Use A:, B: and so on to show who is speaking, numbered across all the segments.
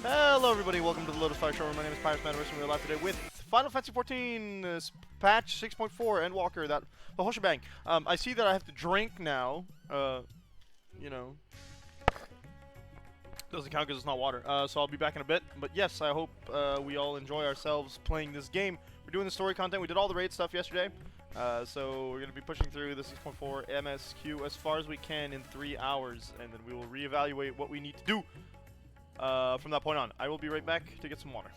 A: Hello everybody, welcome to the Lotus Fire Show. My name is Pirates Man, and we're live today with Final Fantasy XIV patch 6.4 Endwalker, the whole shebang. I see that I have to drink now, you know, doesn't count because it's not water, so I'll be back in a bit. But yes, I hope we all enjoy ourselves playing this game. We're doing the story content, we did all the raid stuff yesterday, so we're going to be pushing through the 6.4 MSQ as far as we can in 3 hours, and then we will reevaluate what we need to do. From that point on. I will be right back to get some water.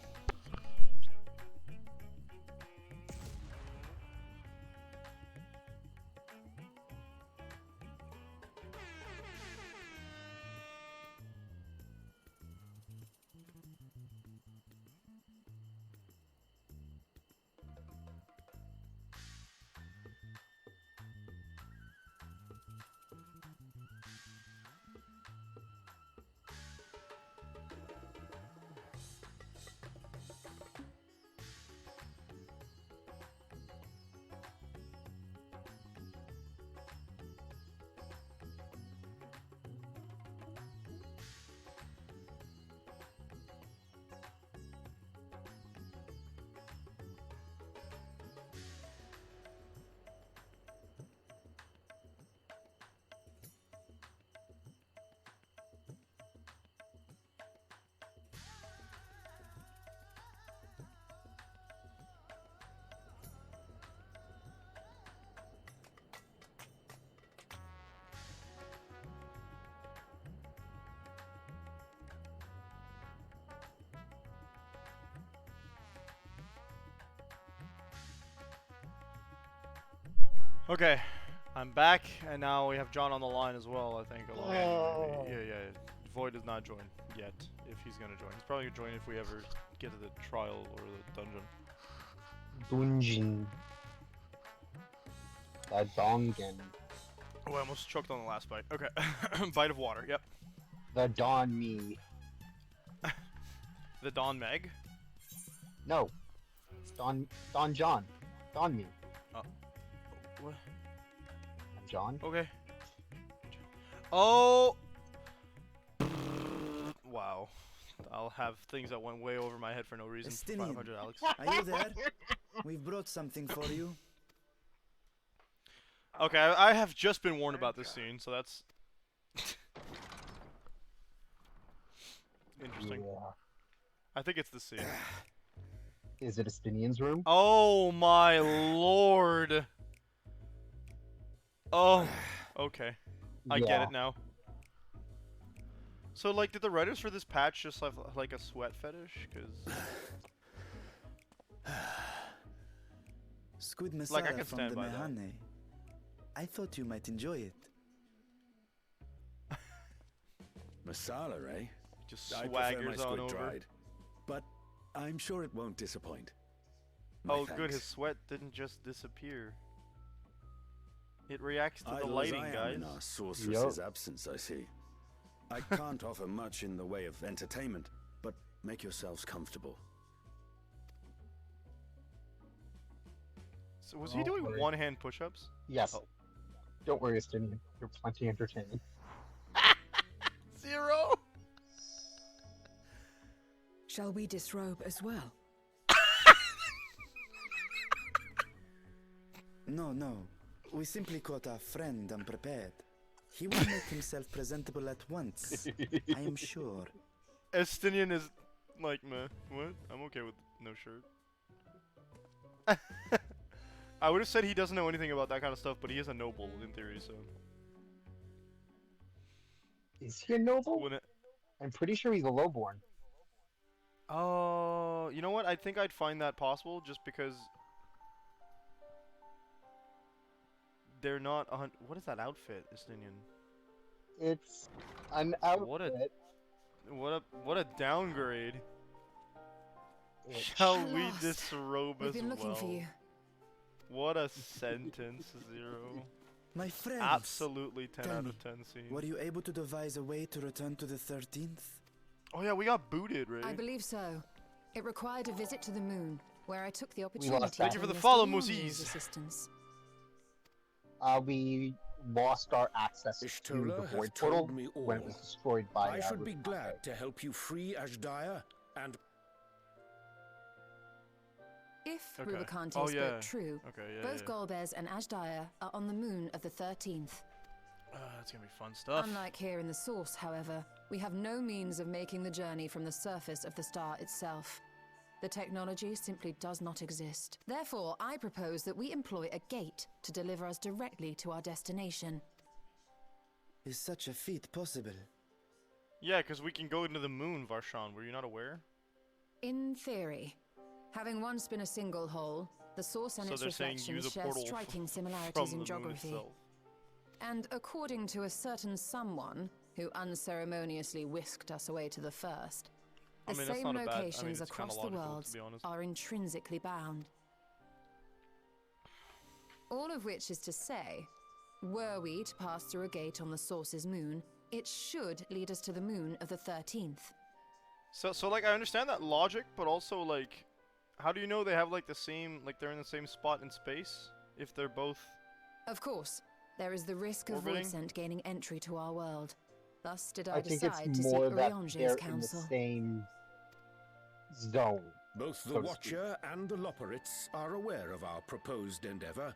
A: Okay, I'm back, and now we have John on the line as well, I think. Yeah. Void has not joined yet, if he's gonna join. He's probably gonna join if we ever get to the trial or the dungeon.
B: Dungeon. The dongen.
A: Oh, I almost choked on the last bite. Okay. Bite of water, yep.
B: The Don me.
A: The Don Meg?
B: No. It's Don John. Don me.
A: What?
B: I'm John.
A: Okay. Oh! Wow. I'll have things that went way over my head for no reason. 500, Alex.
C: Are you there? We've brought something for you.
A: Okay, I have just been warned about this scene, so that's interesting.
B: Yeah.
A: I think it's the scene.
B: Is it Estinian's room?
A: Oh my lord! Oh, okay. I get it now. So, like, did the writers for this patch just have, like, a sweat fetish? Because...
C: Squid Masala
A: Like, I can
C: from
A: stand
C: the
A: by that.
C: Mehane. I thought you might enjoy it.
D: Masala, eh?
A: Just
D: I prefer my
A: swaggers
D: squid
A: on over.
D: dried, but I'm sure it won't disappoint.
A: Oh, good, his sweat didn't just disappear. It reacts to the
D: Idle as
A: lighting,
D: I am
A: guys.
D: in our sorceress's absence, I see. I can't offer much in the way of entertainment, but make yourselves comfortable.
A: So was he doing one-hand push-ups?
B: Yes.
A: Oh.
B: Don't worry, Estinian. You're plenty entertaining.
A: 0!
E: Shall we disrobe as well?
C: No. We simply caught our friend unprepared. He will make himself presentable at once, I am sure.
A: Estinian is like, meh, what? I'm okay with no shirt. I would have said he doesn't know anything about that kind of stuff, but he is a noble in theory, so.
B: Is he a noble?
A: Wouldn't it...
B: I'm pretty sure he's a lowborn.
A: Oh, you know what? I think I'd find that possible just because they're not what is that outfit, Estinian?
B: It's an outfit.
A: What a downgrade. Shall we disrobe
E: We've
A: as
E: been looking
A: well?
E: for you.
A: What a sentence, 0.
C: My friends,
A: Absolutely 10
C: tell
A: out
C: me,
A: of 10 scene.
C: were you able to devise a way to return to the 13th?
A: Oh yeah, we got booted, right?
E: I believe so. It required a visit to the moon, where I took the
B: lost
E: opportunity
B: that.
E: to
A: Thank you for the
E: enlist
A: follow,
E: Leonie's
A: Moses.
E: assistance.
B: We lost our access to the
D: Ishtola has
B: void portal
D: told me all.
B: when it was destroyed by.
D: I should be glad to help you free Ashdaya and.
E: If
A: Okay.
E: Rubicante
A: Oh,
E: spoke
A: yeah.
E: true,
A: Okay, yeah,
E: both
A: yeah.
E: Golbez and Ashdaya are on the moon of the 13th.
A: That's gonna be fun stuff.
E: Unlike here in the Source, however, we have no means of making the journey from the surface of the star itself. The technology simply does not exist. Therefore, I propose that we employ a gate to deliver us directly to our destination.
C: Is such a feat possible?
A: Yeah, because we can go into the moon, Varshan. Were you not aware?
E: In theory, having once been a single hole, the Source and
A: So
E: its
A: they're saying
E: reflections
A: use a
E: share
A: portal
E: striking
A: from
E: similarities
A: the
E: in
A: moon
E: geography.
A: itself.
E: And according to a certain someone who unceremoniously whisked us away to the first,
A: I
E: the
A: mean, that's
E: same
A: not a bad- I mean,
E: locations
A: it's kinda
E: across the
A: logical, to
E: worlds
A: be honest.
E: are intrinsically bound. All of which is to say, were we to pass through a gate on the Source's moon, it should lead us to the moon of the 13th.
A: So like, I understand that logic, but also, like, how do you know they have, like, the same, like, they're in the same spot in space? If they're both...
E: Of course, there is the risk of
A: Orbiting?
E: Voidsent gaining entry to our world. Thus did
B: I
E: I
B: think
E: decide
B: it's
E: to seek
B: more that
E: Urianger's
B: they're in the
E: counsel.
B: same zone.
D: Both the
B: so to speak.
D: Watcher and the Loporrits are aware of our proposed endeavor.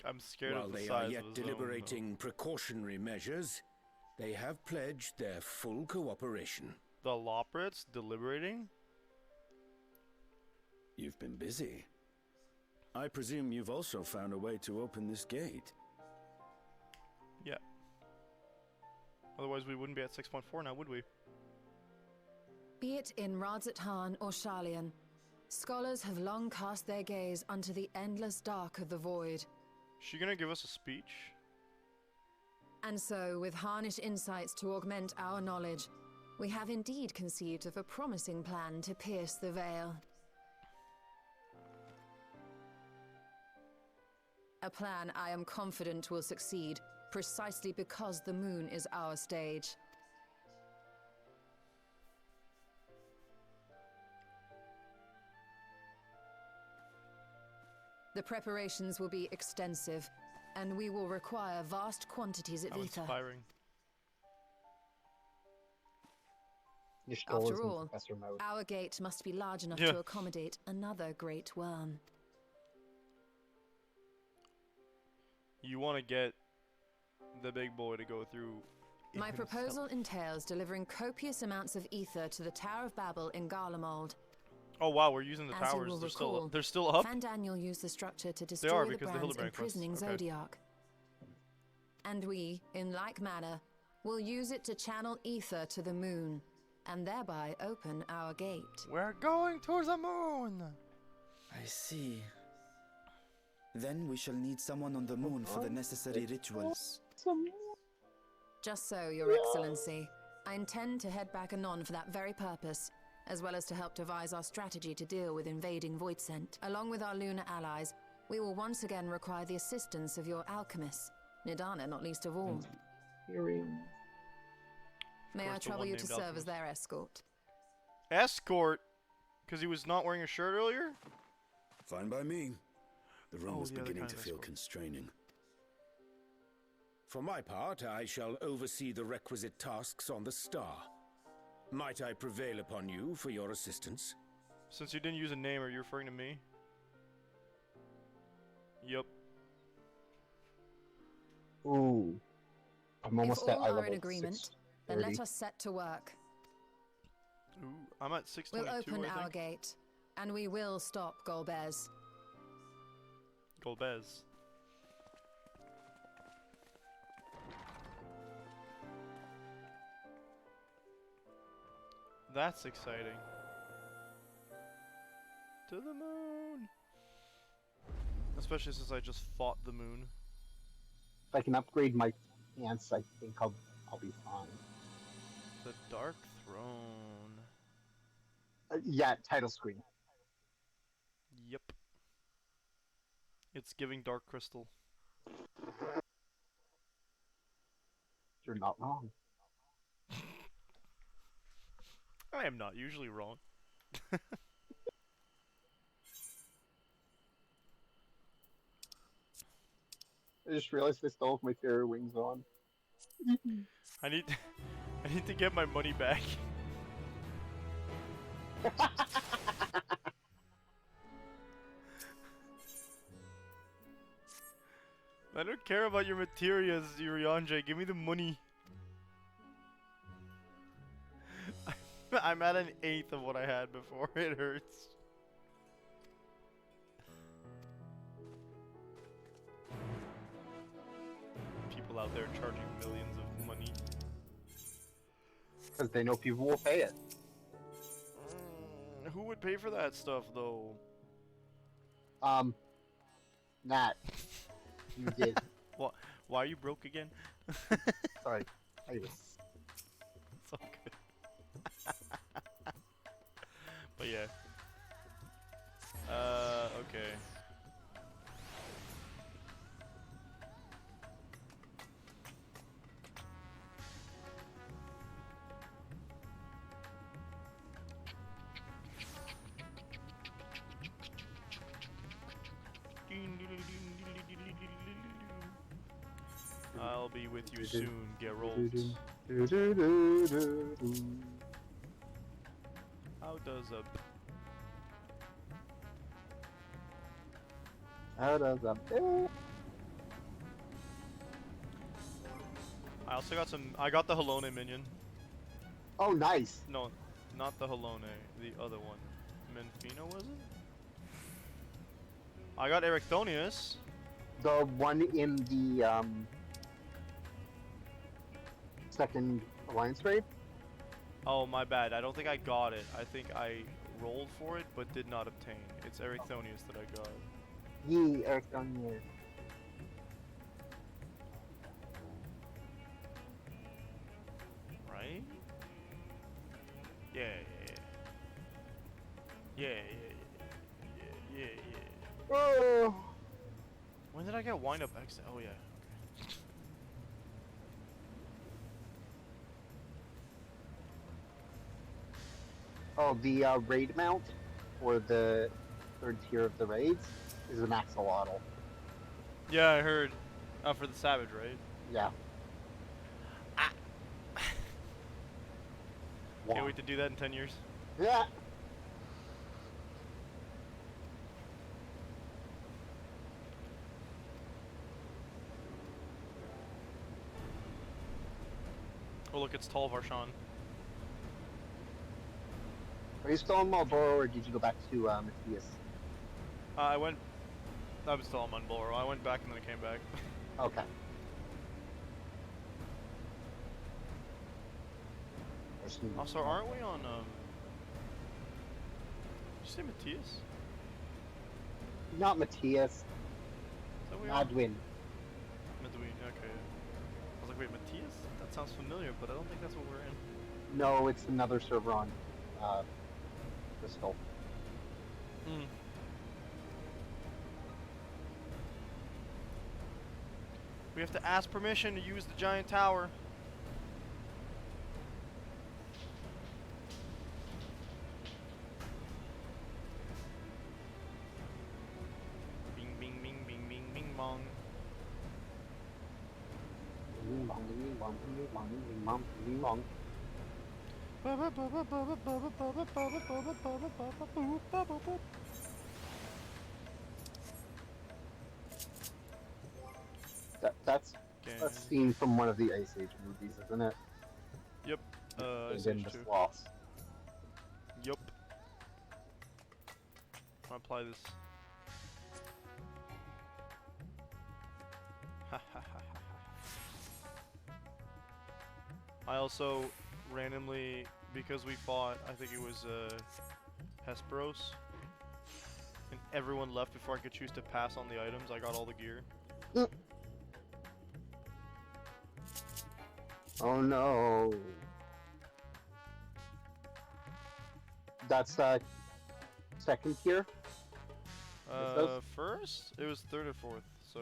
A: I'm scared
D: While
A: of the
D: they
A: size
D: are yet
A: of the zone,
D: deliberating precautionary measures, they have pledged their full cooperation.
A: though. The Loporrits deliberating?
D: You've been busy. I presume you've also found a way to open this gate.
A: Yeah. Otherwise we wouldn't be at 6.4 now, would we?
E: Be it in Radzat-Han or Sharlayan, scholars have long cast their gaze unto the endless dark of the void.
A: She gonna give us a speech?
E: And so, with harnish insights to augment our knowledge, we have indeed conceived of a promising plan to pierce the veil. A plan I am confident will succeed, precisely because the moon is our stage. The preparations will be extensive, and we will require vast quantities of
A: How
E: ether.
A: inspiring.
B: Y'shtola
E: After
B: is in
E: all,
B: Professor mode.
E: our gate must be large enough
A: Yeah.
E: to accommodate another great worm.
A: You want to get the big boy to go through.
E: My
A: himself.
E: proposal entails delivering copious amounts of ether to the Tower of Babel in Garlemald.
A: Oh wow, we're using the
E: As you
A: towers.
E: will
A: They're still
E: recall,
A: up. They're still up.
E: Fandaniel used the structure to
A: are,
E: destroy the
A: because the
E: brands
A: Hildebrand quests,
E: imprisoning
A: okay.
E: Zodiac. And we, in like manner, will use it to channel ether to the moon, and thereby open our gate.
A: We're going towards the moon.
C: I see. Then we shall need someone on the moon for the necessary rituals.
E: Just so, Your Excellency. I intend to head back anon for that very purpose, as well as to help devise our strategy to deal with invading Voidsent. Along with our lunar allies, we will once again require the assistance of your alchemists, Nidana not least of all. May I
A: course, the
E: trouble you to
A: one-named
E: serve as
A: alchemist.
E: their escort?
A: Escort, because he was not wearing a shirt earlier.
D: Fine by me. The room
A: Oh,
D: was
A: the other
D: beginning
A: kind
D: to
A: of
D: feel
A: escort.
D: constraining. For my part, I shall oversee the requisite tasks on the star. Might I prevail upon you for your assistance?
A: Since you didn't use a name, are you referring to me? Yep.
B: Ooh. I'm almost
E: If
B: at
E: all
B: eye
E: are in
B: level
E: agreement, then
B: 630.
E: let us set to work.
A: Ooh, I'm at
E: We'll
A: 622.
E: open
A: I
E: our
A: think.
E: gate, and we will stop Golbez.
A: Golbez. That's exciting. To the moon. Especially since I just fought the moon.
B: If I can upgrade my pants, I think I'll be fine.
A: The Dark Throne.
B: Yeah, title screen.
A: Yep. It's giving Dark Crystal.
B: You're not wrong.
A: I am not usually wrong.
B: I just realized I still have my fairy wings on.
A: I need I need to get my money back. I don't care about your materials, Yurianje. Give me the money. I'm at an eighth of what I had before. It hurts. People out there charging millions of money.
B: Because they know people will pay it.
A: Who would pay for that stuff, though?
B: Nat. You did.
A: What? Why are you broke again?
B: Sorry. I was...
A: It's all good. But yeah. Okay. I'll be with you soon, Geralt. How does a...
B: How does a...
A: I also got some... I got the Halone minion.
B: Oh, nice.
A: No, not the Halone. The other one. Menfino, was it? I got Ericthonius.
B: The one in the, second Alliance raid?
A: Oh, my bad. I don't think I got it. I think I rolled for it, but did not obtain. It's Ericthonius that I got.
B: Yee, Eric down here.
A: Right? Yeah, yeah, yeah. Yeah.
B: Oh!
A: When did I get wind up X? Oh, yeah. Okay.
B: Oh, the raid mount for the third tier of the raids is an axolotl.
A: Yeah, I heard. For the Savage, right?
B: Yeah.
A: Can't wait to do that in 10 years.
B: Yeah.
A: Oh, look, it's Tolvar Sean.
B: Are you still in Marlboro, or did you go back to Matthias?
A: I was still on Munboro. I went back and then I came back.
B: Okay.
A: Also, aren't we on, did you say Matthias?
B: Not Matthias.
A: Is that we are?
B: Madwin.
A: Medwin, okay. I was like, wait, Matthias? That sounds familiar, but I don't think that's what we're in.
B: No, it's another server on Crystal.
A: Hmm. We have to ask permission to use the giant tower. Bing, bing, bing, bing, bing, bing, bong.
B: Ding bong, ding bong, ding bong, ding bong, ding bong. That's a scene from one of the Ice Age movies, isn't it?
A: Yep.
B: And then just lost.
A: Yup. I'll apply this. I also randomly, because we fought, I think it was Hesperos, and everyone left before I could choose to pass on the items. I got all the gear.
B: Oh no. That's second tier?
A: First? It was third or fourth, so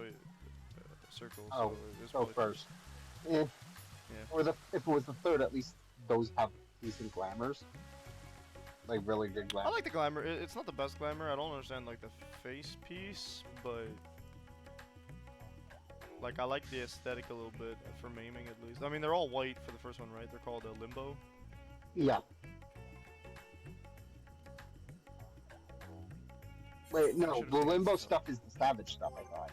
A: circle.
B: Oh,
A: so it was
B: so first. Eh.
A: Yeah.
B: Or if it was the third, at least those have decent glamours. Like really good glamour.
A: I like the glamour. It's not the best glamour. I don't understand like the face piece, but Like, I like the aesthetic a little bit for maiming, at least. I mean, they're all white for the first one, right? They're called Limbo.
B: Yeah. Wait, no,
A: should've
B: the
A: taken
B: limbo
A: this
B: stuff is the savage stuff, I thought.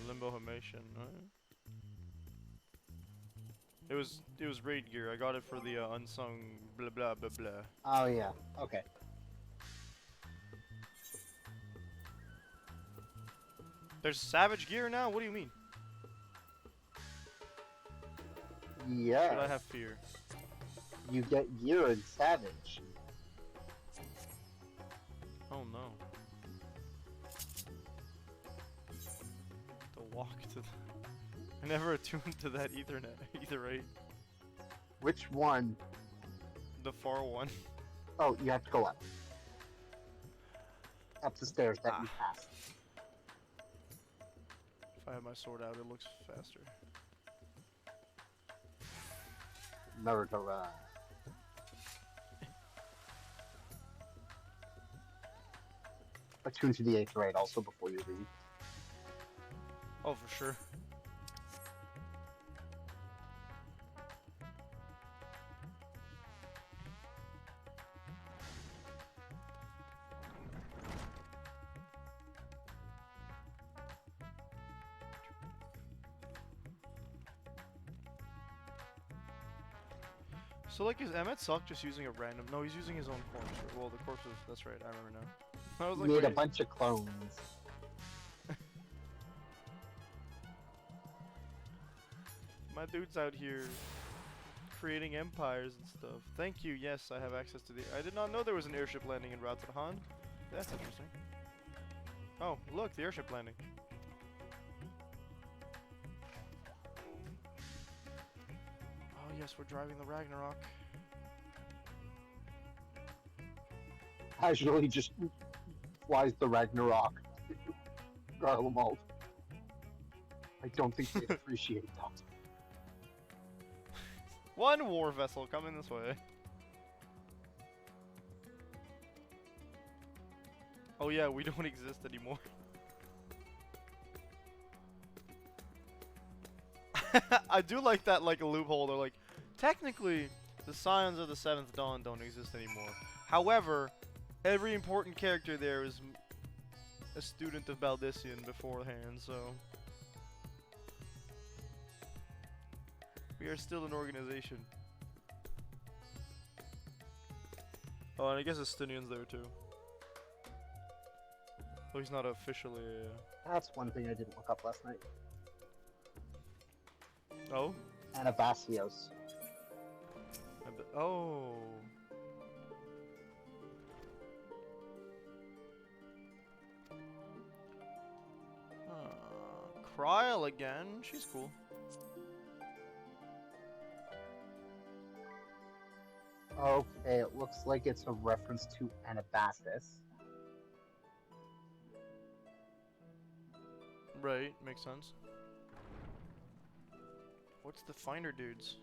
A: Limbo Hamation, right? It was raid gear. I got it for the unsung blah blah blah blah.
B: Oh, yeah. Okay.
A: There's savage gear now? What do you mean?
B: Yeah.
A: Should I have fear?
B: You get gear in savage.
A: Oh no. To walk to the... I never attuned to that either right?
B: Which one?
A: The far one.
B: Oh, you have to go up. Up the stairs that you passed.
A: If I have my sword out, it looks faster.
B: Naruto run. Attune to the 8th raid also before you leave.
A: Oh, for sure. So, like, is Emmet suck just using a random... No, he's using his own corpse. Well, the corpse of... That's right, I remember now. I was like,
B: Made a
A: wait.
B: bunch of clones.
A: My dude's out here creating empires and stuff. Thank you, yes, I have access to the... I did not know there was an airship landing in Route to the Han. That's interesting. Oh, look, the airship landing. Oh, yes, we're driving the Ragnarok.
B: Casually just flies the Ragnarok. Garlemald. I don't think they appreciate that.
A: One war vessel coming this way. Oh yeah, we don't exist anymore. I do like that, like, a loophole. They're like, technically, the Scions of the Seventh Dawn don't exist anymore. However, every important character there is a student of Baldician beforehand, so... We are still an organization. Oh, and I guess Estinian's there too. Though he's not officially...
B: That's one thing I didn't look up last night.
A: Oh?
B: Anabasios.
A: Oh. Kryl again? She's cool.
B: Okay, it looks like it's a reference to Anabasis.
A: Right, makes sense. What's the finder dudes?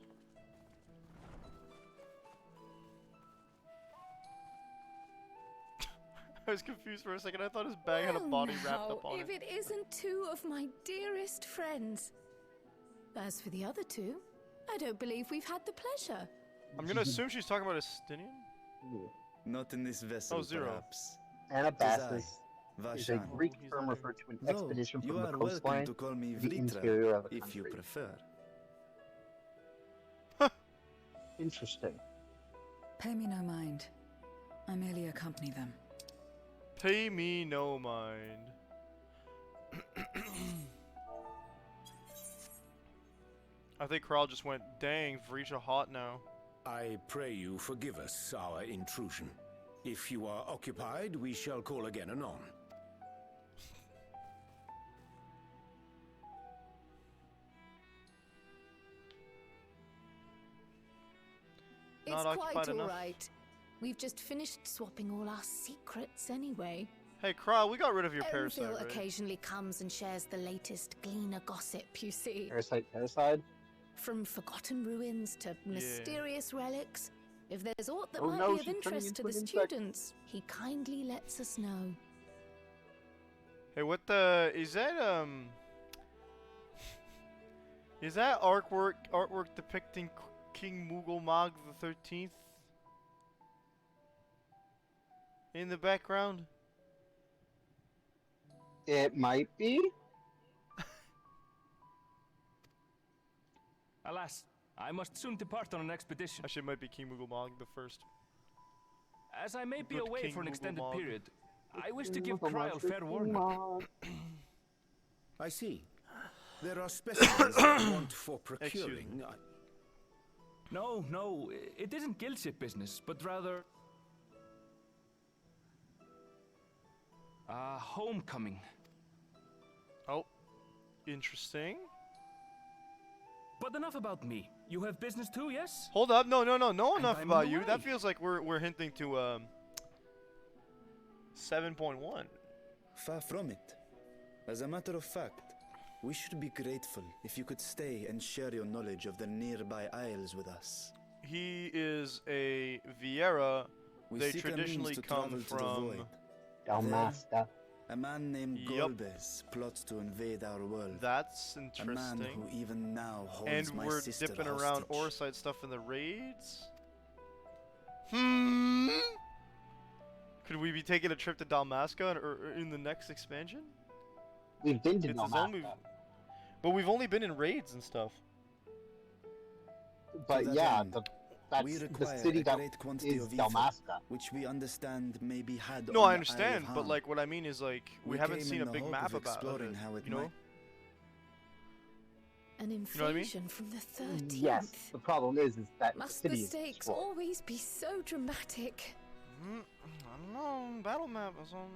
A: I was confused for a second. I thought his bag had a body wrapped up on
E: if
A: it.
E: it isn't two of my dearest friends. As for the other two, I don't believe we've had the pleasure.
A: I'm gonna assume she's talking about Estinian?
C: Not in this vessel,
A: Oh, zero.
C: perhaps.
B: Anabasis is a
C: Vashan.
B: Greek
A: He's
B: term
A: like-
B: referred to an
C: Though,
B: expedition
C: you
B: from the
C: are welcome
B: coastline
C: to call me
B: to the
C: Vritra,
B: interior of a
C: if you
B: country.
C: prefer.
B: Interesting.
F: Pay me no mind. I merely accompany them.
A: Pay me no mind. I think Kral just went, dang, Vritra hot now.
G: I pray you forgive us our intrusion. If you are occupied, we shall call again anon.
E: It's
A: Not
E: quite
A: occupied
E: all
A: enough.
E: right. We've just finished swapping all our secrets anyway.
A: Hey, Kral, we got rid of your parasite,
E: Enfield
A: right?
E: occasionally comes and shares the latest Gleaner gossip, you see.
B: Parasite.
E: From forgotten ruins to mysterious relics,
H: If there's aught that
B: Oh
H: might
B: no,
H: be of
B: she's turning
H: interest to
B: into
H: the
B: an insect.
H: students, he kindly lets us know.
A: Hey, what the is that? Is that artwork depicting King Mughal the 13th in the background?
B: It might be.
I: Alas, I must soon depart on an expedition.
A: Actually, it might be King Mughal the first.
I: As I may be
A: Good
I: away
A: King
I: for an extended
A: Mughal.
I: period, I wish to give Kryl fair warning.
D: I see. There are specimens that want for procuring.
I: No, it isn't guildship business, but rather homecoming.
A: Oh, interesting.
I: But enough about me. You have business too, yes?
A: Hold up, no, enough
I: I'm
A: about
I: on
A: you.
I: the
A: That
I: way.
A: feels like we're hinting to 7.1.
C: Far from it. As a matter of fact, we should be grateful if you could stay and share your knowledge of the nearby isles with us.
A: He is a Vieira.
C: We
A: They
C: seek a means
A: traditionally
C: to
A: come
C: travel to the
A: from.
C: void.
B: Dalmasca.
C: A man named
A: Yup.
C: Golbez plots to invade our world.
A: That's
C: A man
A: interesting.
C: who even now holds
A: And
C: my
A: we're
C: sister
A: dipping around
C: hostage.
A: Orside stuff in the raids. Could we be taking a trip to Dalmasca or in the next expansion?
B: We've been to
A: It's a zombie.
B: Dalmasca.
A: But we've only been in raids and stuff.
B: But
C: that
B: yeah,
C: end,
B: that's
C: we
B: the
C: require
B: city
C: a
B: that
C: great quantity
B: is
C: of ether,
B: Dalmasca.
C: which we understand may be had
A: No,
C: on
A: I
C: the
A: understand,
C: Isle of
A: but
C: Ham.
A: like what I mean is like we
C: We
A: haven't
C: came
A: seen
C: in
A: a
C: the
A: big
C: hope
A: map
C: of
A: about
C: exploring
A: it,
C: how it
A: you know?
C: might-
H: An
A: know what I mean?
H: invasion from the 13th.
B: Yes, the problem is that
H: Must
B: the
H: the
B: city is
H: stakes
B: destroyed.
H: always be so dramatic?
A: I don't know. Battle map or something.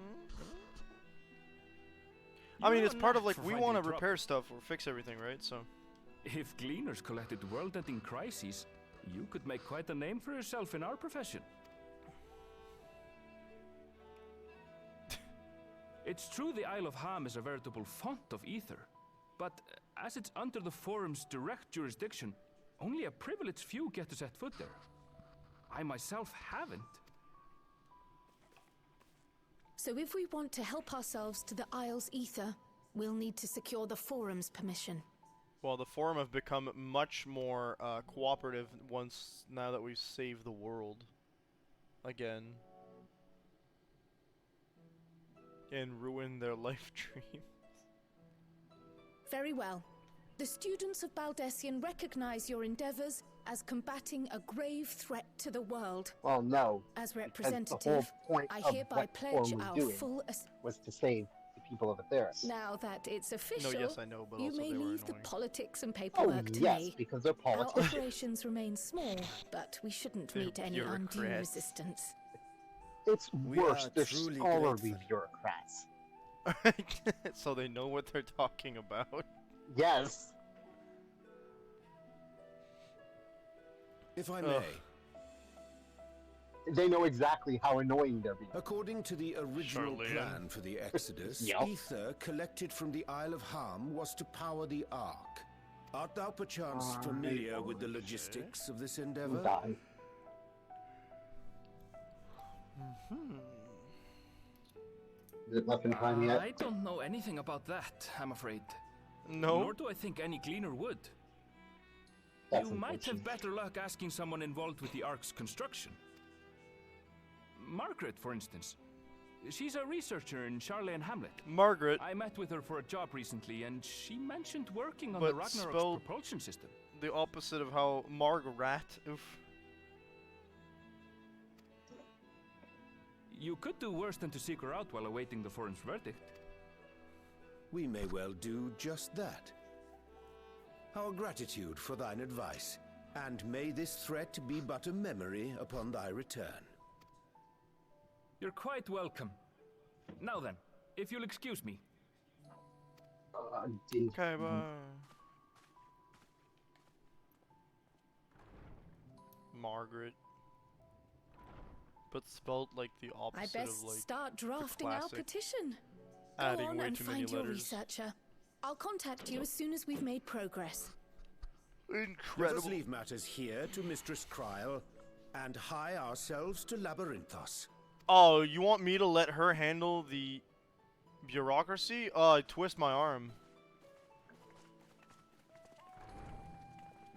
A: I mean,
I: You're
A: it's
I: a
A: part of
I: knack
A: like
I: for
A: we want to
I: finding
A: repair stuff or fix everything, right? So.
I: If gleaners collected world-ending crises, you could make quite a name for yourself in our profession. It's true the Isle of Ham is a veritable font of ether, but as it's under the Forum's direct jurisdiction, only a privileged few get to set foot there. I myself haven't.
H: So if we want to help ourselves to the Isle's ether, we'll need to secure the Forum's permission.
A: Well, the Forum have become much more cooperative now that we've saved the world again and ruined their life dream.
H: Very well. The students of Baldessian recognize your endeavors as combating a grave threat to the world.
B: Well, no.
H: As
B: Because the whole
H: representative,
B: point
H: I
B: of
H: hereby
B: what
H: pledge
B: Forum was
H: our
B: doing
H: full
B: was to save the people of Atheris.
H: Now that it's official,
A: No, yes, I know, but
H: you
A: also
H: may
A: they were
H: leave the
A: annoying.
H: politics and
B: Oh,
H: paperwork to
B: yes,
H: me.
B: because they're
H: Our
B: politicians.
H: operations remain small, but we shouldn't
A: They're
H: meet any undue
A: bureaucrats.
H: resistance.
B: It's
C: We
B: worse.
C: are
B: They're
C: truly
B: scholarly
C: grateful.
B: bureaucrats.
A: So they know what they're talking about.
B: Yes.
D: If I
A: Ugh.
D: may,
B: They know exactly how annoying they're being.
D: according to the original
A: Charlene.
D: plan for the Exodus,
B: Yep.
D: ether collected from the Isle of Ham was to power the Ark. Art thou perchance
B: I
D: familiar with the
A: believe
D: logistics of this endeavor?
B: Die. Is it left in time yet?
I: I don't know anything about that, I'm afraid.
A: No.
I: Nor do I think any gleaner would.
B: That's
I: You might have
B: unfortunate.
I: better luck asking someone involved with the Ark's construction. Margaret, for instance. She's a researcher in Charlene Hamlet.
A: Margaret,
I: I met with her for a job recently, and she mentioned working on
A: But
I: the Ragnarok's
A: spelled-
I: propulsion system.
A: the opposite of how Margaret. Oof.
I: You could do worse than to seek her out while awaiting the Forum's verdict.
D: We may well do just that. Our gratitude for thine advice, and may this threat be but a memory upon thy return.
I: You're quite welcome. Now then, if you'll excuse me.
A: Okay, bye. Margaret. But spelled like the
H: I
A: opposite
H: best
A: of like
H: start drafting our
A: classic
H: petition. Go
A: adding
H: on
A: way
H: and
A: too many
H: find your
A: letters.
H: researcher. I'll contact you as soon as we've made progress.
D: Let us
A: incredible.
D: leave matters here to Mistress Kryl. and hie ourselves to Labyrinthos.
A: Oh, you want me to let her handle the bureaucracy? Oh, I twist my arm.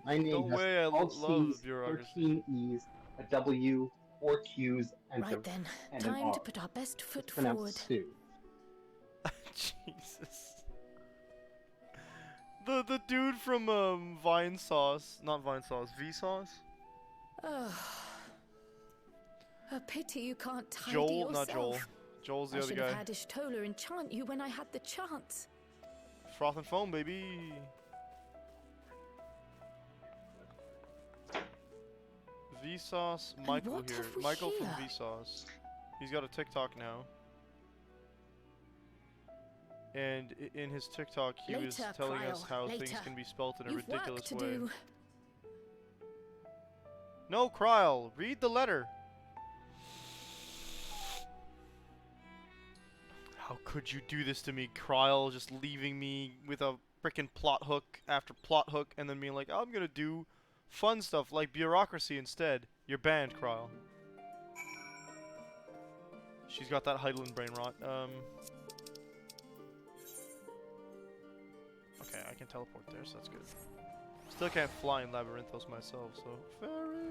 B: My name
A: No
B: has
A: way, I
B: 12
A: love
B: C's,
A: bureaucracy.
B: 13 E's, a W, 4 Q's, and,
H: Right then,
B: and an
H: time
B: R.
H: to put our best foot
B: It's pronounced
H: forward.
B: Sue.
A: Jesus. The dude from Vine Sauce, not Vine Sauce, Vsauce?
H: Oh, a pity you can't tidy
A: Joel,
H: yourself.
A: not Joel. Joel's the
H: I
A: other
H: should
A: guy.
H: have had Ishtola enchant you when I had the chance.
A: Froth and foam, baby. Vsauce, Michael
H: what
A: here.
H: have we
A: Michael from
H: here?
A: Vsauce. He's got a TikTok now. And in his TikTok, he was
H: Later,
A: telling us
H: Kryle,
A: how things
H: later.
A: can be spelt in a
H: You've work
A: ridiculous
H: to
A: way.
H: do.
A: No, Kryle, read the letter. How could you do this to me, Kryle? Just leaving me with a frickin' plot hook after plot hook, and then being like, I'm gonna do fun stuff like bureaucracy instead. You're banned, Kryle. She's got that Heidelin brain rot. Okay, I can teleport there, so that's good. Still can't fly in Labyrinthos myself, so ferry.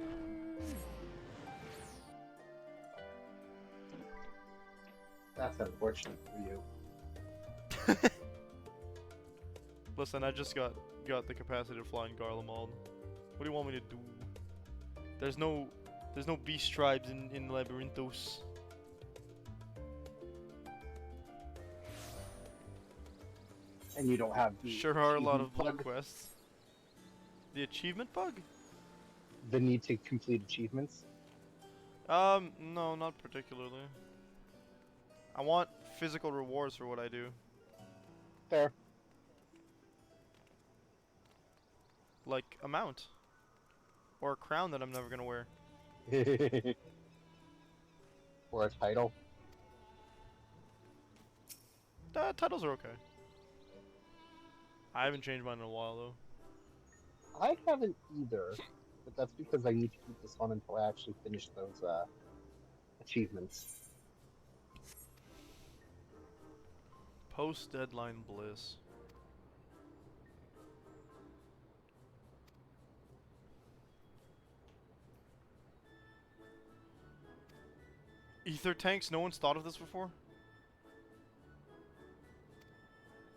B: That's unfortunate for you.
A: Listen, I just got the capacity to fly in Garlemald. What do you want me to do? There's no beast tribes in Labyrinthos.
B: And you don't have the
A: Sure are a lot of
B: achievement
A: blood
B: bug,
A: quests. The achievement bug?
B: the need to complete achievements.
A: No, not particularly. I want physical rewards for what I do.
B: Fair.
A: Like a mount. Or a crown that I'm never gonna wear.
B: Or a title.
A: Titles are okay. I haven't changed mine in a while though.
B: I haven't either, but that's because I need to keep this on until I actually finish those achievements.
A: Post-deadline bliss. Ether tanks? No one's thought of this before?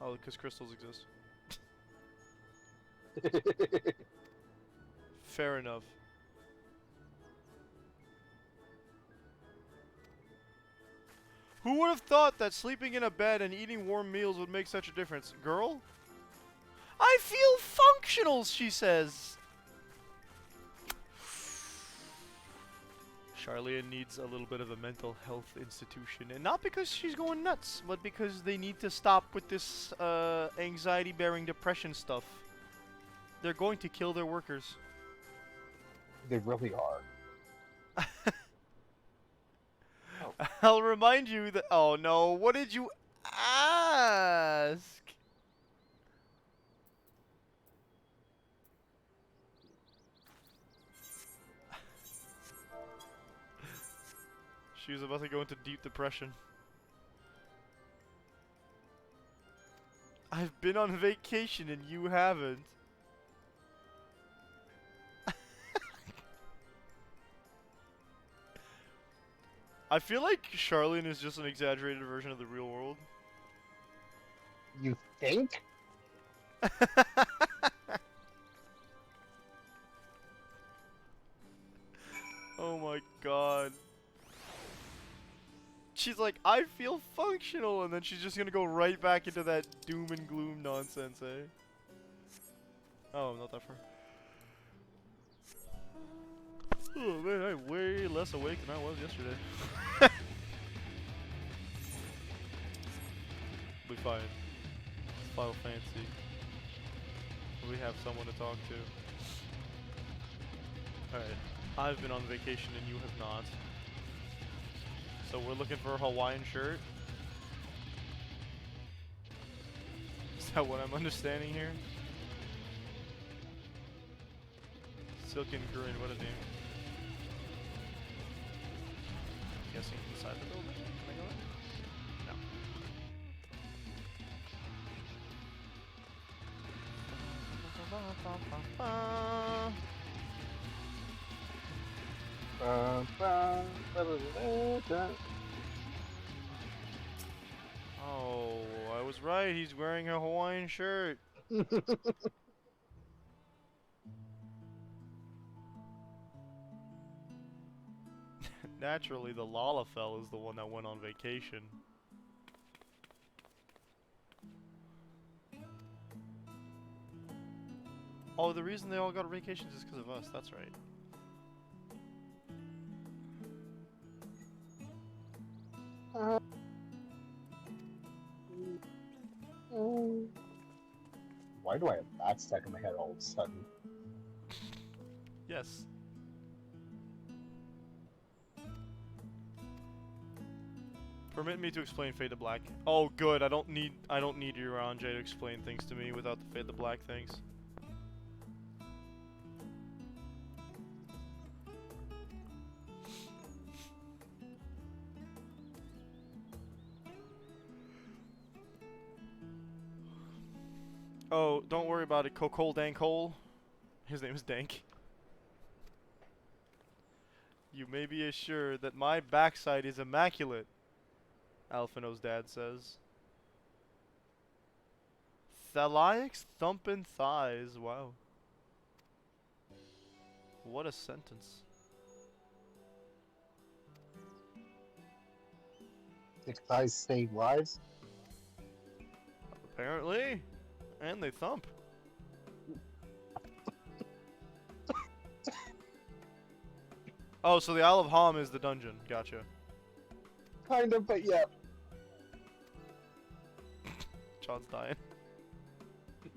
A: Oh, because crystals exist. Fair enough. Who would have thought that sleeping in a bed and eating warm meals would make such a difference? Girl? I feel functional, she says. Charlian needs a little bit of a mental health institution. And not because she's going nuts, but because they need to stop with this anxiety-bearing depression stuff. They're going to kill their workers.
B: They really are.
A: I'll remind you that... Oh no, what did you ask? She was about to go into deep depression. I've been on vacation and you haven't. I feel like Charlene is just an exaggerated version of the real world.
B: You think?
A: Oh my god. She's like, I feel functional, and then she's just gonna go right back into that doom and gloom nonsense, eh? Oh, I'm not that far. Oh man, I'm way less awake than I was yesterday. We'll be fine. It's Final Fantasy. We have someone to talk to. Alright. I've been on vacation and you have not. So we're looking for a Hawaiian shirt. Is that what I'm understanding here? Silken Corinne, what a name. missing inside the building? Can I go in? No. Oh, I was right. He's wearing a Hawaiian shirt. Naturally, the Lalafell is the one that went on vacation. Oh, the reason they all got vacations is because of us. That's right.
B: Why do I have that stuck in my head all of a sudden?
A: Yes. Permit me to explain Fade to Black. Oh, good. I don't need your Anjay to explain things to me without the Fade to Black things. Oh, don't worry about it, Cole Dank Cole. His name is Dank. You may be assured that my backside is immaculate, Alphino's dad says. Thaliacs thumping thighs, wow. What a sentence.
B: 6 thighs save lives?
A: Apparently. And they thump. Oh, so the Isle of Ham is the dungeon. Gotcha.
B: Kind of, but yeah.
A: John's dying.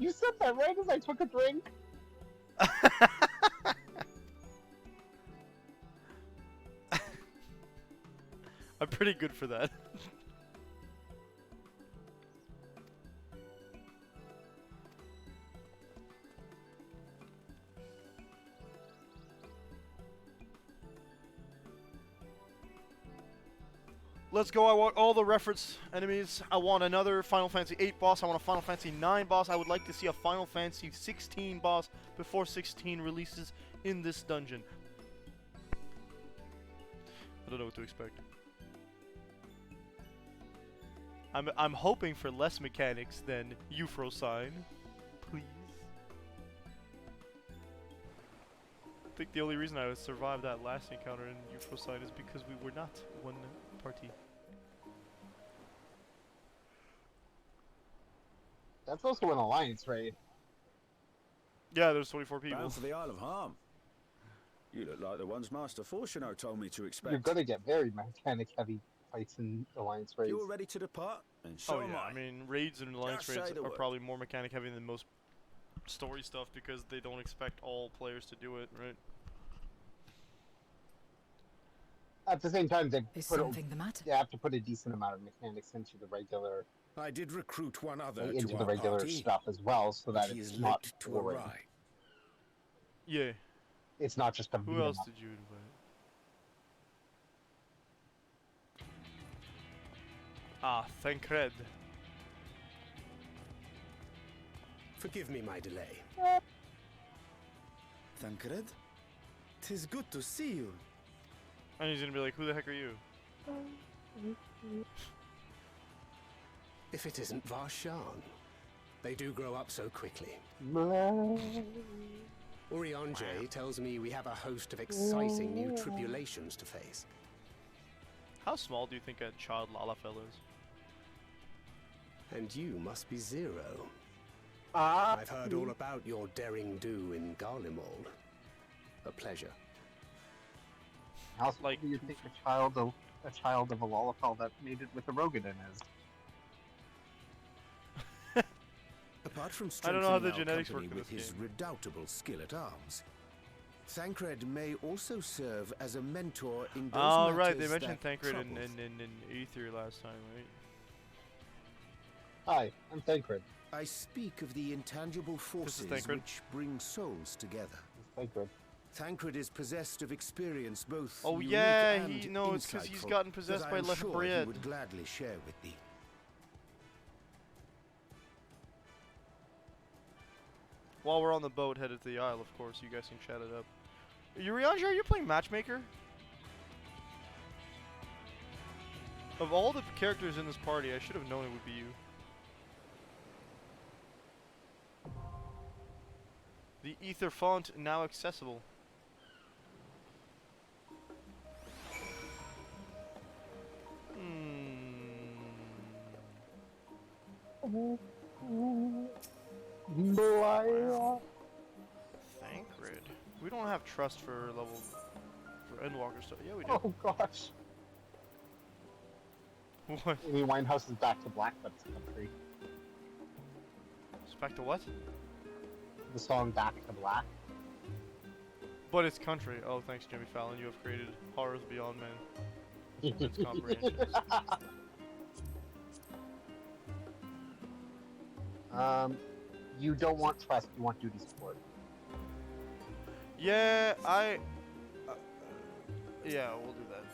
B: You said that right as I took a drink?
A: I'm pretty good for that. Let's go. I want all the reference enemies. I want another Final Fantasy VIII boss. I want a Final Fantasy IX boss. I would like to see a Final Fantasy 16 boss before 16 releases in this dungeon. I don't know what to expect. I'm hoping for less mechanics than Euphrosyne. Please. I think the only reason I survived that last encounter in Euphrosyne is because we were not one party.
B: That's also an alliance raid.
A: Yeah, there's 24 people.
G: Bound for the Isle of Harm. You look like the ones Master Fortuno told me to expect.
B: You're gonna get very mechanic-heavy fights in alliance raids.
G: You're ready to depart, and so
A: oh
G: am
A: yeah,
G: I.
A: I mean raids and alliance
G: Just
A: raids
G: say the
A: are
G: word.
A: probably more mechanic heavy than most story stuff because they don't expect all players to do it, right?
B: At the same time, they
F: Is
B: put
F: something the matter?
B: they have to put a decent amount of mechanics into the regular
G: I did recruit one other
B: into
G: to
B: the
G: our
B: regular
G: party,
B: stuff as well, so
G: but
B: that
G: he
B: it's
G: is
B: not
G: late to
B: boring.
G: arrive.
A: Yeah.
B: It's not just a
A: Who
B: beat 'em
A: else
B: up.
A: did you invite? Ah, Thancred.
J: Forgive me my delay.
C: Thancred? 'Tis good to see you.
A: And he's gonna be like, who the heck are you?
J: If it isn't Varshan. They do grow up so quickly. Urianjay tells me we have a host of exciting new tribulations to face.
A: How small do you think a child Lalafell is?
J: And you must be Zero.
B: Ah,
J: I've heard all about your daring do in Garlemald. A pleasure.
B: how small
A: like-
B: do you think a child of a Lalafell that made it with a Rogadin is?
G: Apart from
A: I don't know how
G: strengthening
A: the
G: our
A: genetics
G: company
A: work in
G: with
A: this
G: his
A: game.
G: redoubtable skill at arms, Thancred may also serve as a mentor in those
A: Oh, right, they
G: matters
A: mentioned
G: that
A: Thancred
G: trouble
A: in Aether last time, right?
B: Hi, I'm Thancred.
G: I speak of the intangible forces
A: Thancred.
G: which bring souls together.
B: Thancred.
D: Thancred is possessed of experience both
A: Oh
D: unique
A: yeah,
D: and
A: he no, it's because he's
D: insightful
A: gotten
D: that
A: possessed
D: I
A: by
D: am sure he
A: Lefebvre.
D: would gladly share with thee.
A: While we're on the boat headed to the Isle, of course, you guys can chat it up. Urianger, are you playing Matchmaker? Of all the characters in this party, I should have known it would be you. The Ether font now accessible. Wow. Thancred. We don't have trust for level for Endwalker stuff. Yeah, we do.
B: Oh gosh.
A: What?
B: Amy Winehouse is back to black, but it's country.
A: It's back to what?
B: The song Back to Black.
A: But it's country. Oh, thanks, Jimmy Fallon. You have created horrors beyond man. Its comprehensions.
B: You don't want trust, you want duty support.
A: Yeah, yeah, we'll do that.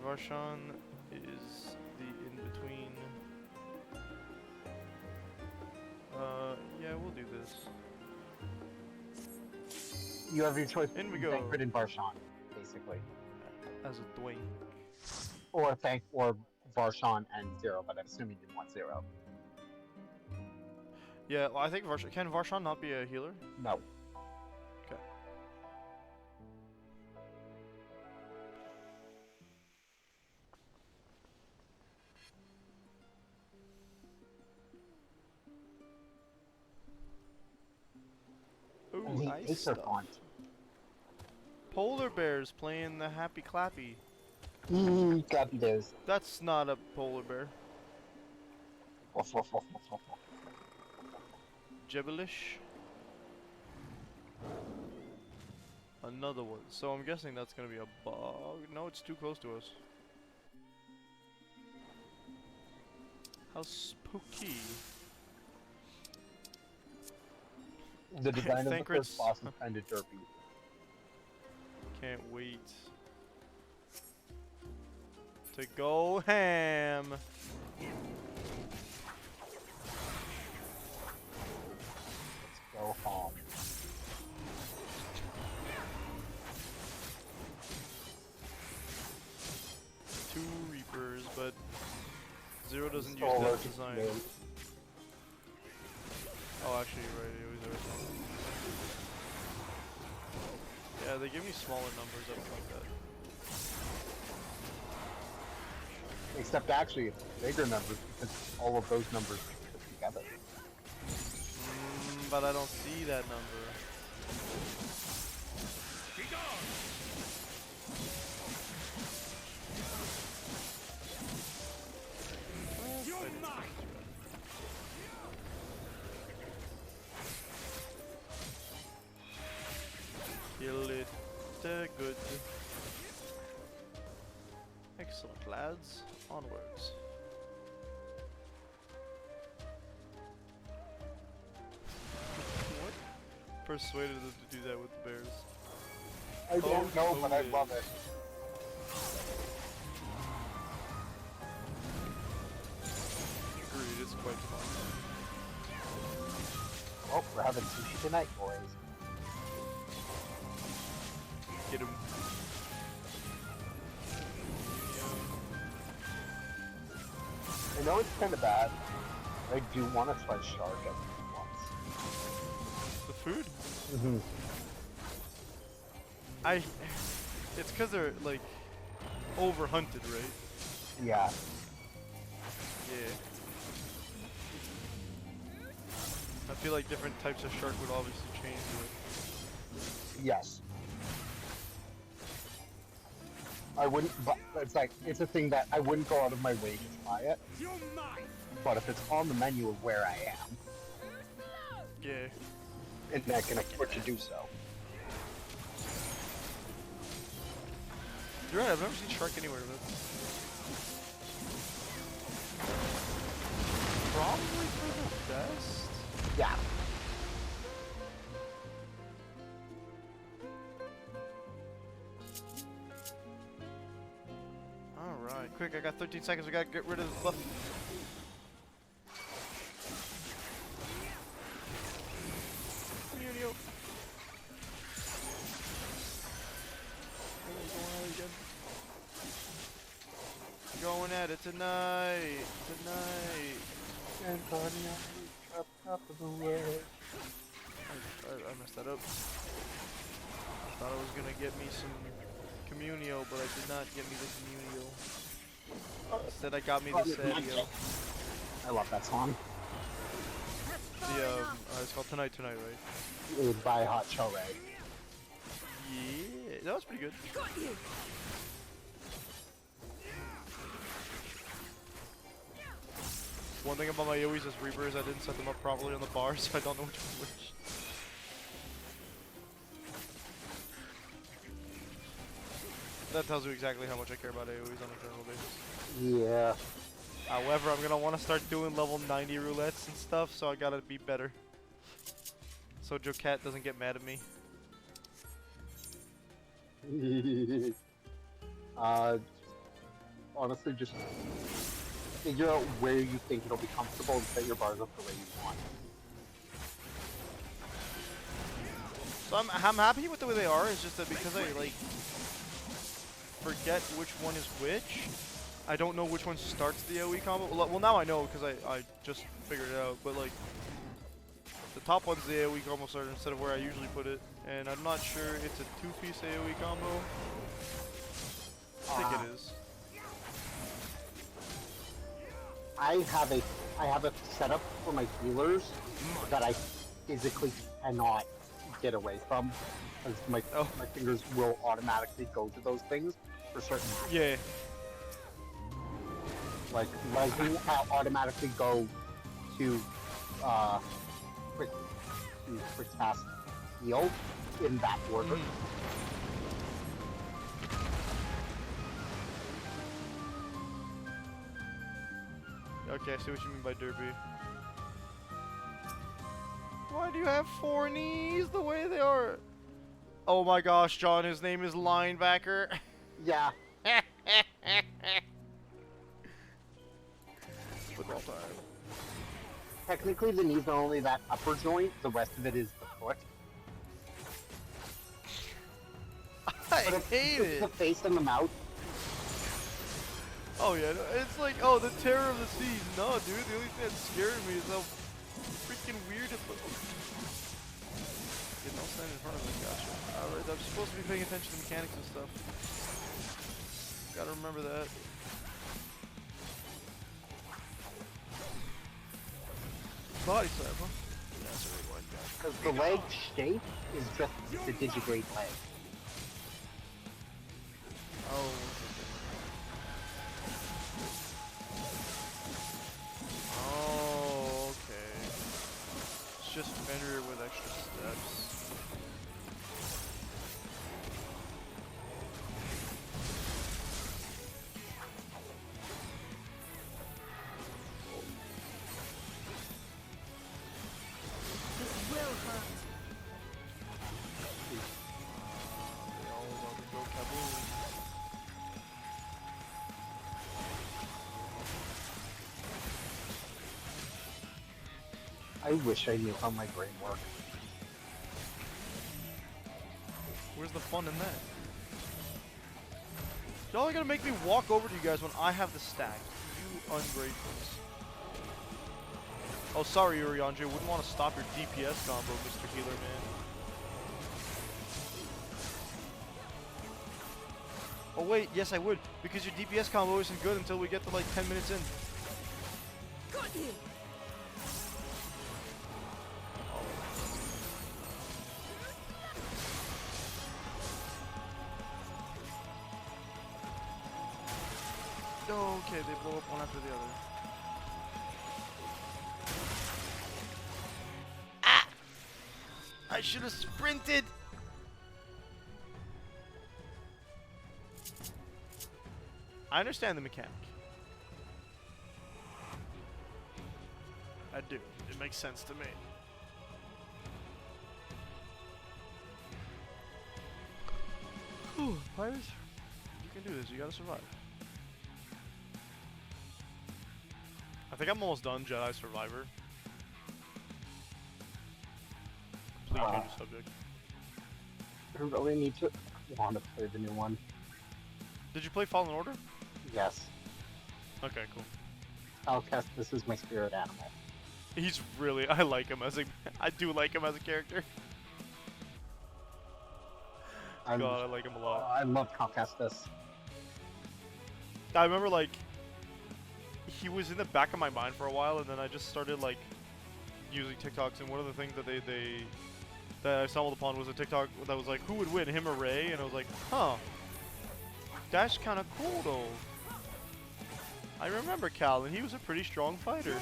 A: Varshan is the in-between. Yeah, we'll do this.
B: You have your choice
A: In we
B: between
A: go.
B: Thancred and Varshan, basically.
A: As a Dwayne.
B: Or Varshan and Zero, but I'm assuming you want Zero.
A: Yeah, well, I think Varshan. Can Varshan not be a healer?
B: No.
A: Okay. Ooh,
B: And the
A: ice
B: Acer
A: stuff.
B: font.
A: Polar bears playing the happy clappy.
B: Clappy bears.
A: That's not a polar bear. Gibbelish. Another one. So I'm guessing that's gonna be a bug. No, it's too close to us. How spooky.
B: The design of the
A: Thancred's-
B: first boss is kind of derpy.
A: Can't wait to go ham.
B: Let's go home.
A: Two Reapers, but Zero doesn't use
B: Still
A: that
B: allergic to
A: design.
B: those.
A: Oh, actually, you're right. It was everything. Yeah, they give me smaller numbers. I don't like that.
B: Except actually, it's bigger numbers because all of those numbers are put together.
A: But I don't see that number. Kill it good. Excellent, lads. Onwards. What persuaded them to do that with the bears?
B: I don't know, but I
A: totally.
B: love it.
A: Agreed, it's quite fun.
B: Oh, we're having sushi tonight, boys.
A: Get him.
B: I know it's kind of bad, but I do want to try shark at once.
A: The food?
B: Mm-hmm.
A: It's because they're like over hunted, right?
B: Yeah.
A: Yeah. I feel like different types of shark would obviously change it.
B: Yes. I wouldn't, but it's like, it's a thing that I wouldn't go out of my way to try it. But if it's on the menu of where I am,
A: Yeah.
B: and I can afford to do so.
A: You're right, I've never seen shark anywhere, but probably for the best.
B: Yeah.
A: Alright, quick, I got 13 seconds, we gotta get rid of this buff. Communio. Going at it tonight.
B: Antonio, top of the world.
A: I messed that up. Thought I was gonna get me some communio, but I did not get me the communio. Instead, I got me the sadio.
B: I love that song.
A: The it's called Tonight, right?
B: Made by Hot Shell Ray.
A: Yeah, that was pretty good. One thing about my AoEs as Reaper is I didn't set them up properly on the bar, so I don't know which one's which. That tells you exactly how much I care about AoEs on a general basis.
B: Yeah.
A: However, I'm gonna want to start doing level 90 roulettes and stuff, so I gotta be better. So Joe Cat doesn't get mad at me.
B: Honestly, just figure out where you think it'll be comfortable and set your bars up the way you want.
A: So I'm happy with the way they are. It's just that because I like forget which one is which, I don't know which one starts the AoE combo. Well, now I know because I just figured it out. But like the top one's the AoE combo starter instead of where I usually put it, and I'm not sure it's a 2-piece AoE combo. I think it is.
B: I have a setup for my healers that I physically cannot get away from, because my fingers will automatically go to those things for certain actions.
A: Yeah.
B: Like Lightning will automatically go to quick cast heal in that order.
A: Okay, I see what you mean by derpy. Why do you have 4 knees the way they are? Oh my gosh, John, his name is Linebacker.
B: Yeah.
A: Football time.
B: Technically, the knees are only that upper joint. The rest of it is the foot.
A: I hate it.
B: The face and the mouth.
A: Oh yeah, it's like, oh, the terror of the seas. No, dude, the only thing that scared me is how freaking weird it looks. Don't stand in front of me, gotcha. Alright, I'm supposed to be paying attention to mechanics and stuff. Gotta remember that. Body slam, huh? Yeah, that's a really wide guy.
B: Because the leg shape is just the digigrade leg.
A: Oh. Oh, okay. It's just Fenrir with extra steps.
B: I wish I knew how my brain worked.
A: Where's the fun in that? Y'all are gonna make me walk over to you guys when I have the stack. You ungratefuls. Oh, sorry, Uriandre. Wouldn't want to stop your DPS combo, Mr. Healer Man. Oh wait, yes I would, because your DPS combo isn't good until we get to like 10 minutes in.
H: Got you.
A: Okay, they blow up one after the other. Ah! I should have sprinted! I understand the mechanic. I do. It makes sense to me. Pirates, you can do this. You gotta survive. I think I'm almost done Jedi Survivor. Complete change of subject.
B: I really need to want to play the new one.
A: Did you play Fallen Order?
B: Yes.
A: Okay, cool.
B: I'll cast this is my spirit animal.
A: He's really, I like him as a, I do like him as a character. God, I like him a lot.
B: I love Comcast this.
A: I remember like, he was in the back of my mind for a while, and then I just started like, using TikToks, and one of the things that that I stumbled upon was a TikTok that was like, who would win, him or Rey? And I was like, huh, that's kind of cool though. I remember Cal, and he was a pretty strong fighter.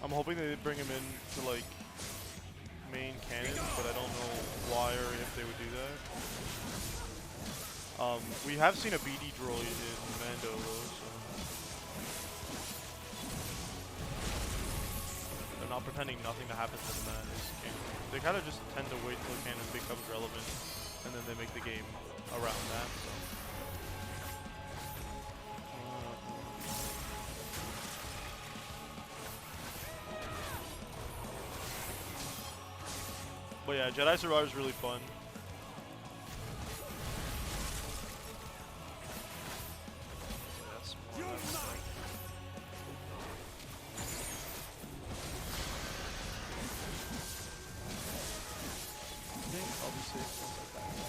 A: I'm hoping they bring him in to like main canon, but I don't know why or if they would do that. We have seen a BD droid in Mando though, so they're not pretending nothing that happens in that is canon. They kind of just tend to wait till canon becomes relevant, and then they make the game around that. So. But yeah, Jedi Survivor is really fun. That's I think I'll be safe once I back up.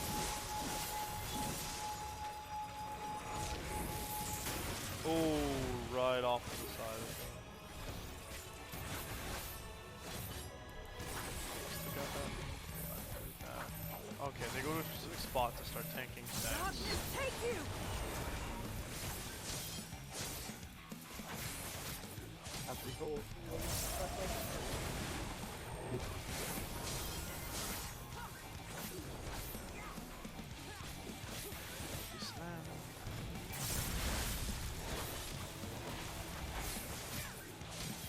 A: Oh, right off to the side. Okay, they go to a specific spot to start tanking stacks.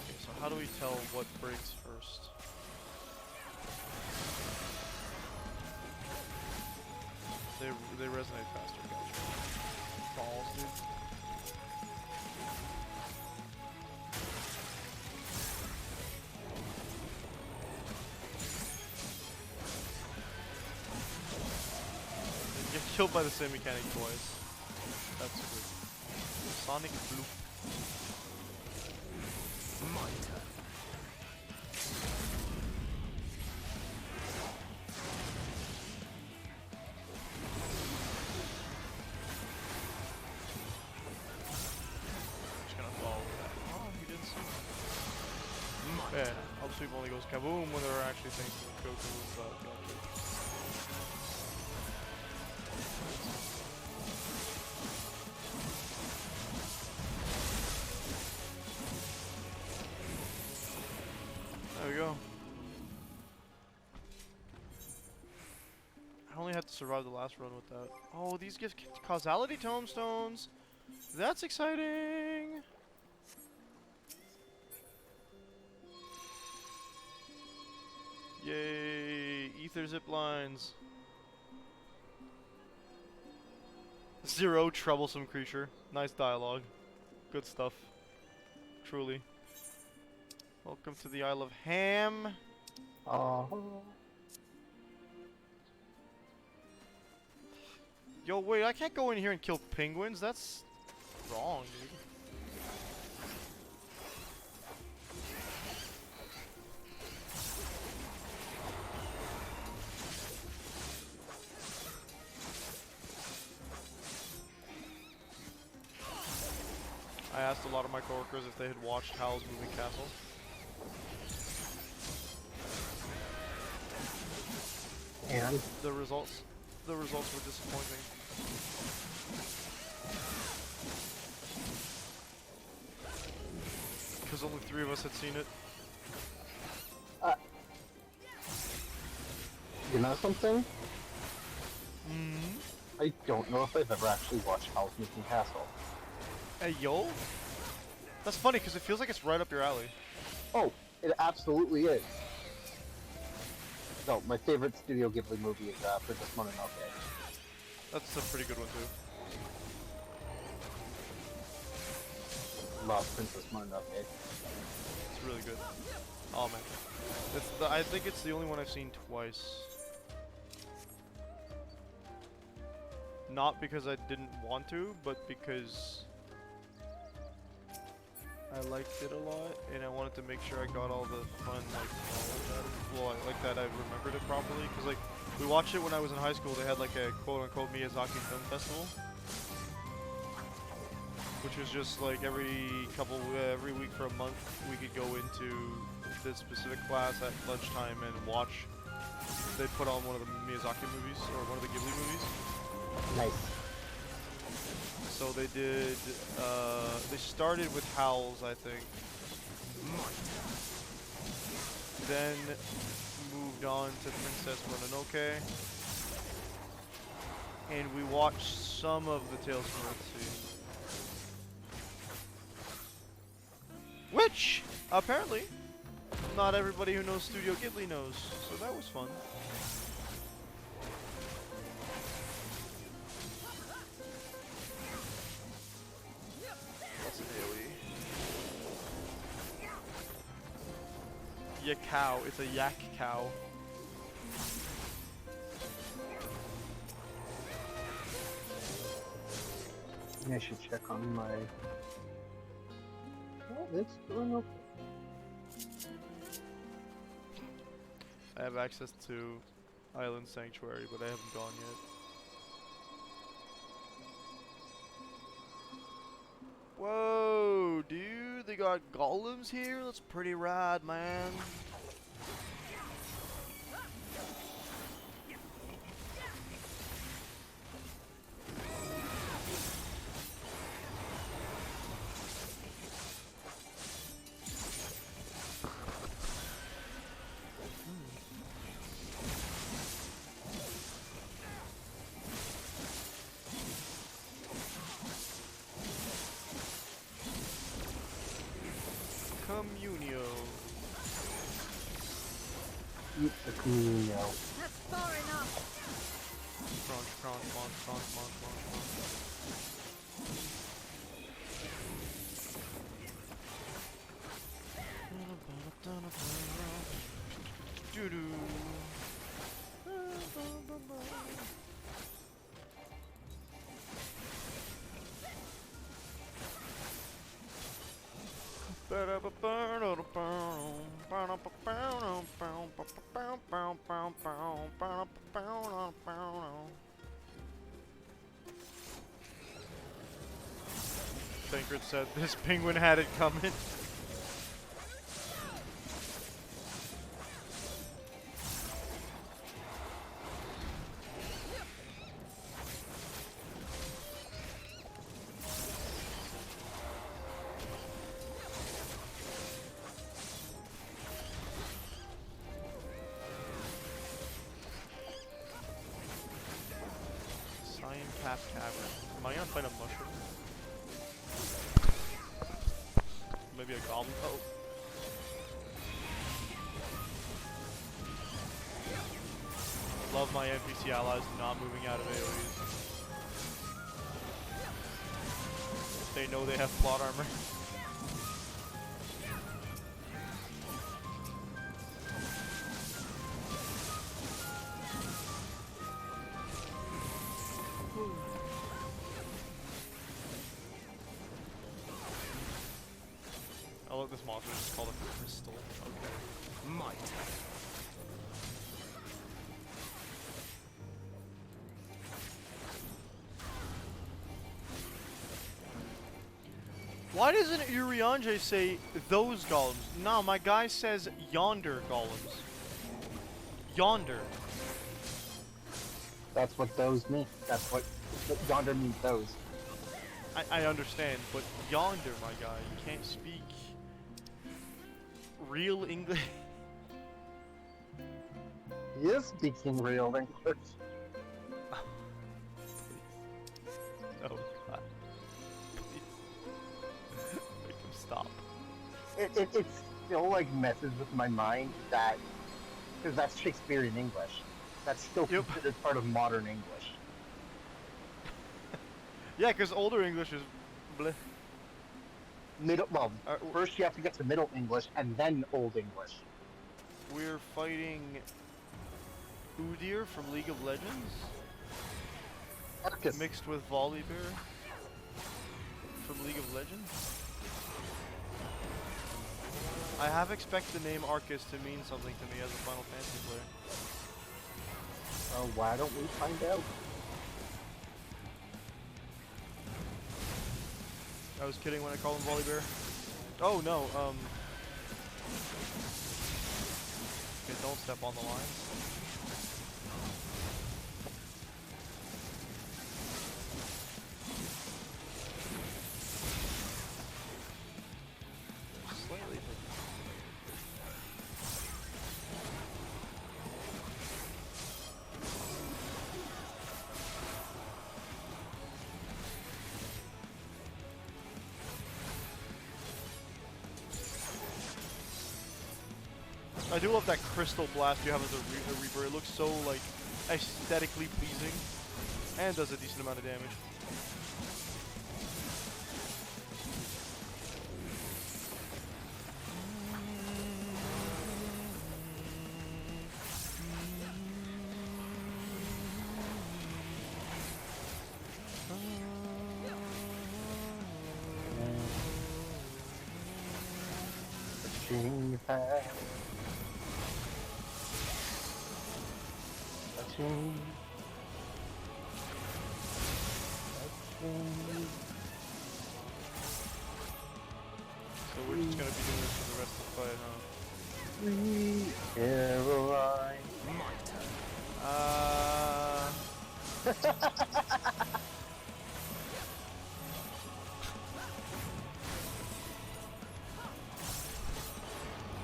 A: Okay, so how do we tell what breaks first? They resonate faster, gotcha. Balls, dude. You get killed by the same mechanic twice. That's good. Sonic Blue. My turn. Yeah, other people only goes kaboom when there are actually things that go kaboom, but gotcha. There we go. I only had to survive the last run with that. Oh, these give causality tomestones. That's exciting. Yay! Ether zip lines. Zero troublesome creature. Nice dialogue. Good stuff. Truly. Welcome to the Isle of Ham. Yo, wait, I can't go in here and kill penguins. That's wrong, dude. I asked a lot of my coworkers if they had watched Howl's Moving Castle.
B: And
A: the results were disappointing. Because only 3 of us had seen it.
B: You know something?
A: Mm-hmm.
B: I don't know if I've ever actually watched Howl's Moving Castle.
A: Hey, yo? That's funny because it feels like it's right up your alley.
B: Oh, it absolutely is. So, my favorite Studio Ghibli movie is Princess Mononoke.
A: That's a pretty good one too.
B: Love Princess Mononoke.
A: It's really good. Oh man, I think it's the only one I've seen twice. Not because I didn't want to, but because I liked it a lot, and I wanted to make sure I got all the fun, like, knowledge out of it. Well, like that I remembered it properly, because like we watched it when I was in high school. They had like a quote-unquote Miyazaki Film Festival, which was just like every week for a month we could go into this specific class at lunchtime and watch. They'd put on one of the Miyazaki movies or one of the Ghibli movies.
B: Nice.
A: So they did. They started with Howls, I think. Then moved on to Princess Mononoke, and we watched some of the Tales from Earthsea. Which, apparently, not everybody who knows Studio Ghibli knows, so that was fun. What's an AoE? Yakao, it's a yak cow.
B: I should check on my... Oh, it's going okay.
A: I have access to Island Sanctuary, but I haven't gone yet. Whoa, dude, they got golems here? That's pretty rad, man. Communio.
B: Eat the communio.
H: That's far enough.
A: Crunch, crunch, crunch, crunch, crunch, crunch, crunch. Doo-doo. Tancred said this penguin had it coming. Cap Cavern. Am I gonna find a mushroom? Maybe a goblin? Oh. Love my NPC allies not moving out of AoEs. They know they have plot armor. I love this monster, it's called a crystal. Okay.
J: Might.
A: Why doesn't Uriange say those golems? No, my guy says yonder golems. Yonder.
B: That's what those mean. That's what yonder means, those.
A: I understand, but yonder, my guy, you can't speak real English.
B: He is speaking real English.
A: Oh, God. Please. Make him stop.
B: It still like messes with my mind that because that's Shakespearean English. That's still considered part of modern English.
A: Yeah, because older English is bleh.
B: Well, first you have to get to Middle English and then Old English.
A: We're fighting Udyr from League of Legends.
B: Arcus.
A: Mixed with Volibear from League of Legends. I have expected the name Arcus to mean something to me as a Final Fantasy player.
B: Why don't we find out?
A: I was kidding when I called him Volibear. Oh no, okay, don't step on the lines. Slightly. I do love that crystal blast you have as a Reaper. It looks so like aesthetically pleasing and does a decent amount of damage. So we're just gonna be doing this for the rest of the fight, huh?
B: Caroline.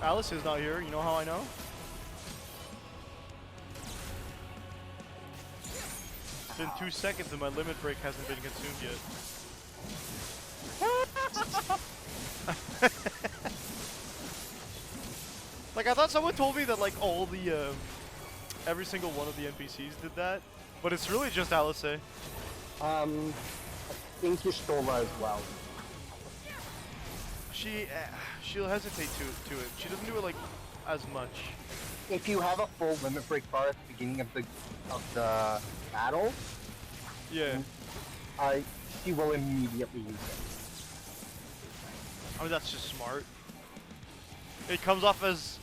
A: Alice is not here, you know how I know? It's been 2 seconds and my limit break hasn't been consumed yet. Like, I thought someone told me that, like, all the, every single one of the NPCs did that, but it's really just Alice.
B: I think Yustola as well.
A: She'll hesitate to it. She doesn't do it, like, as much.
B: If you have a full limit break bar at the beginning of the battle,
A: yeah,
B: she will immediately use it.
A: I mean, that's just smart. It comes off as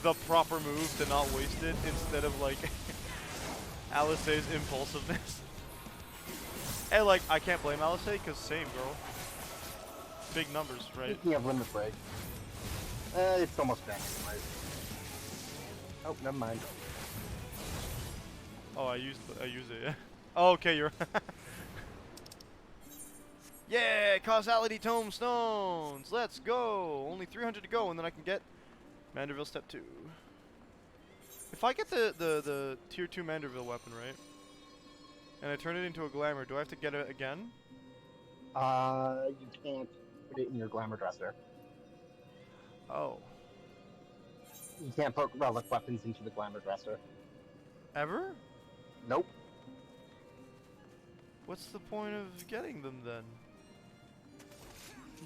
A: the proper move to not waste it instead of like Alice's impulsiveness. And like, I can't blame Alice because same girl. Big numbers, right?
B: Speaking of limit break, it's almost done anyways. Oh, never mind.
A: Oh, I use it. Yeah. Oh, okay, you're. Yeah, causality tome stones. Let's go. Only 300 to go, and then I can get Manderville Step 2. If I get the Tier 2 Manderville weapon, right, and I turn it into a glamour, do I have to get it again?
B: You can't put it in your glamour dresser.
A: Oh.
B: You can't put relic weapons into the glamour dresser.
A: Ever?
B: Nope.
A: What's the point of getting them then?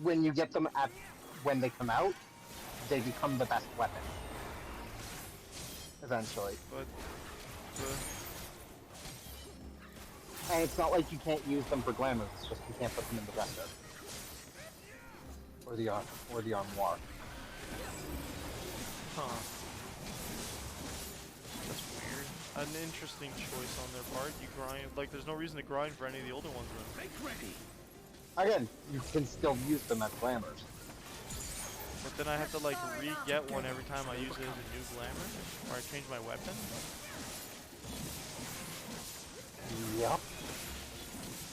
B: When you get them when they come out, they become the best weapon. Eventually.
A: But
B: and it's not like you can't use them for glamour, it's just you can't put them in the dresser. Or the armoire.
A: Huh. That's weird. An interesting choice on their part. You grind, like, there's no reason to grind for any of the older ones then.
D: Make ready.
B: Again, you can still use them as glamours.
A: But then I have to, like, re-get one every time I use it as a new glamour? Or I change my weapon?
B: Yep.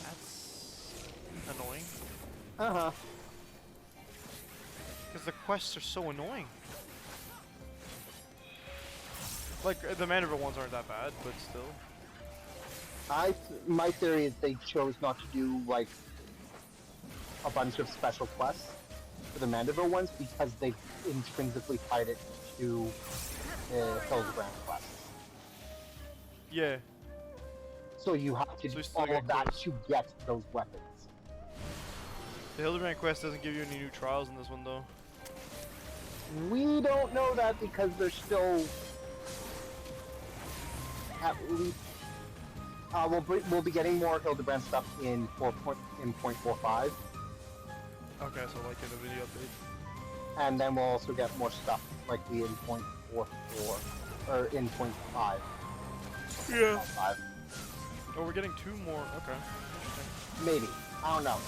A: That's annoying.
B: Uh-huh.
A: Because the quests are so annoying. Like, the Manderville ones aren't that bad, but still.
B: My theory is they chose not to do, like, a bunch of special quests for the Mandeville ones because they intrinsically tied it to the Hildebrand quests.
A: Yeah.
B: So you have to
A: So
B: do
A: you still
B: all
A: get
B: of that
A: close.
B: to get those weapons.
A: The Hildebrand quest doesn't give you any new trials in this one, though.
B: We don't know that because there's still at least we'll be getting more Hildebrand stuff in 0.45,
A: Okay, so like in the video update.
B: and then we'll also get more stuff likely in 0.44 or in 0.5.
A: Yeah.
B: 5.
A: Oh, we're getting 2 more. Okay. Interesting.
B: Maybe. I don't know.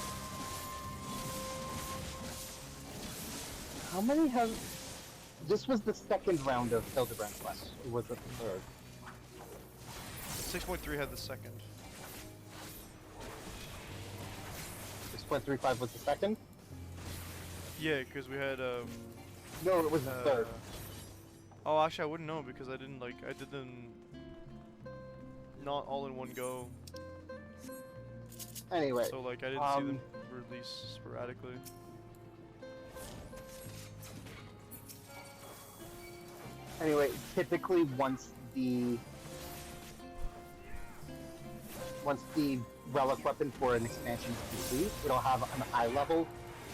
B: How many have? This was the second round of Hildebrand quests. Or was it the third?
A: 6.3 had the second.
B: 6.35 was the second?
A: Yeah, because we had
B: No, it was the third.
A: Oh, actually, I wouldn't know because I didn't I did them not all in one go.
B: Anyway.
A: So like I didn't see them released sporadically.
B: Anyway, typically once the relic weapon for an expansion is complete, it'll have an eye level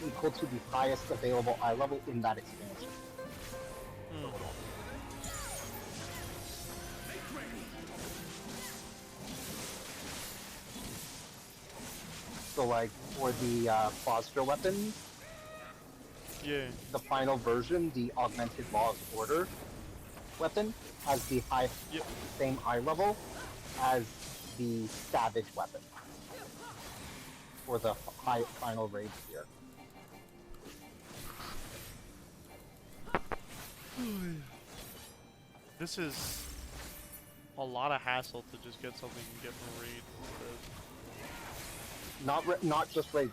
B: equal to the highest available eye level in that expansion. So like for the Foster weapons,
A: yeah,
B: the final version, the augmented Law of Order weapon, has the same eye level as the Savage weapon for the final raid here.
A: This is a lot of hassle to just get something you can get from a raid instead.
B: Not just raid.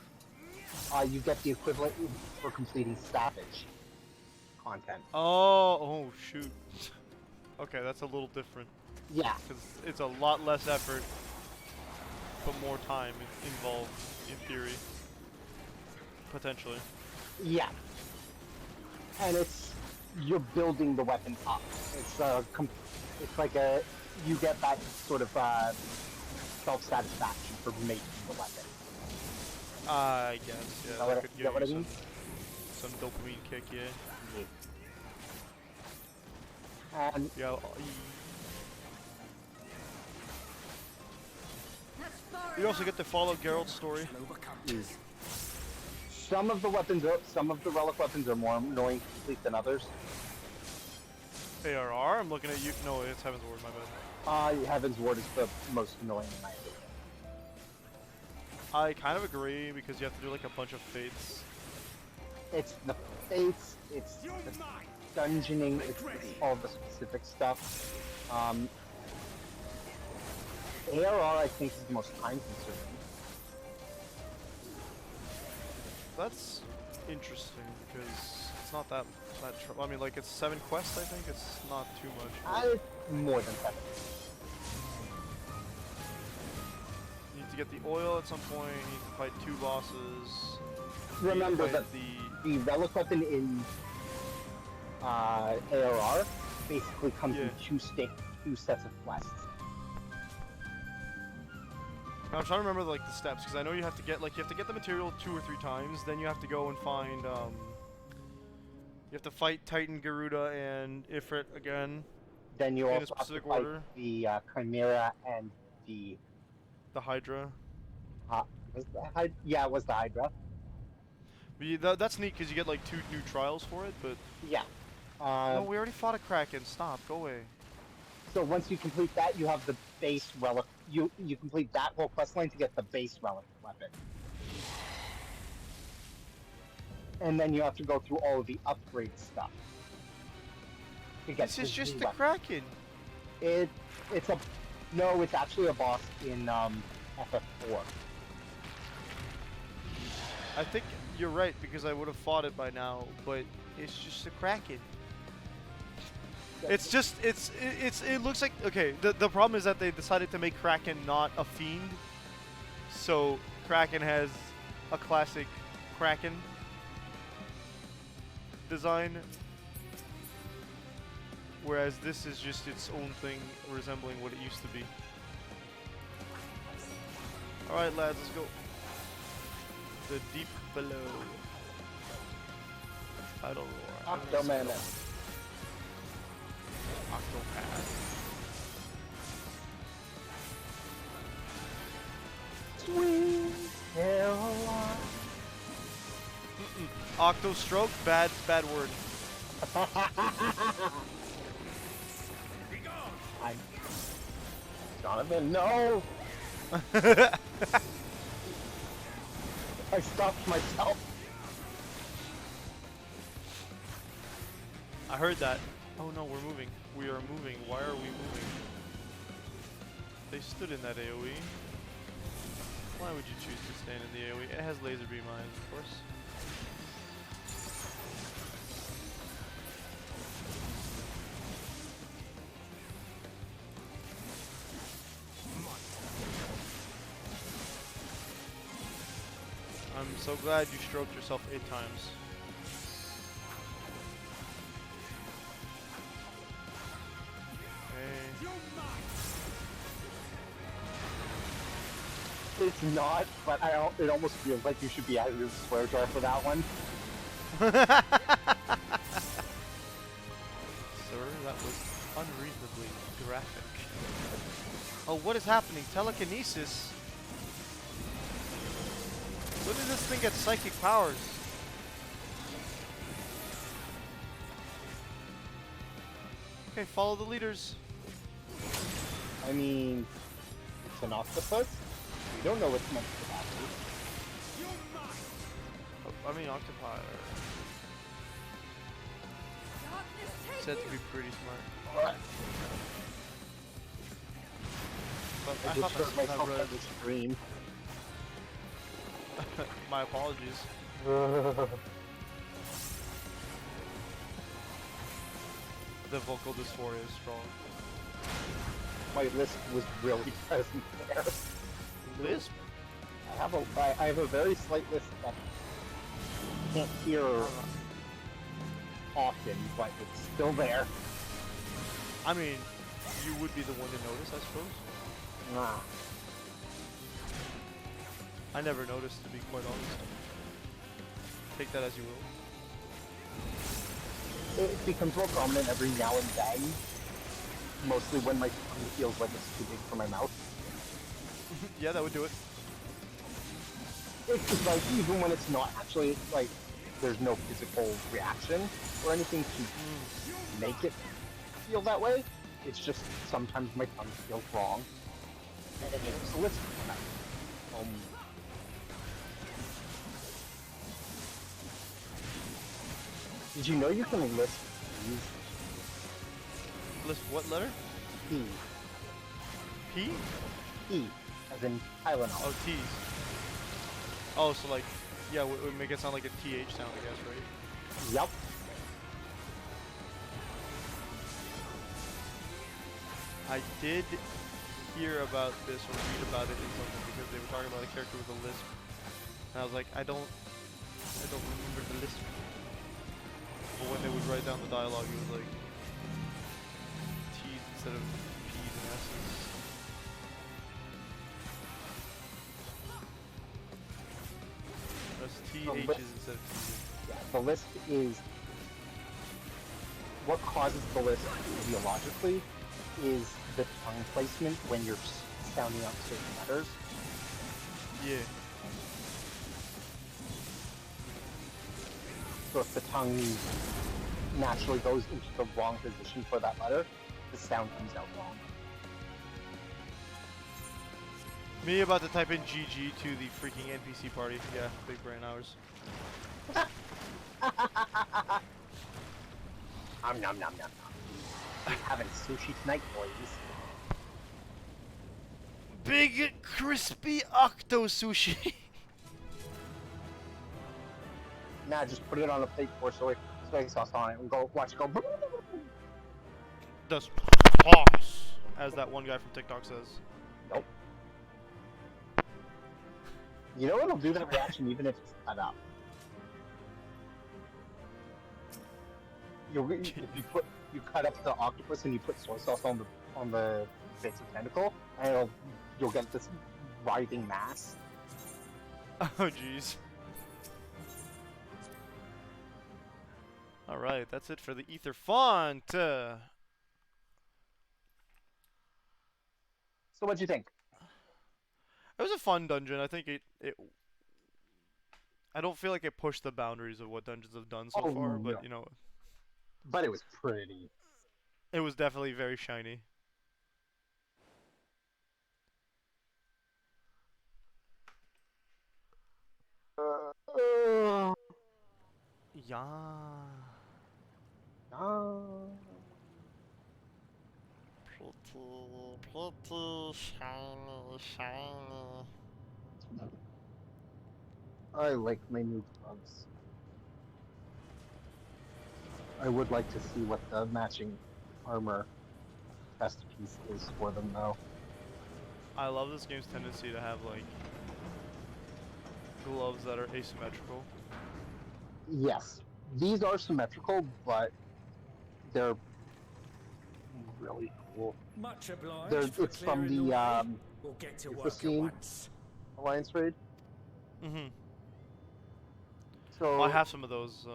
B: You get the equivalent for completing Savage content.
A: Oh shoot. Okay, that's a little different.
B: Yeah.
A: Because it's a lot less effort, but more time involved, in theory. Potentially.
B: Yeah. And you're building the weapon up. It's like you get that sort of self-satisfaction for making the weapon.
A: I guess, yeah.
B: That
A: That could give
B: what I
A: you
B: mean?
A: some dopamine kick, yeah.
B: And
A: yeah. You also get to follow Geralt's story.
B: Some of the relic weapons are more annoying to complete than others.
A: ARR? I'm looking at you. No, it's Heaven's Ward, my bad.
B: Heaven's Ward is the most annoying in my opinion.
A: I kind of agree because you have to do like a bunch of fates.
B: It's the fates, it's the dungeoning, it's all the specific stuff. ARR I think is the most time consuming.
A: That's interesting because it's not that I mean, like it's 7 quests. I think it's not too much.
B: It's more than 7.
A: You need to get the oil at some point. You need to fight 2 bosses.
B: Remember that the relic weapon in ARR basically comes in 2 sets of quests.
A: I'm trying to remember like the steps because I know you have to get the material 2 or 3 times. Then you have to go and find you have to fight Titan, Garuda, and Ifrit again.
B: Then you
A: in
B: also
A: a specific
B: have to fight
A: order.
B: the Chimera and the
A: Hydra.
B: Yeah, it was the Hydra.
A: But that's neat because you get like 2 new trials for it. But
B: yeah.
A: No, we already fought a Kraken. Stop. Go away.
B: So once you complete that, you have the base relic. You complete that whole quest line to get the base relic weapon. And then you have to go through all of the upgrade stuff.
A: This is just the Kraken.
B: It's actually a boss in FF4.
A: I think you're right because I would have fought it by now, but it's just a Kraken. It's just it looks like okay. The problem is that they decided to make Kraken not a fiend, so Kraken has a classic Kraken. design, whereas this is just its own thing, resembling what it used to be. Alright lads, let's go. The deep below. Tidal roar.
B: Octoman.
A: Octopath.
B: Sweet Caroline.
A: Octo stroke, bad word.
B: I'm Donovan, no! I stopped myself.
A: I heard that. Oh no, we're moving. We are moving. Why are we moving? They stood in that AoE. Why would you choose to stand in the AoE? It has laser beam eyes, of course. I'm so glad you stroked yourself 8 times.
B: It's not, but it almost feels like you should be added to the swear jar for that one.
A: Sir, that was unreasonably graphic. Oh, what is happening? Telekinesis? When did this thing get psychic powers? Okay, follow the leaders.
B: I mean, it's an octopus. You don't know what's meant to happen.
A: Oh, I mean, octopi are said to be pretty smart. But
B: I just hurt myself at the scream.
A: My apologies. The vocal dysphoria is strong.
B: My lisp was really present there.
A: Lisp?
B: I have a very slight lisp that I can't hear often, but it's still there.
A: I mean, you would be the one to notice, I suppose.
B: Nah.
A: I never noticed, to be quite honest. Take that as you will.
B: It becomes more prominent every now and then. Mostly when my tongue feels like it's too big for my mouth.
A: Yeah, that would do it.
B: It's like, even when it's not actually, like, there's no physical reaction or anything to make it feel that way. It's just sometimes my tongue feels wrong. And it makes a lisp. Did you know you can lisp P's?
A: Lisp what letter?
B: P.
A: P?
B: P, as in Tylenol.
A: Oh, T's. Oh, so like, yeah, it would make it sound like a TH sound, I guess, right?
B: Yup.
A: I did hear about this or read about it in something because they were talking about a character with a lisp. And I was like, I don't remember the lisp. But when they would write down the dialogue, it was like T's instead of P's and S's. That's TH's instead of T's.
B: Yeah, the lisp is... What causes the lisp physiologically is the tongue placement when you're sounding out certain letters.
A: Yeah.
B: So if the tongue naturally goes into the wrong position for that letter, the sound comes out wrong.
A: Me about to type in GG to the freaking NPC party. Yeah, big brain hours.
B: Nom nom nom nom nom. We're having sushi tonight, boys.
A: Big crispy octo sushi.
B: Nah, just put it on a plate, pour soy sauce on it, and go watch it go.
A: Does sauce, as that one guy from TikTok says.
B: Nope. You know it'll do that reaction even if it's cut up. you cut up the octopus and you put soy sauce on the bits of tentacle, and you'll get this writhing mass.
A: Oh jeez. All right, that's it for the ether font.
B: So what'd you think?
A: It was a fun dungeon. I think it I don't feel like it pushed the boundaries of what dungeons have done so far, but you know.
B: But it was pretty.
A: It was definitely very shiny. Yeah. Pretty shiny.
B: I like my new gloves. I would like to see what the matching armor test piece is for them, though.
A: I love this game's tendency to have like gloves that are asymmetrical.
B: Yes, these are symmetrical, but they're really cool.
G: Much obliged.
B: It's from the
G: We'll get to
B: FFXIV Alliance raid.
A: Mm-hmm.
B: So
A: Well, I have some of those.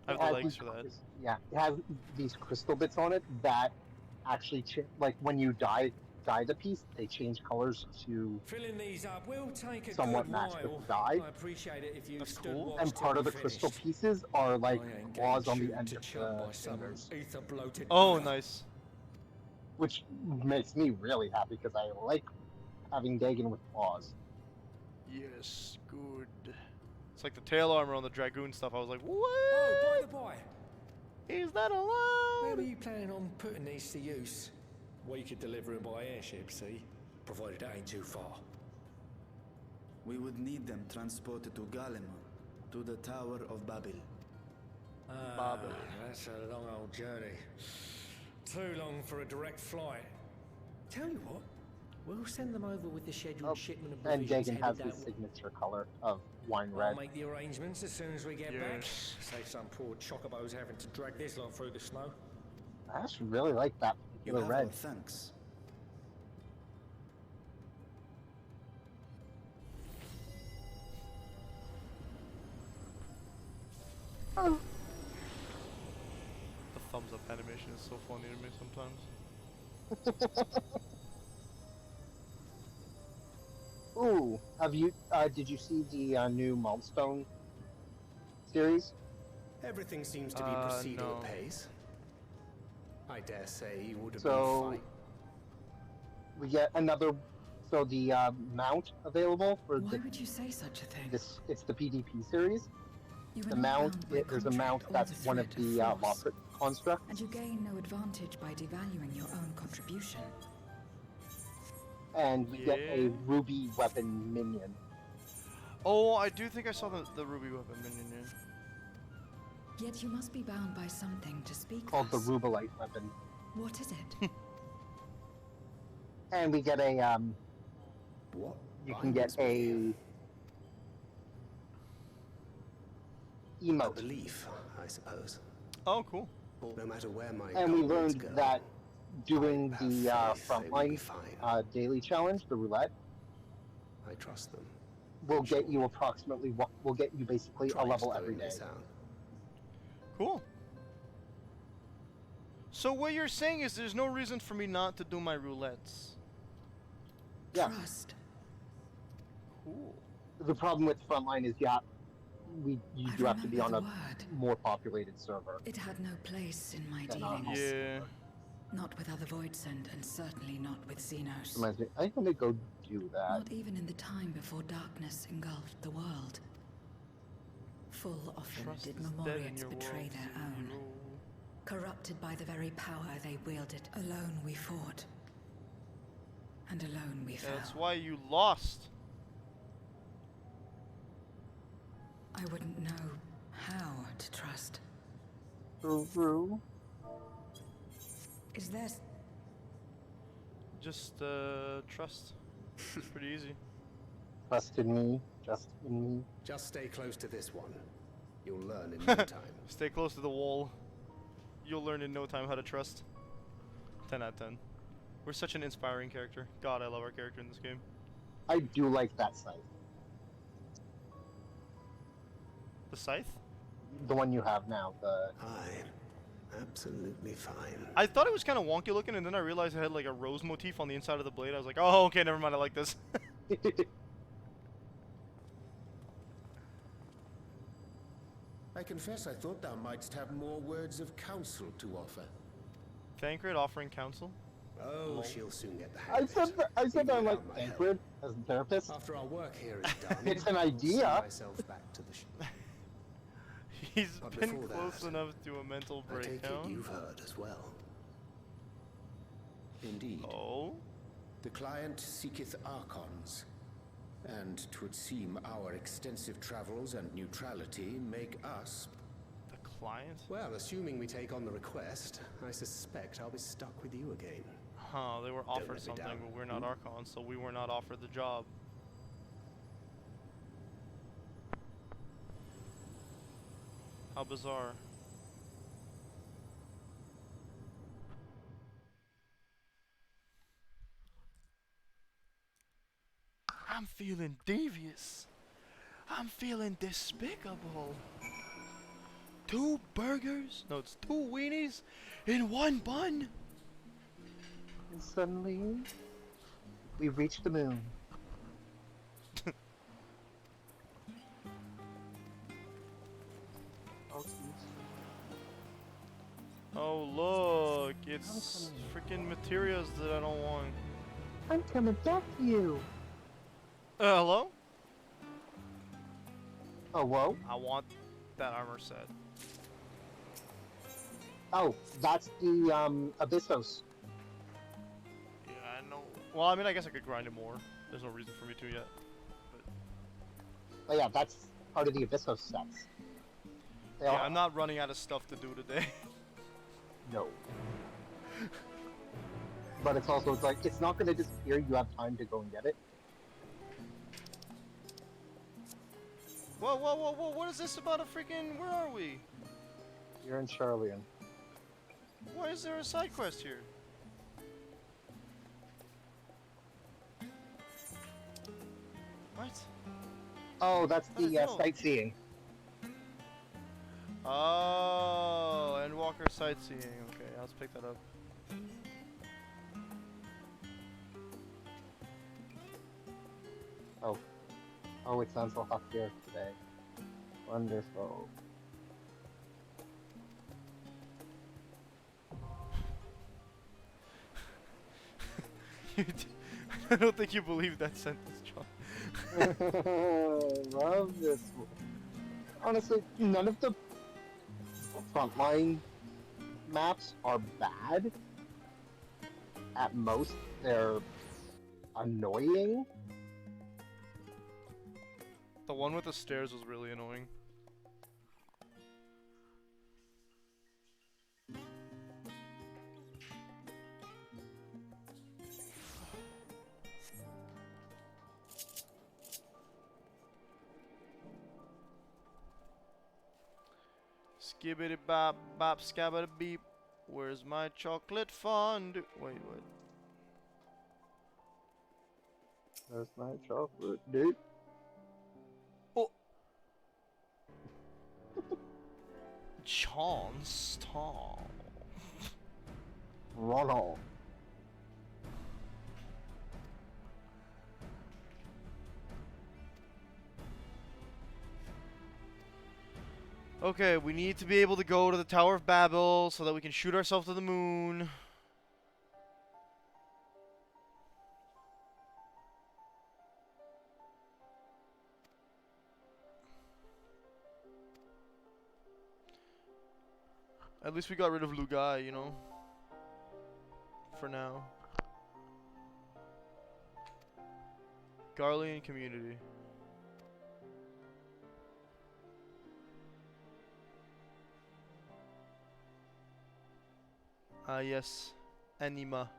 A: I have the legs for that.
B: Yeah, it has these crystal bits on it that actually, like when you dye the piece, they change colors to
G: filling these up will take a
B: somewhat
G: good
B: match
G: while.
B: with the dye.
G: I appreciate it if you
A: That's
G: stood
A: cool.
G: watch
B: And part
G: till
B: of the
G: we
B: crystal
G: finished.
B: pieces are like
G: I ain't
B: claws on
G: getting
B: the end
G: chewed
B: of
G: to chum
B: the
G: by some
B: fingers,
G: ether bloated
A: Oh,
G: bugger.
A: nice.
B: which makes me really happy because I like having Dagon with claws.
A: Yes, good. It's like the tail armor on the Dragoon stuff. I was like, what?
G: Oh, by the by,
A: Is that
G: where
A: allowed?
G: were you planning on putting these to use? We could deliver them by airship, see? Provided that ain't too far.
C: We would need them transported to Galema, to the Tower of Babel.
A: Babel.
G: That's a long old journey. Too long for a direct flight. Tell you what, we'll send them over with the scheduled shipment of
B: And
G: provisions
B: Dagon has
G: headed
B: his
G: that
B: signature color of wine
G: I'll
B: red.
G: make the arrangements as soon as we get back.
A: Yes.
G: Save some poor chocobos having to drag this lot through the snow.
B: I actually really like that
C: You
B: particular
C: have
B: red.
C: our thanks.
A: The thumbs up animation is so funny to me sometimes.
B: Ooh, did you see the new Milestone series?
J: Everything seems to be proceeding
A: no.
J: apace. I dare say you would have been
B: So
J: fine.
B: we get another. So the mount available for
F: Why would you say such a thing?
B: it's the PDP series.
F: You
B: The
F: are not
B: mount,
F: bound by
B: there's a mount
F: contract or
B: that's one of
F: threat
B: the
F: force,
B: Lockrit constructs,
F: and you gain no advantage by devaluing your own contribution.
B: and we get a
A: Yeah.
B: ruby weapon minion.
A: Oh, I do think I saw the ruby weapon minion. Yeah.
F: Yet you must be bound by something to speak
B: Called the
F: thus.
B: Rubalite weapon.
F: What is it?
B: And we get a
J: What?
B: you can get a
J: A
B: emote.
J: belief, I suppose.
A: Oh, cool.
J: No matter where my
B: And we
J: goblins
B: learned
J: go,
B: that doing
J: I
B: the
J: have faith they will be
B: frontline
J: fine.
B: daily challenge, the roulette,
J: I trust them.
B: will get you approximately will get you basically a
J: Try
B: level
J: slowing
B: every day.
J: this out.
A: Cool. So what you're saying is there's no reason for me not to do my roulettes.
B: Yeah.
F: Trust.
A: Cool.
B: The problem with frontline is you
F: I
B: do have to be on
F: remember
B: a
F: the word.
B: more populated server.
F: It had no place in my
B: Then
F: dealings.
A: Yeah.
F: Not with other Voidsent, and certainly not with Xenos.
B: Reminds me, I think I'm gonna go do that.
F: Not even in the time before darkness engulfed the world. Full often
A: Trust
F: did
A: is dead in
F: Memoriats
A: your
F: betray
A: world,
F: their own.
A: zero.
F: Corrupted by the very power they wielded, alone we fought. And alone we fell.
A: That's why you lost.
F: I wouldn't know how to trust.
B: True.
F: Is there...
A: Just trust. It's pretty easy.
B: Trust in me, just in me.
J: Just stay close to this one. You'll learn in no time.
A: Stay close to the wall. You'll learn in no time how to trust. 10 out of 10. We're such an inspiring character. God, I love our character in this game.
B: I do like that scythe.
A: The scythe?
B: The one you have now. The
J: Absolutely fine.
A: I thought it was kind of wonky looking, and then I realized it had like a rose motif on the inside of the blade. I was like, oh, okay, never mind. I like this.
D: I confess I thought thou mightst have more words of counsel to offer.
A: Thancred offering counsel.
J: Oh, she'll soon get the hang of it.
B: I said I
J: Even
B: like
J: without my help.
B: Thancred as a therapist.
J: After our work here is done,
B: It's an
J: I'll
B: idea.
J: send myself back to the ship.
A: He's
J: But
A: been
J: before
A: close
J: that,
A: enough to a mental
J: I take it
A: breakdown.
J: you've heard as well. Indeed.
A: Oh?
D: The client seeketh archons, and 'twould seem our extensive travels and neutrality make us.
A: The client?
J: Well, assuming we take on the request, I suspect I'll be stuck with you again.
A: Huh, they were
J: let
A: offered
J: me
A: something,
J: down.
A: but we're not Archons, so we were not offered the job. How bizarre. I'm feeling devious. I'm feeling despicable. 2 burgers? No, it's 2 weenies in 1 bun?
B: And suddenly, we reached the moon.
A: Oh look, it's freaking materials that I don't want.
B: I'm coming back to you.
A: Hello?
B: Oh, whoa.
A: I want that armor set.
B: Oh, that's the Abyssos.
A: Yeah, I know. Well, I mean, I guess I could grind it more. There's no reason for me to yet.
B: Oh yeah, that's part of the Abyssos sets. They
A: Yeah,
B: all-
A: I'm not running out of stuff to do today.
B: No. But it's also, it's like, it's not going to disappear. You have time to go and get it.
A: Whoa, whoa, whoa, whoa, what is this about a freaking... Where are we?
B: You're in Charlian.
A: Why is there a side quest here? What?
B: Oh, that's
A: How'd it
B: the
A: go?
B: sightseeing.
A: Oh, Endwalker sightseeing. Okay, let's pick that up.
B: Oh. Oh, it sounds so hot here today. Wonderful.
A: I don't think you believe that sentence, John.
B: Love this one. Honestly, none of the frontline maps are bad. At most, they're annoying.
A: The one with the stairs was really annoying. Skibbity bop bop scabbity beep. Where's my chocolate fondue? Wait, what?
B: There's my chocolate, dude.
A: Oh. Johnston.
B: Ronald.
A: Okay, we need to be able to go to the Tower of Babel so that we can shoot ourselves to the moon. At least we got rid of Lugai, you know? For now. Garlean community. Ah, yes. Anima.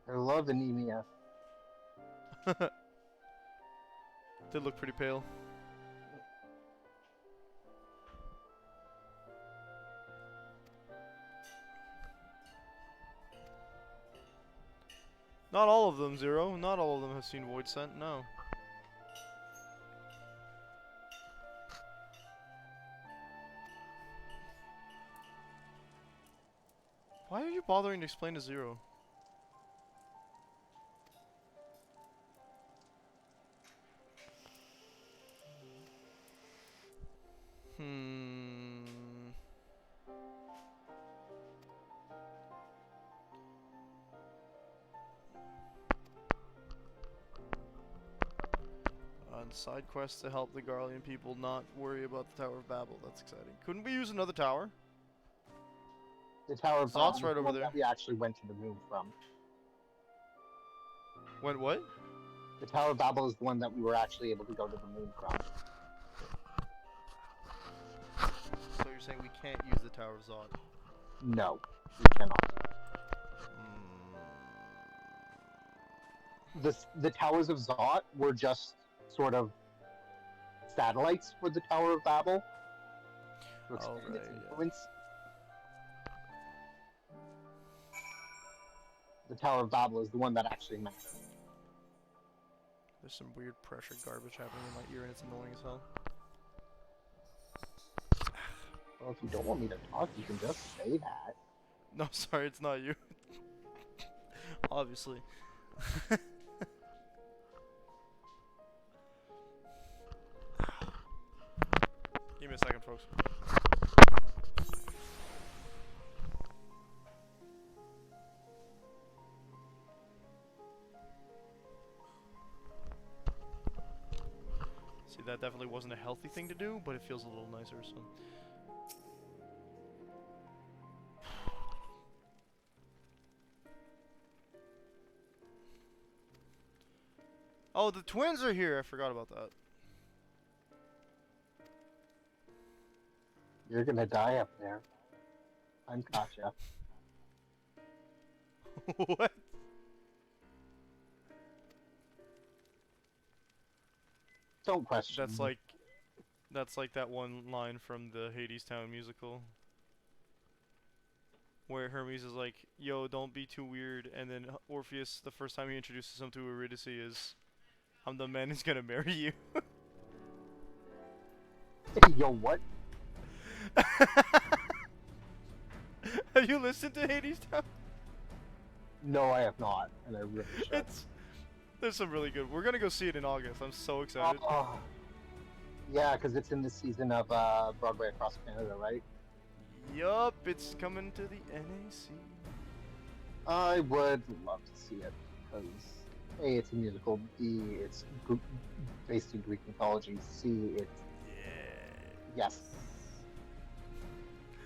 B: I love anemia.
A: They look pretty pale. Not all of them, Zero. Not all of them have seen Void Scent, no. Why are you bothering to explain to Zero? On side quests to help the Garlean people not worry about the Tower of Babel. That's exciting. Couldn't we use another tower?
B: The Tower of
A: Zot's
B: Babel
A: right
B: is the
A: over
B: one
A: there.
B: that we actually went to the moon from.
A: Went what?
B: The Tower of Babel is the one that we were actually able to go to the moon from.
A: So you're saying we can't use the Tower of Zod?
B: No, we cannot. The Towers of Zot were just sort of satellites for the Tower of Babel to expand its influence. The Tower of Babel is the one that actually matters.
A: There's some weird pressure garbage happening in my ear and it's annoying as hell.
B: Well, if you don't want me to talk, you can just say that.
A: No, sorry, it's not you. Obviously. Give me a second, folks. See, that definitely wasn't a healthy thing to do, but it feels a little nicer, so... Oh, the twins are here! I forgot about that.
B: You're gonna die up there. I'm Katya.
A: What?
B: Don't question.
A: That's like that one line from the Hades Town musical. Where Hermes is like, yo, don't be too weird, and then Orpheus, the first time he introduces him to Eurydice is, I'm the man who's gonna marry you.
B: Yo, what?
A: Have you listened to Hades Town?
B: No, I have not, and I really should.
A: There's some really good. We're gonna go see it in August. I'm so excited.
B: Yeah, because it's in the season of Broadway Across Canada, right?
A: Yup, it's coming to the NAC.
B: I would love to see it, because A, it's a musical, B, it's based in Greek mythology, C, it's... Yes.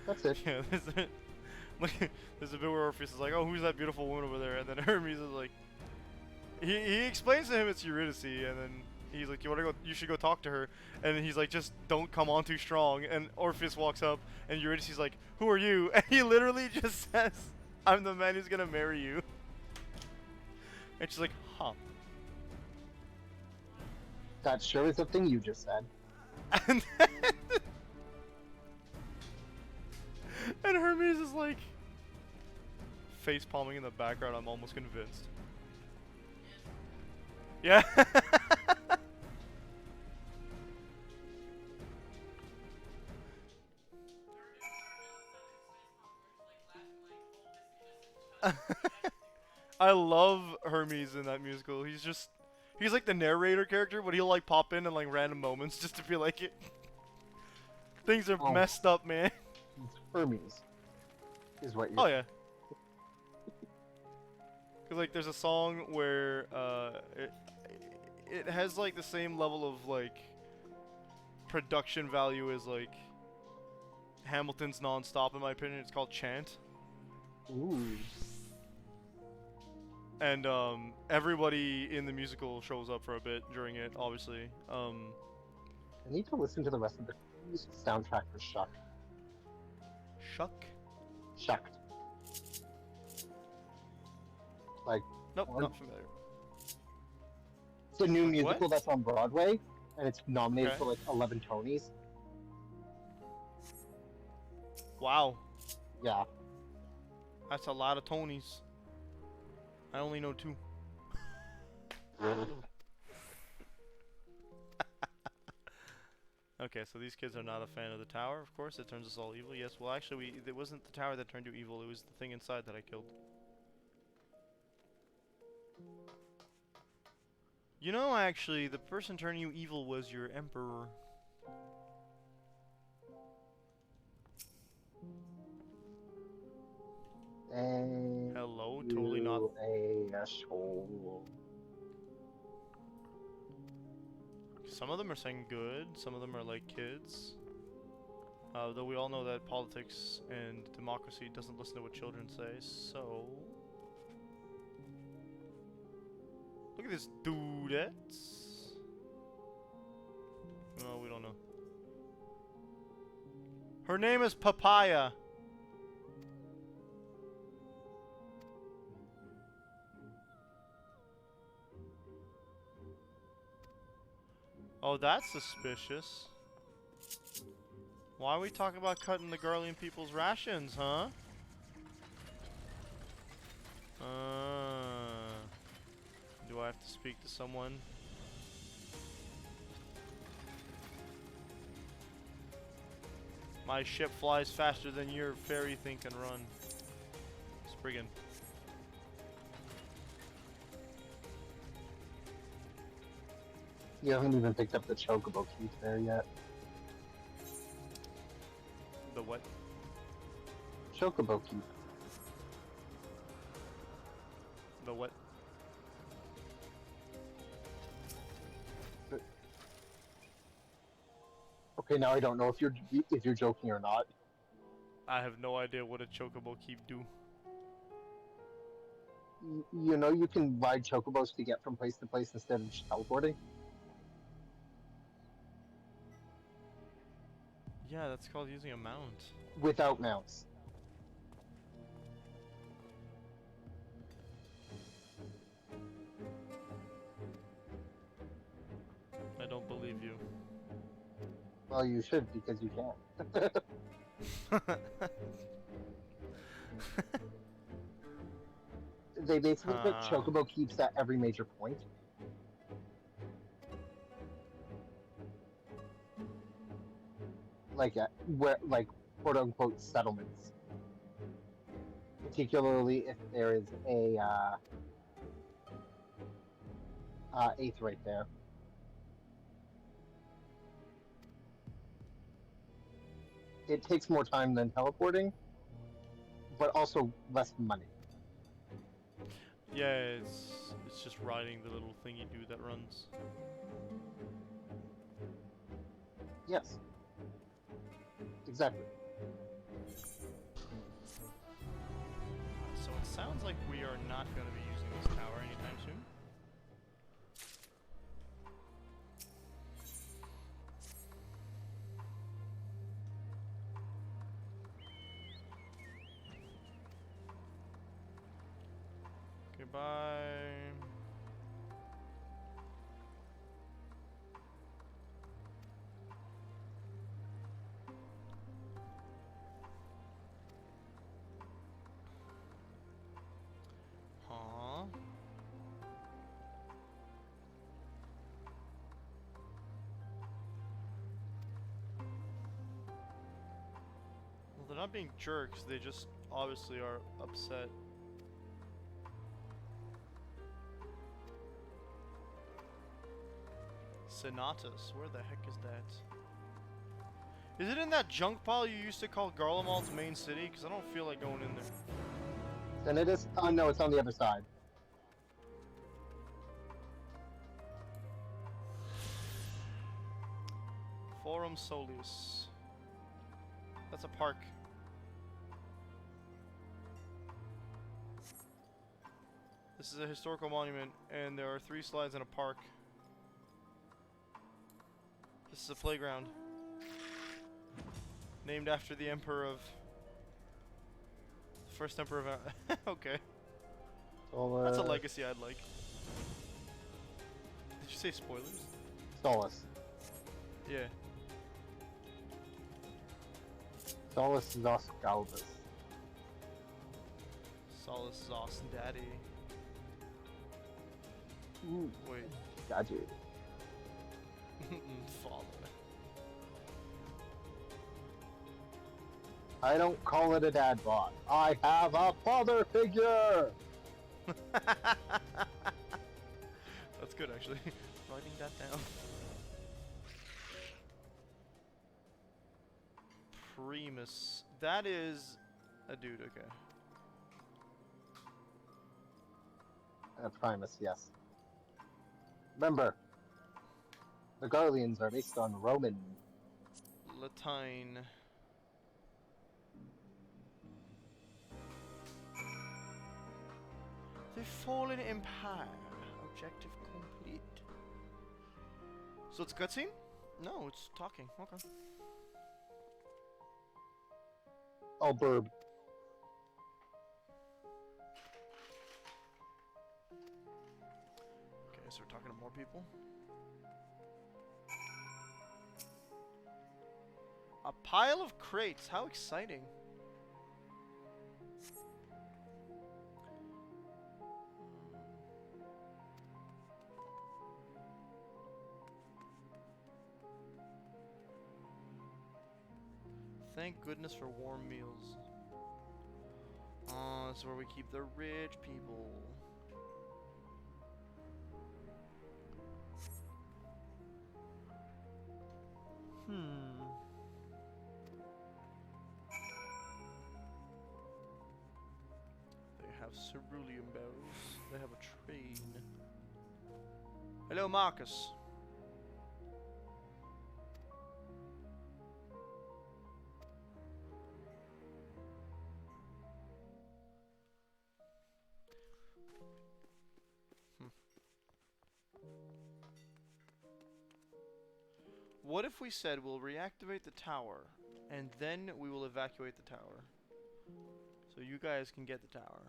B: That's it.
A: Yeah, there's a bit where Orpheus is like, oh, who's that beautiful woman over there? And then Hermes is like... He explains to him it's Eurydice, and then he's like, you should go talk to her. And then he's like, just don't come on too strong. And Orpheus walks up, and Eurydice's like, who are you? And he literally just says, I'm the man who's gonna marry you. And she's like, huh.
B: That sure is the thing you just said.
A: And Hermes is like, face palming in the background, I'm almost convinced. Yeah. I love Hermes in that musical. He's like the narrator character, but he'll like pop in like random moments just to be like it. Things are messed up, man.
B: Hermes is what you're...
A: Oh yeah. Cause like there's a song where it has like the same level of like production value as like Hamilton's Non-Stop, in my opinion. It's called Chant.
B: Ooh.
A: And everybody in the musical shows up for a bit during it, obviously.
B: I need to listen to the rest of the soundtrack for Shuck.
A: Shuck?
B: Shucked. Like...
A: Nope, not familiar.
B: It's a new musical that's on Broadway. and it's nominated
A: Okay.
B: for like 11 Tonys.
A: Wow.
B: Yeah.
A: That's a lot of Tonys. I only know 2. Okay, so these kids are not a fan of the tower, of course. It turns us all evil. Yes, well, actually, it wasn't the tower that turned you evil. It was the thing inside that I killed. You know, actually, the person turning you evil was your emperor.
B: And
A: Hello, totally not.
B: a soul.
A: Some of them are saying good, some of them are like kids. Though we all know that politics and democracy doesn't listen to what children say, so... Look at this dudettes. No, we don't know. Her name is Papaya. Oh, that's suspicious. Why are we talking about cutting the Garlean people's rations, huh? Do I have to speak to someone? My ship flies faster than your ferry thing can run. Spriggan.
B: You haven't even picked up the chocobo keys there yet.
A: The what?
B: Chocobo key.
A: The what?
B: Okay, now I don't know if you're joking or not.
A: I have no idea what a chocobo keep do.
B: You know you can ride chocobos to get from place to place instead of just teleporting?
A: Yeah, that's called using a mount.
B: Without mounts.
A: I don't believe you.
B: Well, you should, because you can. They basically put chocobo keeps at every major point. Like quote unquote settlements. Particularly if there is a eighth right there. It takes more time than teleporting, but also less money.
A: Yeah, it's just riding the little thingy dude that runs.
B: Yes. Exactly.
A: So it sounds like we are not going to be using this tower anytime soon. Goodbye. Huh? Well, they're not being jerks, they just obviously are upset. Senatus, where the heck is that? Is it in that junk pile you used to call Garlemald's main city? Because I don't feel like going in there.
B: Then it is. Oh no, it's on the other side.
A: Forum Solis. That's a park. This is a historical monument, and there are 3 slides in a park. This is a playground. Named after the emperor of... First emperor of... Okay. That's a legacy I'd like. Did you say spoilers?
B: Solus.
A: Yeah.
B: Solus Zos Galvus.
A: Solus Zos Daddy.
B: Ooh,
A: Wait.
B: Daddy.
A: Father.
B: I don't call it a dad bod. I have a father figure!
A: That's good, actually. Writing that down. Primus. That is a dude, okay.
B: Primus, yes. Remember, the Garleans are based on Roman.
A: Latine. The Fallen Empire. Objective complete. So it's a cutscene? No, it's talking. Okay.
B: Oh, burb.
A: Okay, so we're talking to more people. A pile of crates. How exciting. Thank goodness for warm meals. Oh, that's where we keep the rich people. They have cerulean barrels. They have a train. Hello, Marcus. What if we said we'll reactivate the tower, and then we will evacuate the tower? So you guys can get the tower.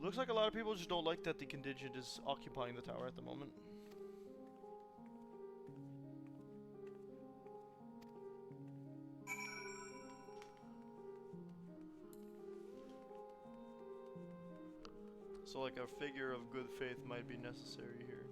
A: Looks like a lot of people just don't like that the contingent is occupying the tower at the moment. So like a figure of good faith might be necessary here.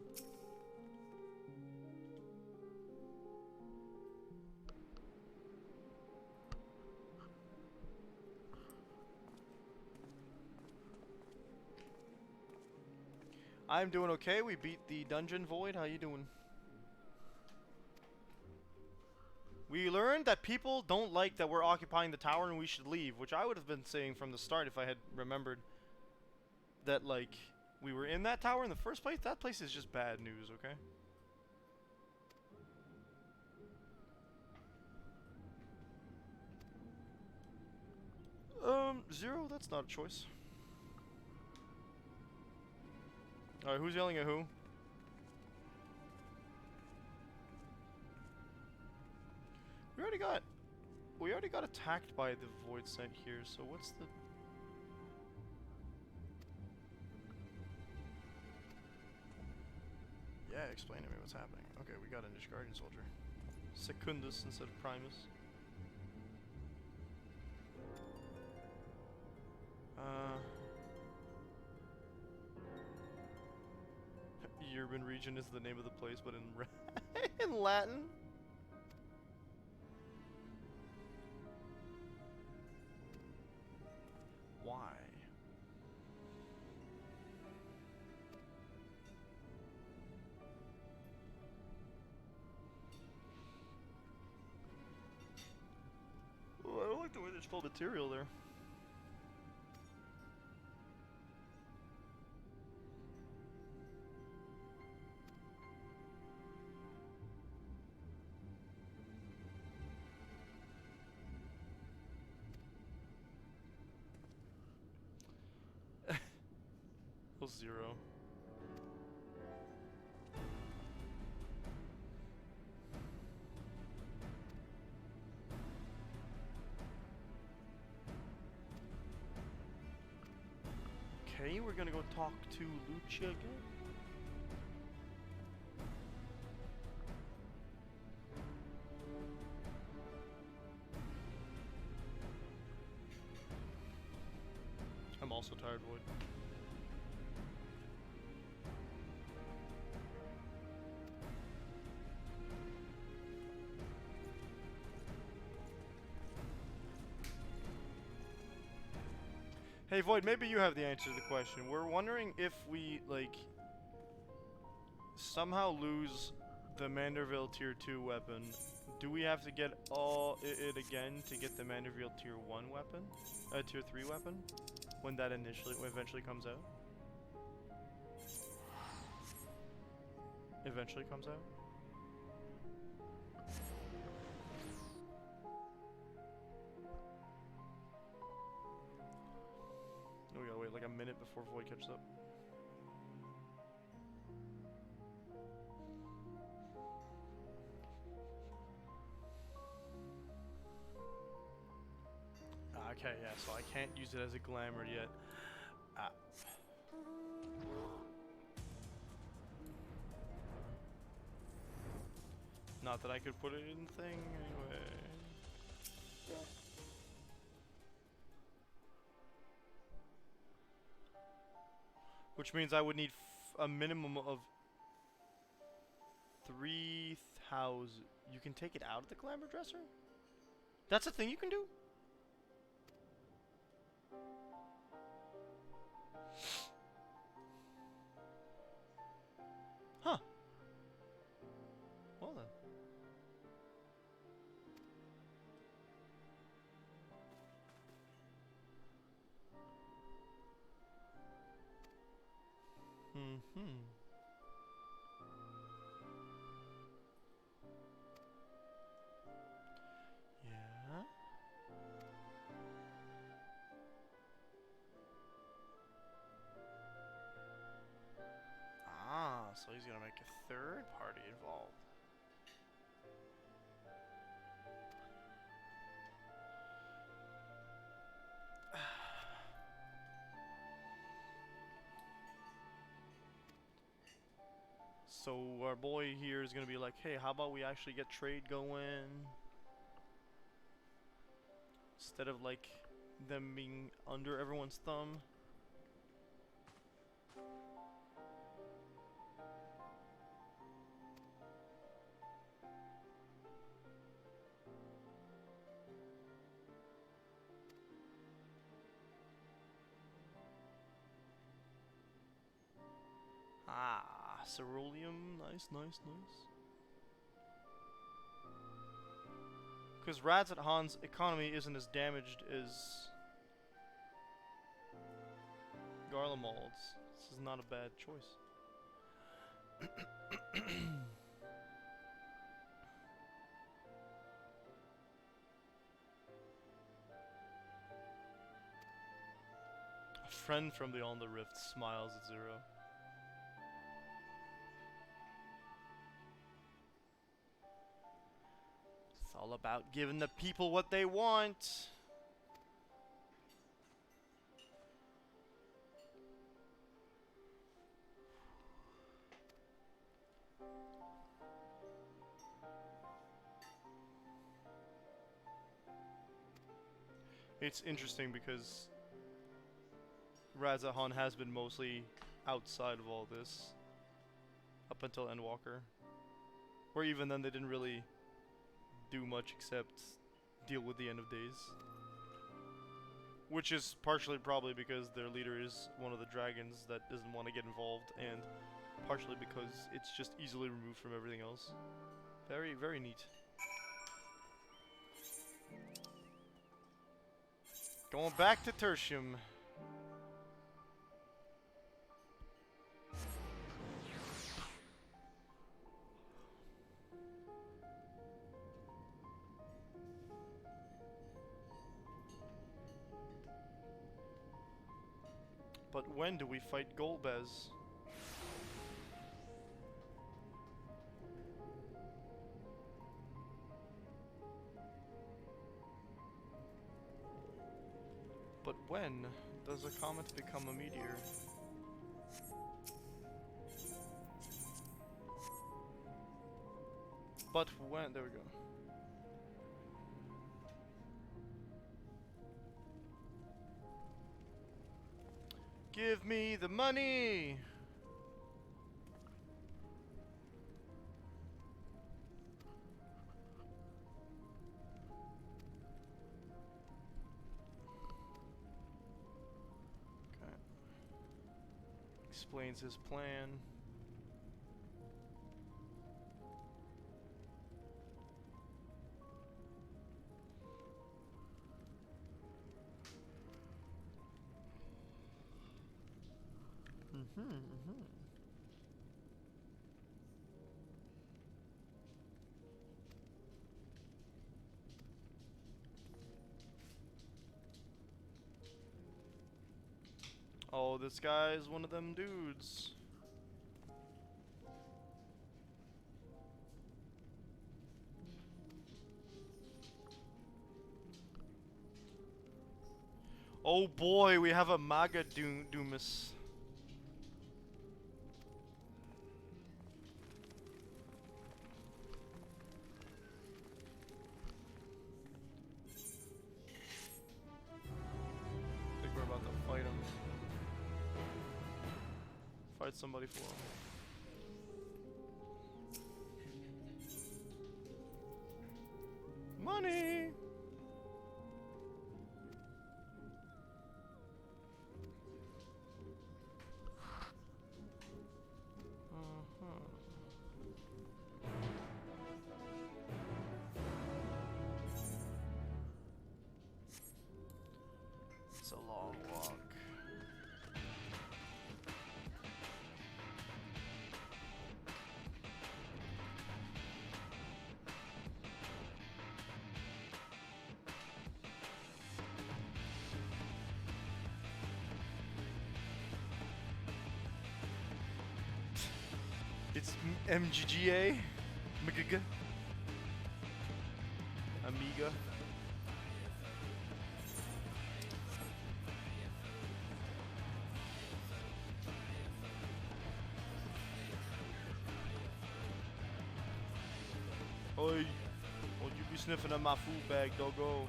A: I'm doing okay. We beat the dungeon void. How you doing? We learned that people don't like that we're occupying the tower and we should leave, which I would have been saying from the start if I had remembered that, like, we were in that tower in the first place. That place is just bad news, okay? Zero? That's not a choice. Alright, who's yelling at who? We already got attacked by the void sent here, so what's the... Yeah, explain to me what's happening. Okay, we got a Niche Guardian Soldier. Secundus instead of Primus. Urban region is the name of the place, but in in Latin. Why? Well, I don't like the way they spelled material there. Zero. Okay, we're gonna go talk to Lucia again. I'm also tired, Void. Hey Void, maybe you have the answer to the question. We're wondering if we, like, somehow lose the Manderville Tier 2 weapon. Do we have to get it again to get the Manderville Tier 1 weapon? Tier 3 weapon? When that eventually comes out? Eventually comes out? We gotta wait like a minute before Void catches up. Okay, yeah, so I can't use it as a glamour yet. Not that I could put it in the thing, anyway. Which means I would need a minimum of 3,000. You can take it out of the glamour dresser? That's a thing you can do? Huh. Well then. Yeah. Ah, so he's gonna make a third party involved. So our boy here is gonna be like, hey, how about we actually get trade going? Instead of like them being under everyone's thumb. Ah, ceruleum, nice, nice, nice. Because Rats at Han's economy isn't as damaged as Garlemald's. This is not a bad choice. A friend from beyond the rift smiles at Zero. It's all about giving the people what they want. It's interesting because Razahan has been mostly outside of all this up until Endwalker, where even then they didn't really do much except deal with the end of days, which is partially probably because their leader is one of the dragons that doesn't want to get involved, and partially because it's just easily removed from everything else. Very, very neat. Going back to Tertium. But when do we fight Golbez? But When does a comet become a meteor? But when? There we go. Give me the money! Okay. Explains his plan. Oh, this guy's one of them dudes. Oh boy, we have a MAGA Doomus. I think we're about to fight him. Fight somebody for him. Money! It's a long walk. It's MGGA, Amiga. Oi, don't you be sniffing at my food bag, doggo.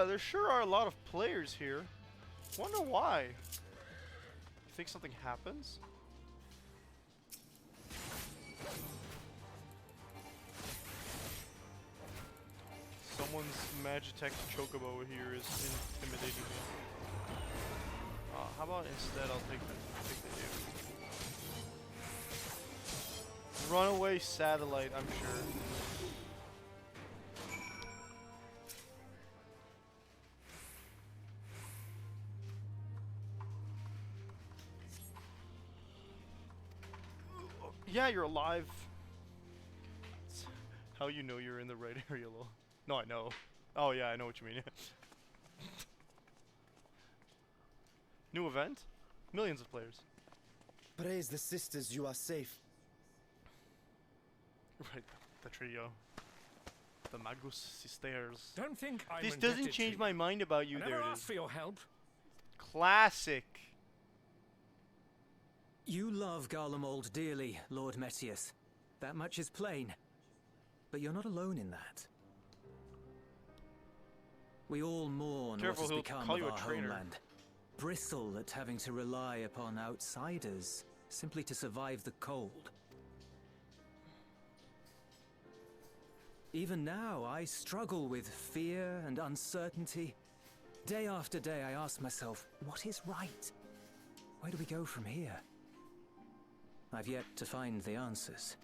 A: There sure are a lot of players here. Wonder why. You think something happens? Someone's Magitech Chocobo here is intimidating me. How about instead I'll take the dude. Runaway satellite, I'm sure. Yeah, you're alive. It's how you know you're in the right area, lol. No, I know. Oh yeah, I know what you mean. New event? Millions of players.
C: Praise the sisters, you are safe.
A: Right, the trio. The Magus Sisters.
G: Don't think I'm
A: This doesn't change my mind about you.
G: I
A: There
G: never
A: it
G: asked
A: is.
G: for your help.
A: Classic.
K: You love Garlemald dearly, Lord Metius. That much is plain. But you're not alone in that. We all mourn
A: Careful,
K: what has
A: he'll
K: become
A: call
K: of
A: you a
K: our
A: traitor.
K: homeland. Bristle at having to rely upon outsiders simply to survive the cold. Even now, I struggle with fear and uncertainty. Day after day, I ask myself, what is right? Where do we go from here? I've yet to find the answers.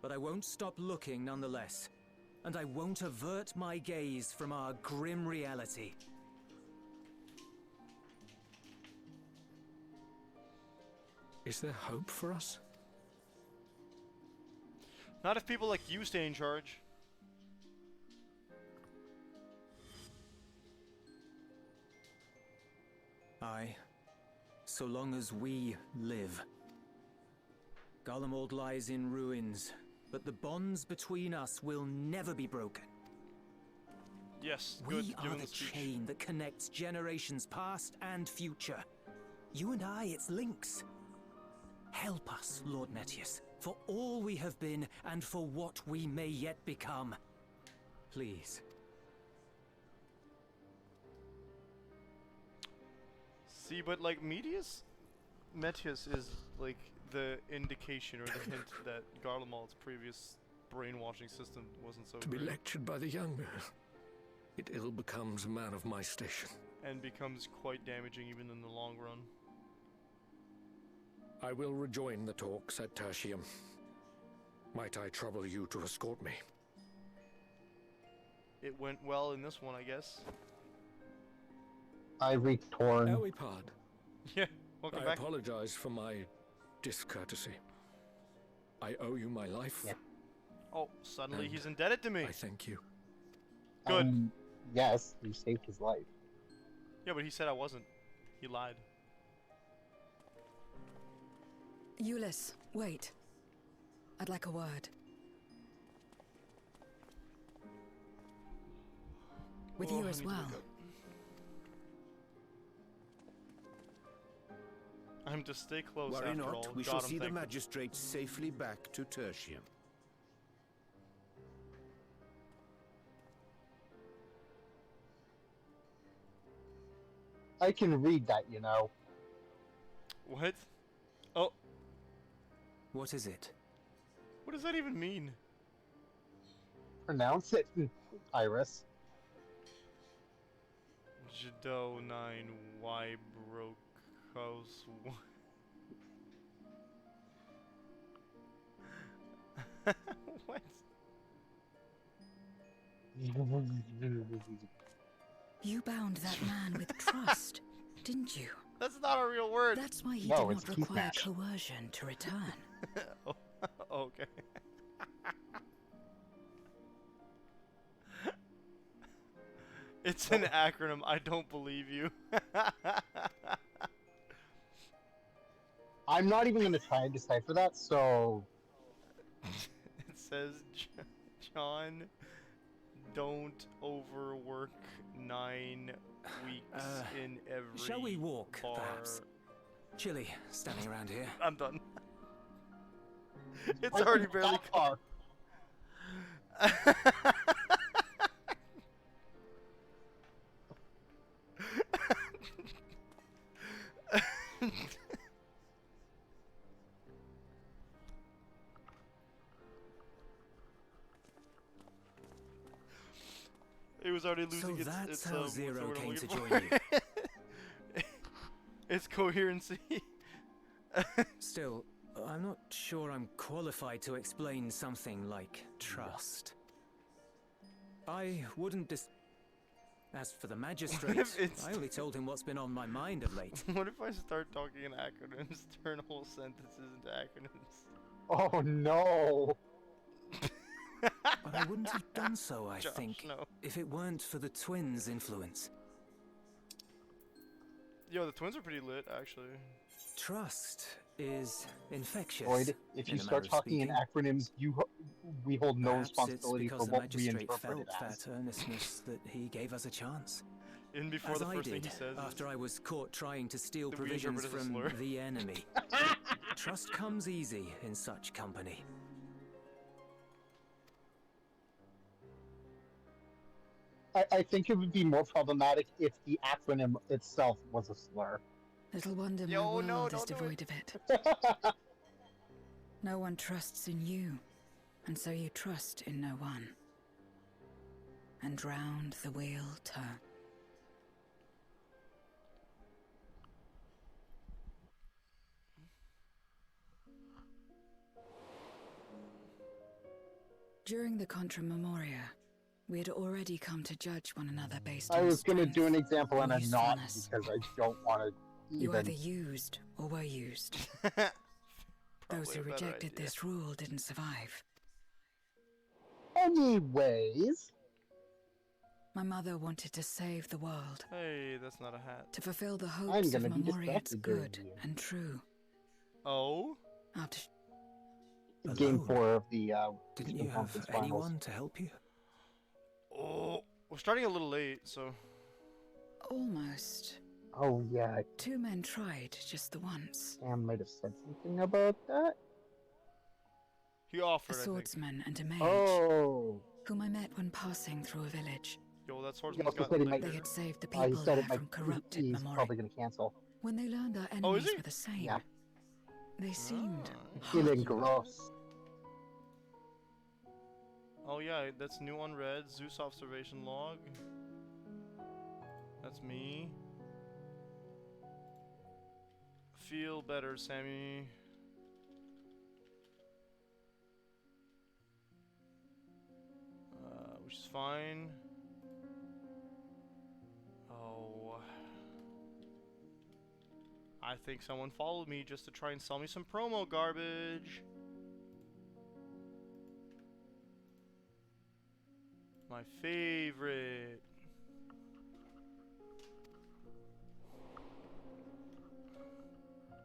K: But I won't stop looking nonetheless. And I won't avert my gaze from our grim reality.
G: Is there hope for us?
A: Not if people like you stay in charge.
K: Aye. So long as we live. Garlemald lies in ruins, but the bonds between us will never be broken.
A: Yes, good.
K: We
A: Give
K: are
A: him
K: the
A: speech.
K: chain that connects generations past and future. You and I, it's links. Help us, Lord Metius, for all we have been and for what we may yet become. Please.
A: See, but like Metius is like the indication or the hint that Garlemald's previous brainwashing system wasn't so
G: To be
A: great.
G: lectured by the younger, it ill becomes a man of my station.
A: And becomes quite damaging even in the long run.
G: I will rejoin the talks at Tertium. Might I trouble you to escort me?
A: It went well in this one, I guess.
B: I retorn.
G: Elipard,
A: Yeah, welcome
G: I
A: back.
G: apologize for my discourtesy. I owe you my life.
B: Yeah.
A: Oh, suddenly
G: And
A: he's indebted to me.
G: I thank you.
A: Good.
B: Yes, you saved his life.
A: Yeah, but he said I wasn't. He lied.
F: Euless, wait. I'd like a word. With
A: Oh,
F: you
A: I
F: as
A: need to
F: well.
A: wake up. I'm to stay close
D: Worry
A: after
D: not,
A: all.
D: we
A: God,
D: shall
A: I'm
D: see the
A: thankful.
D: magistrate safely back to Tertium.
B: I can read that, you know.
A: What? Oh,
K: What is it?
A: what does that even mean?
B: Pronounce it, Iris.
A: Jado 9 Y Brokos. What?
F: You bound that man with trust, didn't you?
A: That's not a real word.
F: That's why he
B: No,
F: did
B: it's
F: not
B: Keith
F: require
B: Nash.
F: coercion to return.
A: Oh, okay. It's an acronym. I don't believe you.
B: I'm not even going to try and decipher that, so...
A: It says, John, don't overwork 9 weeks in every
K: Shall we walk,
A: bar.
K: perhaps? Chilly, standing around here.
A: I'm done. It's
B: I
A: already
B: think
A: barely
B: that far.
A: It was already losing
K: So
A: its
K: that's how
A: what's the
K: Zero
A: word I'm
K: came to
A: looking
K: join
A: for? Its coherency.
K: Still, I'm not sure I'm qualified to explain something like trust. I wouldn't As for the magistrate,
A: it's-
K: I only told him what's been on my mind of late.
A: What if I start talking in acronyms, turn whole sentences into acronyms?
B: Oh no!
K: But I wouldn't have done so, I
A: Josh,
K: think,
A: no.
K: if it weren't for the twins' influence.
A: Yo, the twins are pretty lit, actually.
K: Trust is infectious.
B: Boyd, if you
K: in a
B: start
K: manner of
B: talking in
K: speaking.
B: acronyms, we hold no
K: Perhaps
B: responsibility
K: it's
B: for
K: because the
B: what we
K: magistrate
B: interpret it
K: felt
B: as.
K: that earnestness that he gave us a chance.
A: In before
K: As
A: the
K: I
A: first
K: did
A: thing he says
K: after I was caught trying to steal
A: that we
K: provisions
A: interpret as a
K: from
A: slur.
K: the enemy. Trust comes easy in such company.
B: I think it would be more problematic if the acronym itself was a slur.
F: Little wonder my
A: Yo,
F: world
A: no,
F: is
A: don't do
F: devoid of it. No one trusts in you, and so you trust in no one. And round the wheel turn. During the Contra Memoria, we had already come to judge one another based
B: I
F: on
B: was going to do an
F: strength
B: example and
F: or
B: I'm not
F: usefulness.
B: because I don't want to
F: You
B: even...
F: either used or were used. Those
A: Probably
F: who
A: a better
F: rejected
A: idea.
F: this rule didn't survive.
B: Anyways,
F: My mother wanted to save the world,
A: Hey, that's not a hat.
F: to fulfill the
B: I'm
F: hopes of
B: gonna be
F: Memoria's
B: distracted during
F: good
B: you.
F: and true.
A: Oh?
F: After
B: Game
K: Alone?
B: 4 of the
K: Didn't
B: Eastern
K: you have
B: Conference Finals.
K: anyone to help you?
A: Oh, we're starting a little late, so.
F: Almost.
B: Oh yeah,
F: 2 men tried just the once.
B: Sam might have said something about that.
A: He
F: A
A: offered, I think.
F: swordsman and a mage,
B: Oh.
F: whom I met when passing through a village.
A: Yo, that
B: He
A: swordsman's
B: also
A: got
B: said he might.
F: They
A: later.
F: had saved the
B: He
F: people
B: said
F: there
B: it might.
F: from corrupted
B: He's
F: memory.
B: probably gonna cancel.
F: When they learned our
A: Oh, is
F: enemies
A: he?
F: were the same,
B: Yeah.
F: they seemed
B: Feeling gross.
A: Oh yeah, that's new unread. Zeus observation log. That's me. Feel better, Sammy. Which is fine. Oh. I think someone followed me just to try and sell me some promo garbage. My favorite.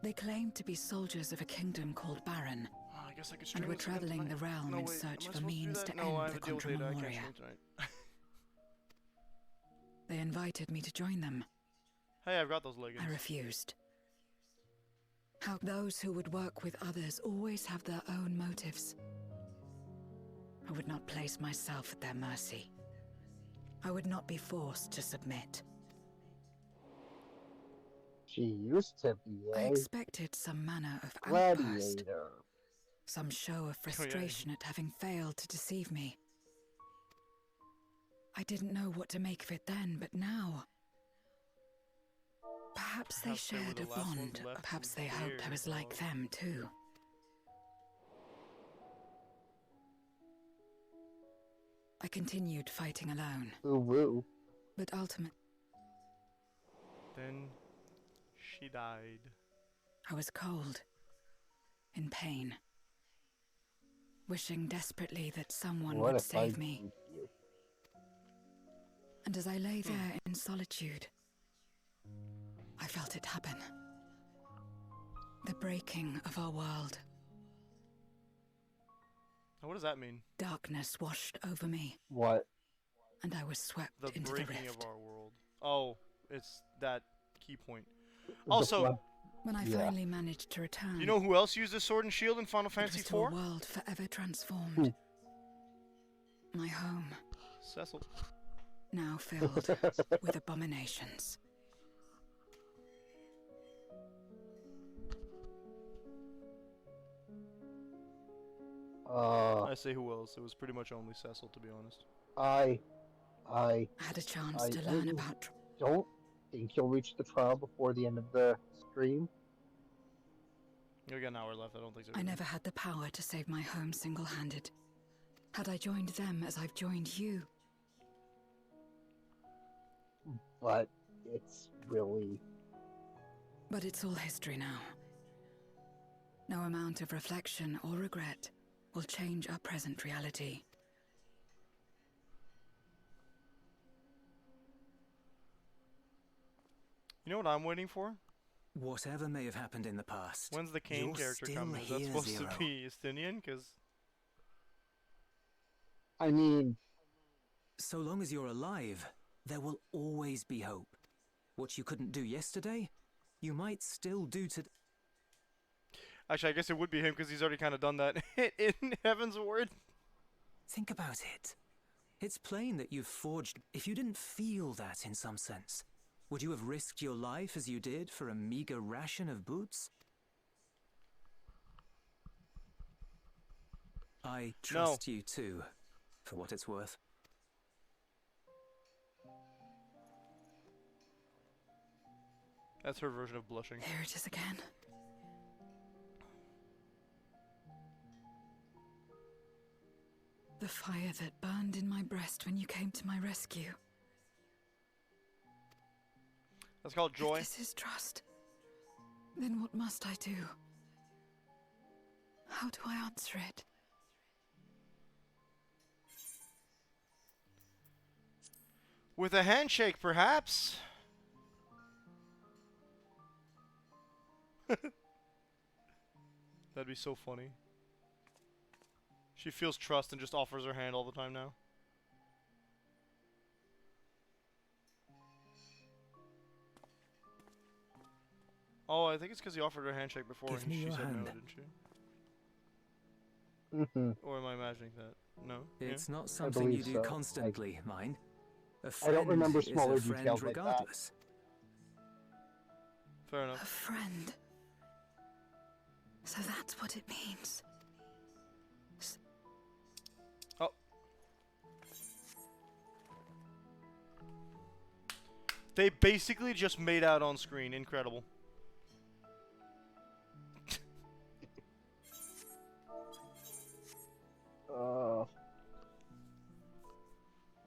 F: They claimed to be soldiers of a kingdom called Baron,
A: Oh, I guess I could
F: and
A: stream
F: were
A: this again
F: traveling the
A: tonight.
F: realm
A: No,
F: in
A: wait,
F: search
A: am I
F: for
A: supposed to do
F: means
A: that?
F: to
A: No, I
F: end
A: have
F: the
A: a deal with Ada. I can't
F: Contra
A: stream tonight.
F: They invited me to join them.
A: Hey, I've got those leggings.
F: I refused. How those who would work with others always have their own motives. I would not place myself at their mercy. I would not be forced to submit.
B: She used to be
F: I
B: a
F: expected some manner of outburst,
B: gladiator.
F: some show of frustration at having failed to deceive me. I didn't know what to make of it then, but now... Perhaps they
A: Perhaps they were
F: shared
A: the
F: a
A: last ones
F: bond,
A: left
F: or perhaps
A: who
F: they hoped I
A: dared
F: was like
A: love.
F: them too. I continued fighting alone,
B: Ooh woo.
F: but ultimately
A: Then she died.
F: I was cold, in pain, wishing desperately that someone
B: What
F: would
B: if I
F: save me.
B: duped you?
F: And as I lay there in solitude, I felt it happen. The breaking of our world.
A: What does that mean?
F: Darkness washed over me,
B: What?
F: and I was swept
A: The
F: into the
A: breaking
F: rift.
A: of our world. Oh, it's that key point.
B: The
A: Also,
B: flood-
F: When I
B: Yeah.
F: finally managed to return,
A: you know who else used a sword and shield in Final
F: it
A: Fantasy
F: was to a
A: IV?
F: world forever transformed.
B: Who?
F: My home,
A: Cecil.
F: now filled with abominations.
A: I say who else. It was pretty much only Cecil, to be honest.
B: I
F: I had a chance to learn
B: I
F: about...
B: don't think you'll reach the trial before the end of the stream.
A: You got an hour left. I don't think so.
F: I never had the power to save my home single-handed. Had I joined them as I've joined you,
B: But it's really...
F: but it's all history now. No amount of reflection or regret will change our present reality.
A: You know what I'm waiting for?
K: Whatever may have happened in the past,
A: When's the Kane
K: you're
A: character
K: still
A: coming? Is that
K: here,
A: supposed
K: Zero.
A: to be Estinian? Because
B: I mean...
K: So long as you're alive, there will always be hope. What you couldn't do yesterday, you might still do today.
A: actually, I guess it would be him because he's already kind of done that in Heaven's Word.
K: Think about it. It's plain that you've forged... If you didn't feel that in some sense, would you have risked your life as you did for a meager ration of boots? I trust you too, for what it's worth.
A: That's her version of blushing.
F: Here it is again. The fire that burned in my breast when you came to my rescue.
A: That's called joy.
F: If this is trust, then what must I do? How do I answer it?
A: With a handshake, perhaps? That'd be so funny. She feels trust and just offers her hand all the time now. Oh, I think it's because he offered her a handshake before
K: Give
A: and
K: me
A: she
K: your
A: said no,
K: hand.
A: didn't she?
B: Mm-hmm.
A: Or am I imagining that? No?
K: It's
A: Yeah?
K: not something you
B: believe
K: do
B: so.
K: constantly, mine. A
B: I
K: friend
B: don't remember
K: is
B: smaller
K: a friend
B: details like that.
K: regardless.
A: Fair
F: A
A: enough.
F: friend. So that's what it means.
A: Oh. They basically just made out on screen. Incredible.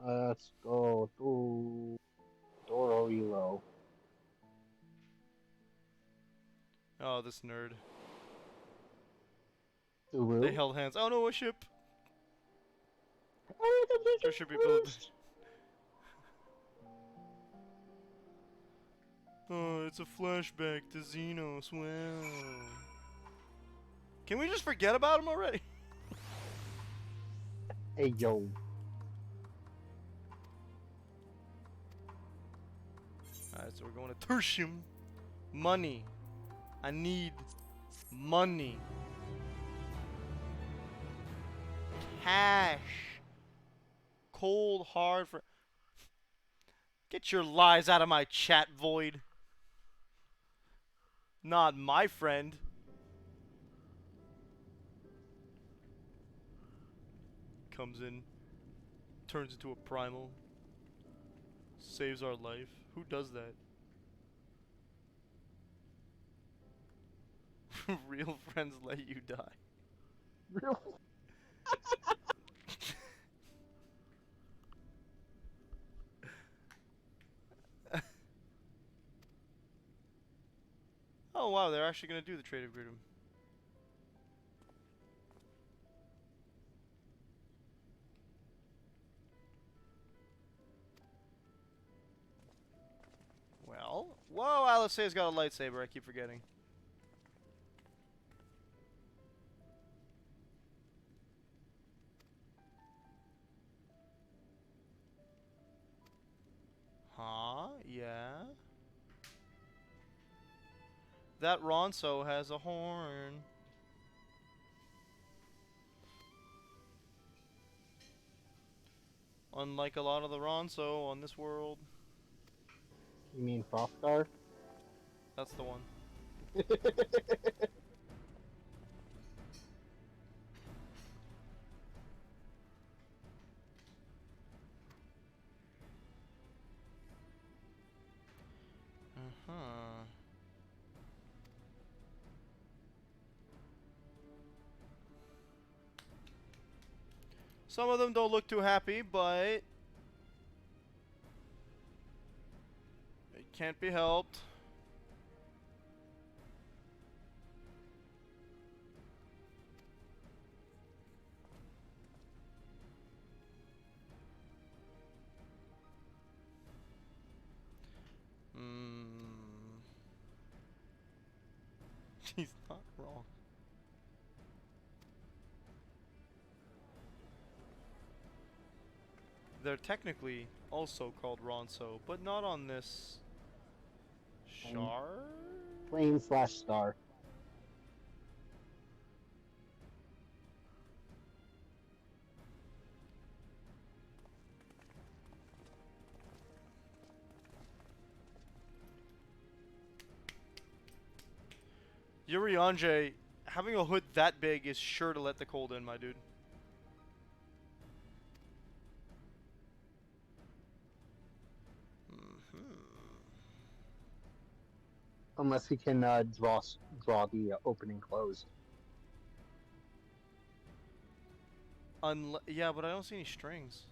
B: Let's go to Doroilo.
A: Oh, this nerd.
B: Ulu.
A: They held hands. Oh no, a ship! There should be Oh, it's a flashback to Xenos. Wow. Can we just forget about him already?
B: Hey, yo.
A: Alright, so we're going to Tertium. Money. I need money. Cash. Cold, hard for... Get your lies out of my chat, Void. Not my friend. Comes in. Turns into a primal. Saves our life. Who does that? Real friends let you die.
B: Real.
A: Oh wow, they're actually gonna do the trade agreement. Well, whoa, Alice's got a lightsaber. I keep forgetting. Huh? Yeah. That Ronso has a horn. Unlike a lot of the Ronso on this world.
B: You mean Frostar?
A: That's the one. Uh-huh. Some of them don't look too happy, but it can't be helped. He's not wrong. They're technically also called Ronso, but not on this shard?
B: Flame/star.
A: Urianje, having a hood that big is sure to let the cold in, my dude.
B: Unless he can draw the opening closed.
A: Yeah, but I don't see any strings.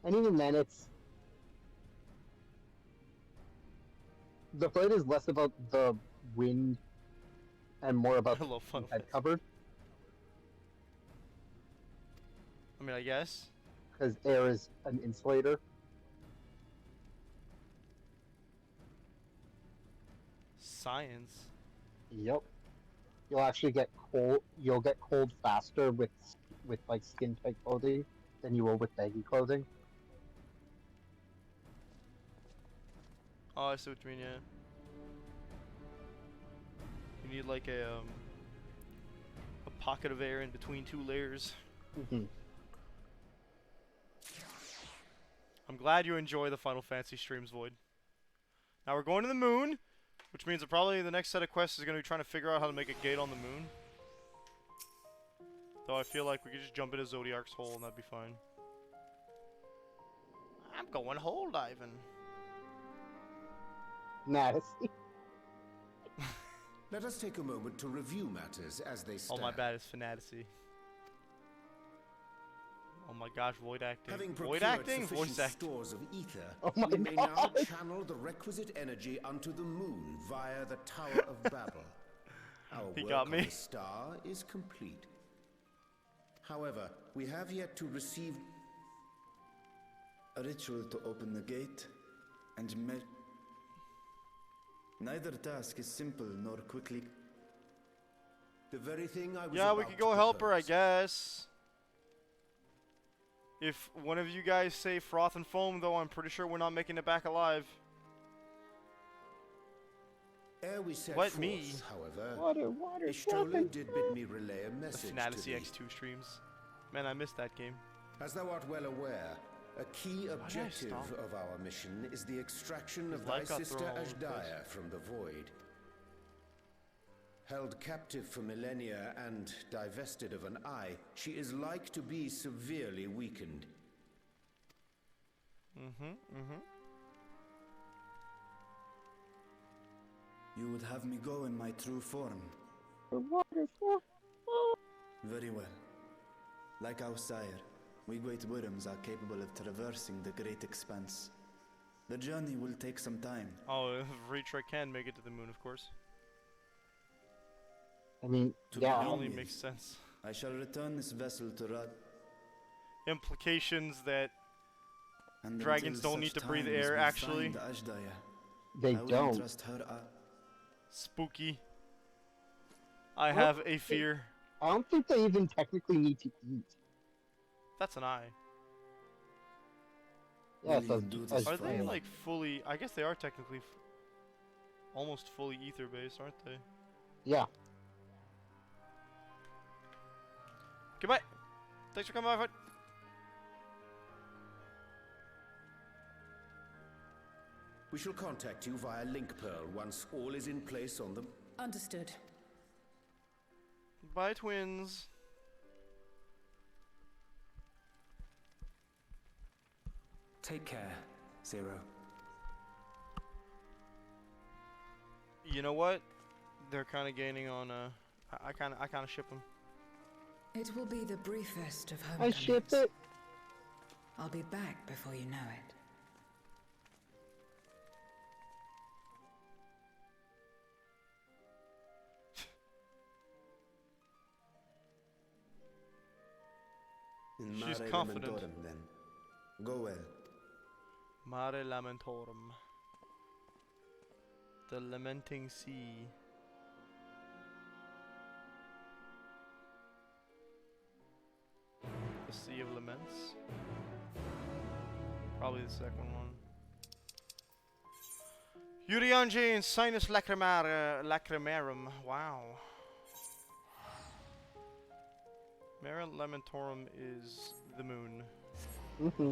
B: And even then, the fight is less about the wind and more about the head covered.
A: I mean, I guess.
B: Because air is an insulator.
A: Science.
B: Yep. You'll actually get cold. You'll get cold faster with like skin tight clothing than you will with baggy clothing.
A: Oh, I see what you mean. Yeah. You need like a pocket of air in between two layers.
B: Mm-hmm.
A: I'm glad you enjoy the Final Fantasy streams, Void. Now we're going to the moon, which means that probably the next set of quests is going to be trying to figure out how to make a gate on the moon. Though I feel like we could just jump into Zodiac's hole and that'd be fine. I'm going hole diving.
B: Nice.
D: Let us take a moment to review matters as they stand.
A: Oh, my bad, it's Fantasy. Oh my gosh, void acting.
D: Having
A: Void
D: procured
A: acting?
D: sufficient
A: Voice acting.
D: stores of ether,
B: Oh my
D: we may now
B: God.
D: channel the requisite energy unto the moon via the Tower of Babel. Our
A: He
D: work
A: got
D: on
A: me.
D: the star is complete. However, we have yet to receive
C: A ritual to open the gate and neither task is simple nor quickly.
D: the very thing I was
A: Yeah, we
D: about
A: could
D: to
A: go help her, I
D: propose.
A: guess. If one of you guys say froth and foam, though, I'm pretty sure we're not making it back alive.
D: Ere we set
A: What,
D: forth,
A: me?
D: however,
B: Water,
D: Ishtolu did bid me relay a
A: The
D: message to
A: Fantasy
D: thee.
A: X2 streams. Man, I missed that game.
D: As thou art well aware, a key
A: did I
D: objective
A: stop?
D: of our mission is the extraction
A: His
D: of thy
A: light got
D: sister
A: thrown all over the place.
D: Ashdaya from the void. Held captive for millennia and divested of an eye, she is like to be severely weakened.
C: You would have me go in my true form. Very well. Like our sire, we great worms are capable of traversing the great expanse. The journey will take some time.
A: Oh, Reacher can make it to the moon, of course.
B: I mean,
C: To
B: yeah.
A: It
C: begin
A: only
C: with,
A: makes sense.
C: I shall return this vessel to Rad.
A: Implications that
C: And
A: Dragons
C: until
A: don't need
C: such
A: to breathe
C: time as
A: air,
C: we
A: actually.
C: find Ashdaya,
B: They
C: I will
B: don't.
C: entrust her.
A: spooky. I have a fear.
B: I don't think they even technically need to eat.
A: That's an eye.
B: Yeah,
C: Will
B: it
C: you
B: does.
C: do
B: As
C: this
A: Are
C: for
A: they
C: me?
A: like fully? I guess they are technically almost fully ether based, aren't they?
B: yeah.
A: Goodbye. Thanks for coming by. Foot.
D: We shall contact you via Link Pearl once all is in place on the...
H: Understood.
A: Bye, twins.
K: Take care, Zero.
A: You know what? They're kind of gaining on. I kind of ship them.
F: It will be the briefest of
B: I
F: homecomings.
B: ship it.
F: I'll be back before you know it.
C: In
A: She's
C: Mare
A: confident.
C: Lamentorum, then. Go well.
A: Mare Lamentorum. The Lamenting Sea. The Sea of Laments. Probably the second one. Uriange and Sinus Lacrimarum. Wow. Mare Lamentorum is the moon.
B: Mm-hmm.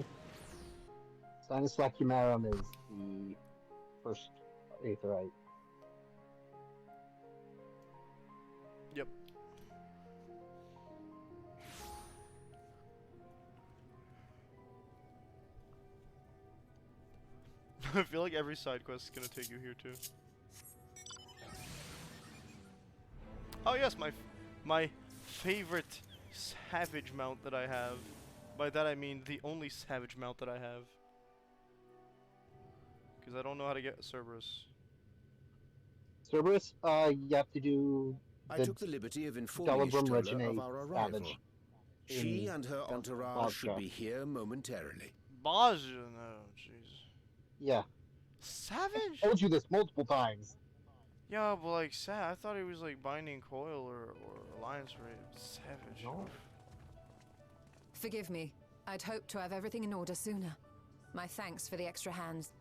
B: Sinus Lacumarum is the first aetherite.
A: Yep. I feel like every side quest is gonna take you here too. Oh yes, my favorite savage mount that I have. By that I mean the only savage mount that I have. Because I don't know how to get Cerberus.
B: Cerberus, you have to do
D: I
B: the
D: took the liberty of informing
B: Delabrum
D: Ishtola
B: Reginae
D: of our arrival.
B: Savage.
D: She
B: in
D: and her
B: Del-
D: entourage should
B: Vodka.
D: be here momentarily.
A: Baj, no, jeez.
B: Yeah.
A: Savage?
B: I told you this multiple times.
A: Yeah, but like, I thought he was like binding coil or alliance raid. Savage.
B: No.
E: Forgive me. I'd hoped to have everything in order sooner. My thanks for the extra hands.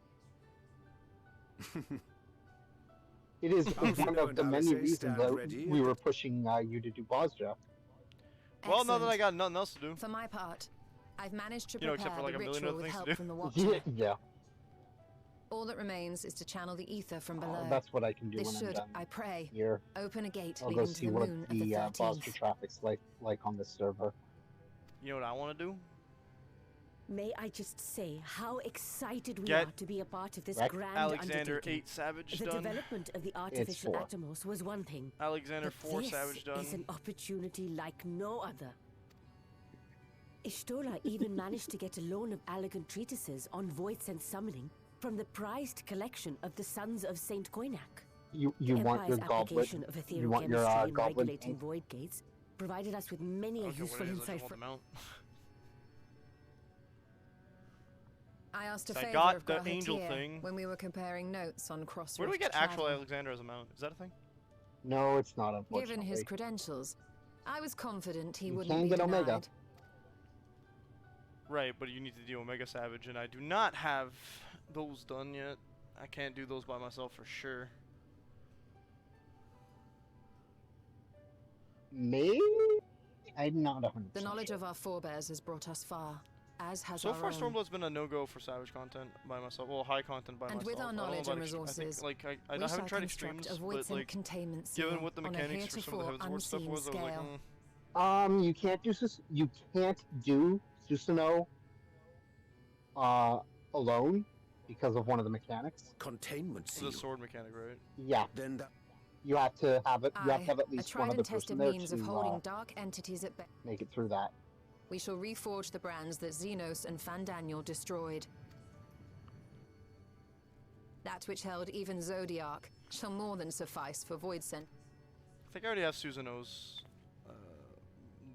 B: It is
D: How's
B: one
D: your
B: of the
D: own
B: many
D: Alice
B: reasons
D: stand
B: that
D: ready?
B: we were pushing you to do Bosja.
A: Well, now that I
E: Excellent.
A: got nothing else to do.
E: For my part, I've managed to
A: You know,
E: prepare
A: except for, like,
E: the
A: a million
E: ritual
A: other
E: with
A: things to
E: help
A: do.
E: from the Watcher.
B: Yeah.
E: All that remains is to channel the ether from below.
B: That's what I can do
E: This
B: when I'm
E: should,
B: done
E: I pray,
B: here.
E: open a gate
B: I'll go
E: leading to
B: see
E: the
B: what
E: moon of
B: the
E: the 13th.
B: Bosja traffic's like on this server.
A: You know what I want to do?
L: May I just say how excited we
A: Get
L: are to be a part of this
B: Wreck
L: grand
A: Alexander
L: undertaking.
A: 8 Savage
L: The
A: done.
L: development of the artificial Atomos was one thing.
A: Alexander
L: but
A: 4
L: this
A: Savage done.
L: is an opportunity like no other. Ishtola even managed to get a loan of elegant treatises on void sense summoning from the prized collection of the Sons of Saint Koinak.
B: You
L: The
B: want your
L: Empire's
B: goblet?
L: application of
B: You want your
L: etherochemistry in
B: goblet?
L: regulating void gates provided us with many a
A: Okay, what
L: useful
A: it is, I
L: insight
A: just
L: for.
A: want the mount.
E: I asked a
A: So I
E: favor
A: got
E: of
A: the angel
E: Grahatir
A: thing.
E: when we were comparing notes on cross.
A: Where do we get actual Alexander as a mount? Is that a thing?
B: No, it's not, unfortunately.
E: Given his credentials, I was confident he
B: You
E: wouldn't
B: can
E: be
B: get
E: denied.
B: Omega.
A: Right, but you need to do Omega Savage, and I do not have those done yet. I can't do those by myself for sure.
B: Maybe? I'm not 100%
E: The knowledge
B: sure.
E: of our forebears has brought us far, as has
A: So
E: our
A: far,
E: own.
A: Stormblood's been a no-go for Savage content by myself. Well, high content by
E: And
A: myself.
E: with our
A: I don't know
E: knowledge
A: about
E: and
A: I think,
E: resources,
A: like, I
E: we
A: haven't
E: shall
A: tried
E: construct
A: extremes,
E: a void
A: but
E: scent
A: like,
E: containment
A: given
E: seal
A: what the
E: on a
A: mechanics for some of the
E: heretofore
A: Heaven's Ward stuff
E: unseen
A: was, I was like,
E: scale.
B: You can't do you can't do Susanoo alone because of one of the mechanics.
D: Containment
A: the
D: seal.
A: sword mechanic, right?
B: Yeah.
D: Then that
B: You have to have it. You have to have at
E: a
B: least one
E: tried
B: other
E: and
B: person
E: tested
B: there
E: means of
B: to
E: holding dark entities at bay.
B: make it through that.
E: We shall reforge the brands that Xenos and Fandaniel destroyed. That which held even Zodiac shall more than suffice for void scent.
A: I think I already have Susanoo's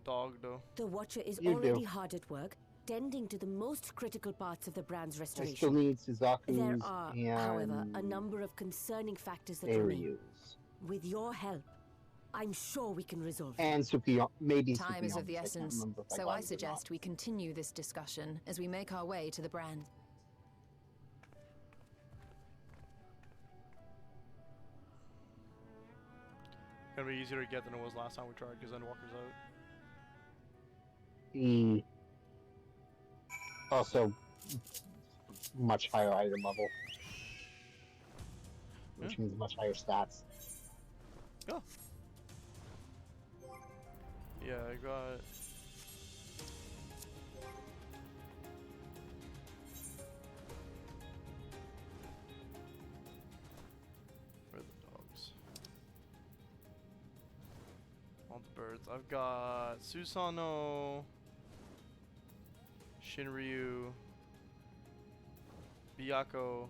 A: dog, though.
L: The Watcher is
B: You
L: already
B: do.
L: hard at work, tending to the most critical parts of the brand's
B: I
L: restoration.
B: still need Suzaku's
L: There are, however, a
B: and
L: number of concerning factors that remain.
B: Aryu's.
L: With your help, I'm sure we can resolve them.
B: And maybe
E: Time is of the
B: Supion's. I can't
E: essence,
B: remember if
E: so
B: got
E: I
B: it or not.
E: suggest we continue this discussion as we make our way to the brand.
A: Gonna be easier to get than it was last time we tried, because Endwalker's out.
B: Also, much higher item level, which means much higher stats.
A: Oh. Yeah, I got. Where are the dogs? All the birds. I've got Susanoo, Shinryu, Byakuya,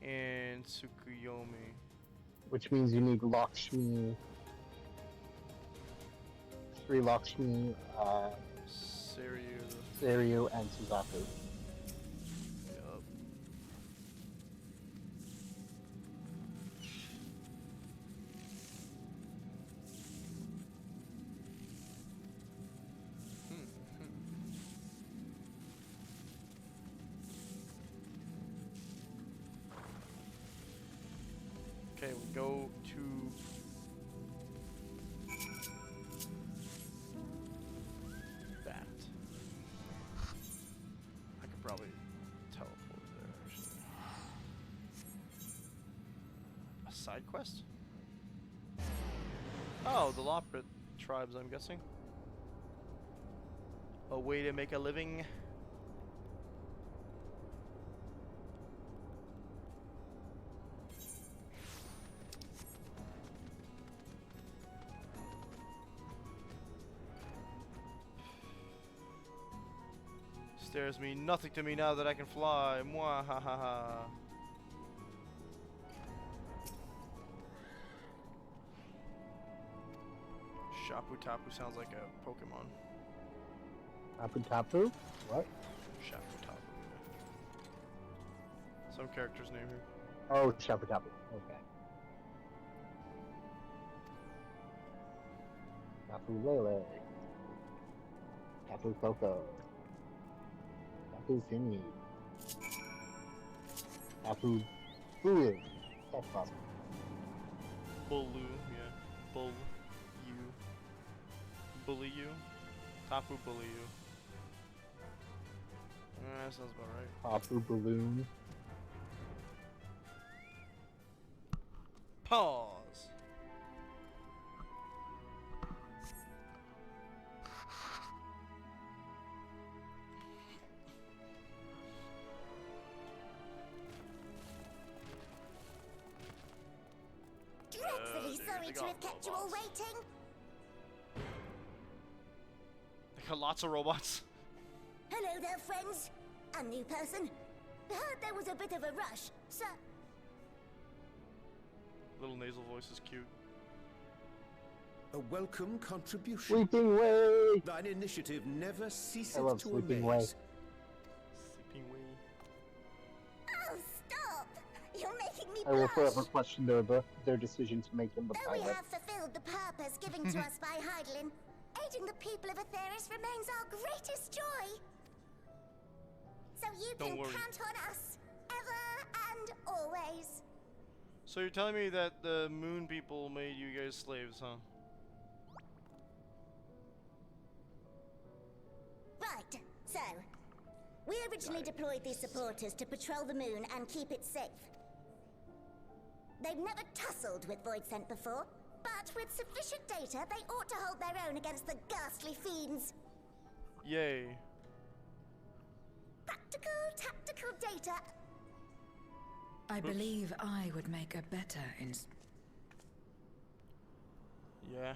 A: and Tsukuyomi.
B: Which means you need Lakshmi, 3 Lakshmi, Seiryu, and Suzaku.
A: Yup. Okay, we go to that. I could probably teleport there, actually. A side quest? Oh, the Loprit tribes, I'm guessing. A way to make a living. Stares mean nothing to me now that I can fly. Mwahaha. Shapu Tapu sounds like a Pokemon.
B: Tapu Tapu? What?
A: Shapu Tapu. Some character's name here.
B: Oh, Shapu Tapu. Okay. Tapu Lele. Tapu Koko. Tapu Fini. Tapu Bulu. That's possible.
A: Bulu, yeah. Bull. You. Bully you. Tapu bully you. That sounds about right.
B: Tapu Balloon.
A: Pause.
M: Dreadfully sorry to have kept you all waiting.
A: They got lots of robots.
M: Hello there, friends. A new person. Heard there was a bit of a rush, so...
A: Little nasal voice is cute.
D: A welcome contribution.
B: Sleeping Way!
D: Thine initiative never ceases
B: I love
D: to
B: Sleeping
D: amaze.
B: Way.
A: Sleeping Way.
M: Oh, stop! You're making me
B: I will
M: blush.
B: forever question their decision to make him the
M: Though we
B: pilot.
M: have fulfilled the purpose given to us by Heidelin, aiding the people of Atheris remains our greatest joy. So you
A: Don't
M: can
A: worry.
M: count on us, ever and always.
A: So you're telling me that the moon people made you guys slaves, huh?
M: Right, so, we originally deployed these supporters to patrol the moon and keep it safe. They've never tussled with Void Scent before, but with sufficient data, they ought to hold their own against the ghastly fiends.
A: Yay.
M: Practical, tactical data.
F: I believe I would make a better
A: Yeah.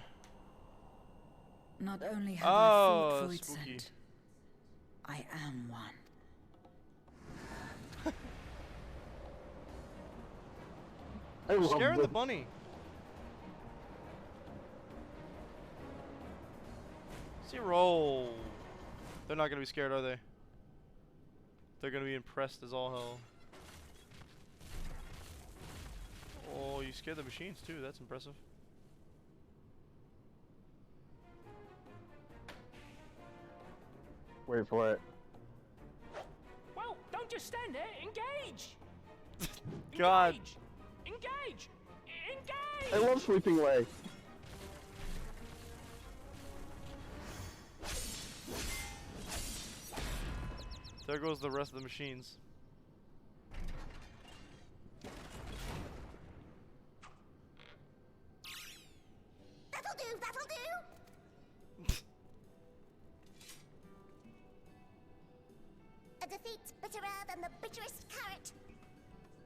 F: Not only have I
A: Oh,
F: fought Void
A: spooky.
F: Scent, I am one.
B: I love
A: Scaring the
B: this.
A: bunny. Zero. They're not gonna be scared, are they? They're gonna be impressed as all hell. Oh, you scared the machines too. That's impressive.
B: Wait for it.
I: Well, don't just stand there. Engage!
A: God.
I: Engage! Engage! Engage!
B: I love Sleeping Way.
A: There goes the rest of the machines.
M: That'll do, that'll do! A defeat bitterer than the bitterest carrot.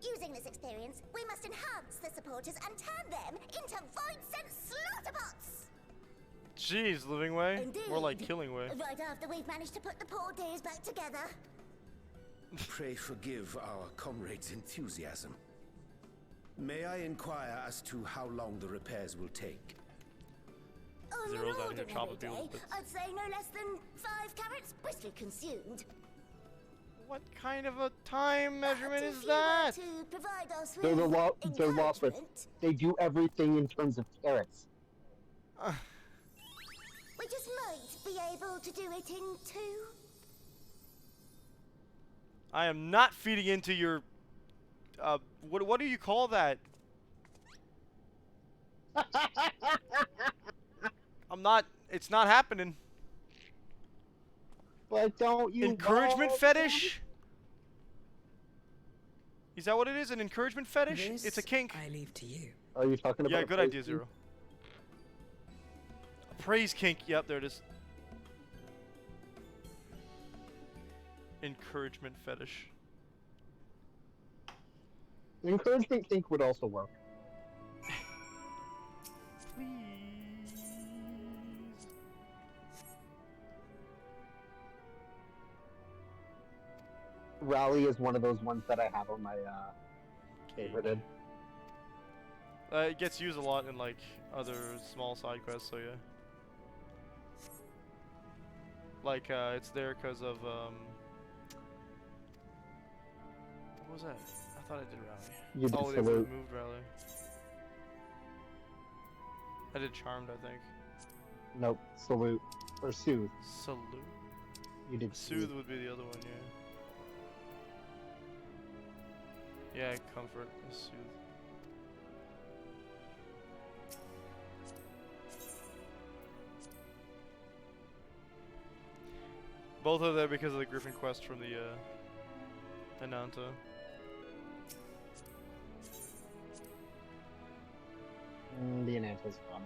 M: Using this experience, we must enhance the supporters and turn them into void-sent slaughterbots!
A: Jeez, living way?
M: Indeed.
A: More like killing way.
M: Right after we've managed to put the poor dears back together.
D: Pray forgive our comrade's enthusiasm. May I inquire as to how long the repairs will take?
M: On an
A: Zero's out here
M: ordinary
A: chopping
M: day,
A: people's bits.
M: I'd say no less than 5 carrots briskly consumed.
A: What kind of a time measurement
M: If
A: is
M: you were
A: that?
M: to provide us
B: They're
M: with
B: they're lawless.
M: encouragement,
B: They do everything in terms of carrots.
M: we just might be able to do it in 2.
A: I am not feeding into your what do you call that? I'm not, it's not happening.
B: But don't you
A: Encouragement
B: want
A: fetish? Is that what it is? An encouragement fetish?
F: This
A: It's a kink.
F: I leave to you.
B: Are you talking about?
A: Yeah, good idea, Zero. A praise kink. Yep, there it is. Encouragement fetish.
B: Encouragement kink would also work.
A: Please.
B: Rally is one of those ones that I have on my favorited.
A: It gets used a lot in like other small side quests, so yeah. Like it's there because of what was that? I thought I did Rally.
B: You did
A: Oh, they
B: Salute.
A: moved Rally. I did Charmed, I think.
B: Nope. Salute. Or soothe.
A: Salute?
B: You did
A: Soothe would be the other one, yeah. Yeah, comfort is soothe. Both are there because of the Griffin quest from the Ananta.
B: The Ananta's fun.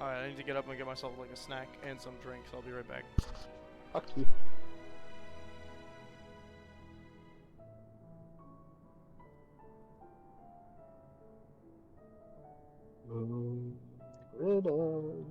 A: Alright, I need to get up and get myself like a snack and some drinks. I'll be right back.
B: Fuck you. Griddle.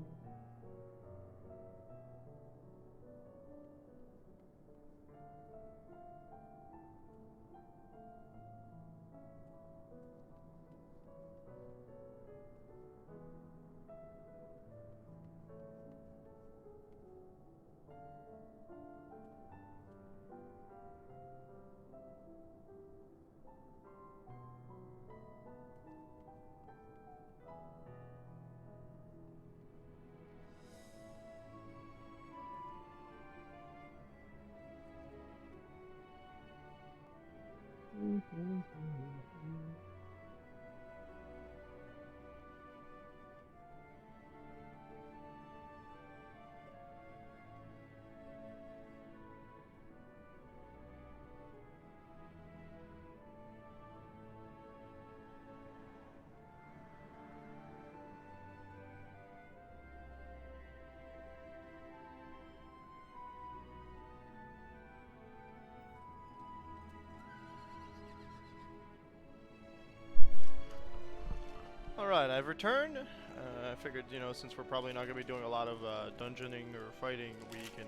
A: Alright, I've returned. I figured, you know, since we're probably not going to be doing a lot of dungeoning or fighting, we can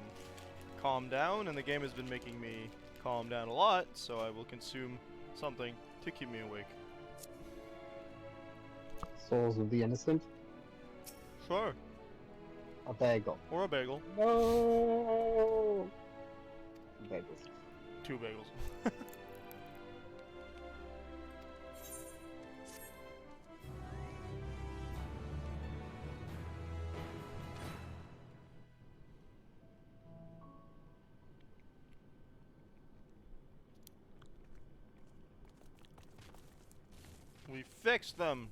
A: calm down, and the game has been making me calm down a lot, so I will consume something to keep me awake.
B: Souls of the Innocent?
A: Sure.
B: A bagel.
A: Or a bagel.
B: No! Bagels.
A: 2 bagels. We fixed them!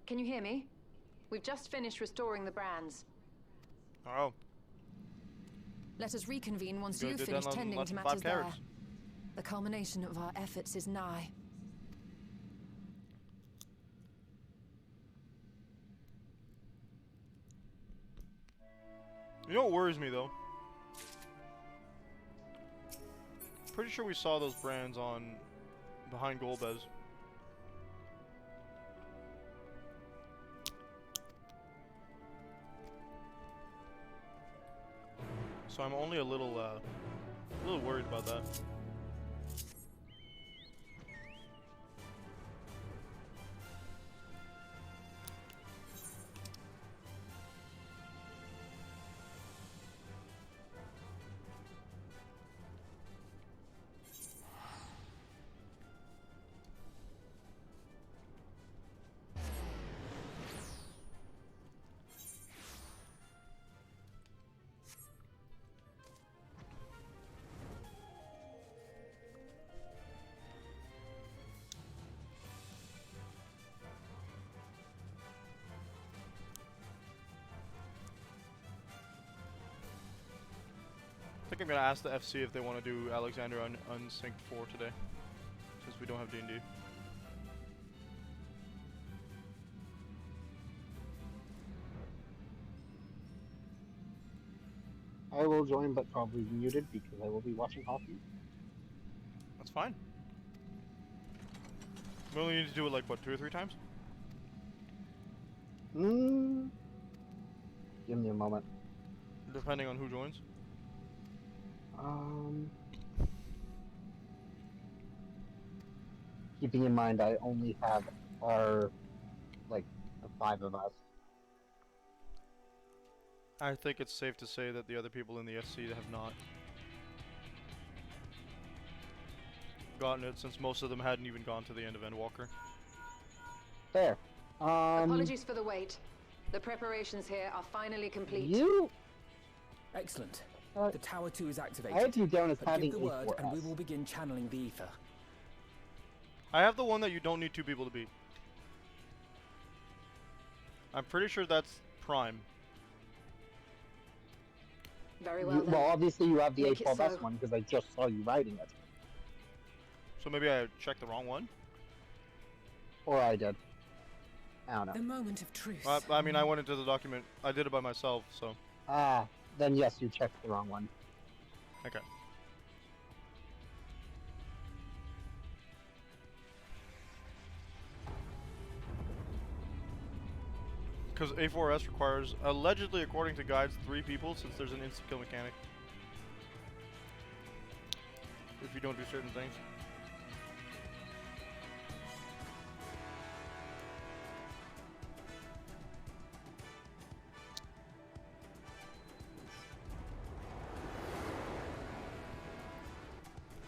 E: Can you hear me? We've just finished restoring the brands.
A: Oh.
E: Let us reconvene once
A: Good,
E: you've
A: did that
E: finished
A: on
E: tending
A: less
E: to
A: than
E: matters
A: 5
E: there.
A: carrots.
E: The culmination of our efforts is nigh.
A: You know what worries me, though? Pretty sure we saw those brands on behind Golbez. So I'm only a little worried about that. I think I'm gonna ask the FC if they want to do Alexander Unsynced 4 today, since we don't have D&D.
B: I will join, but probably muted because I will be watching hockey.
A: That's fine. We only need to do it like, what, 2 or 3 times?
B: Give me a moment.
A: Depending on who joins.
B: Keeping in mind I only have our, like, the 5 of us.
A: I think it's safe to say that the other people in the SC have not gotten it, since most of them hadn't even gone to the end of Endwalker.
B: Fair.
E: Apologies for the wait. The preparations here are finally complete.
K: Excellent. The Tower 2 is activated.
B: I have you down as
K: But
B: having
K: give the word and we
B: A4S.
K: will begin channeling the ether.
A: I have the one that you don't need 2 people to beat. I'm pretty sure that's Prime.
E: Very well.
B: Well, obviously you have the
E: Make it
B: A12S
E: so.
B: one because I just saw you riding it.
A: So maybe I checked the wrong one?
B: Or I did. I don't know.
F: The moment of truth.
A: I mean, I went into the document. I did it by myself, so...
B: Ah, then yes, you checked the wrong one.
A: Okay. Because A4S requires, allegedly according to guides, 3 people, since there's an instant kill mechanic. If you don't do certain things.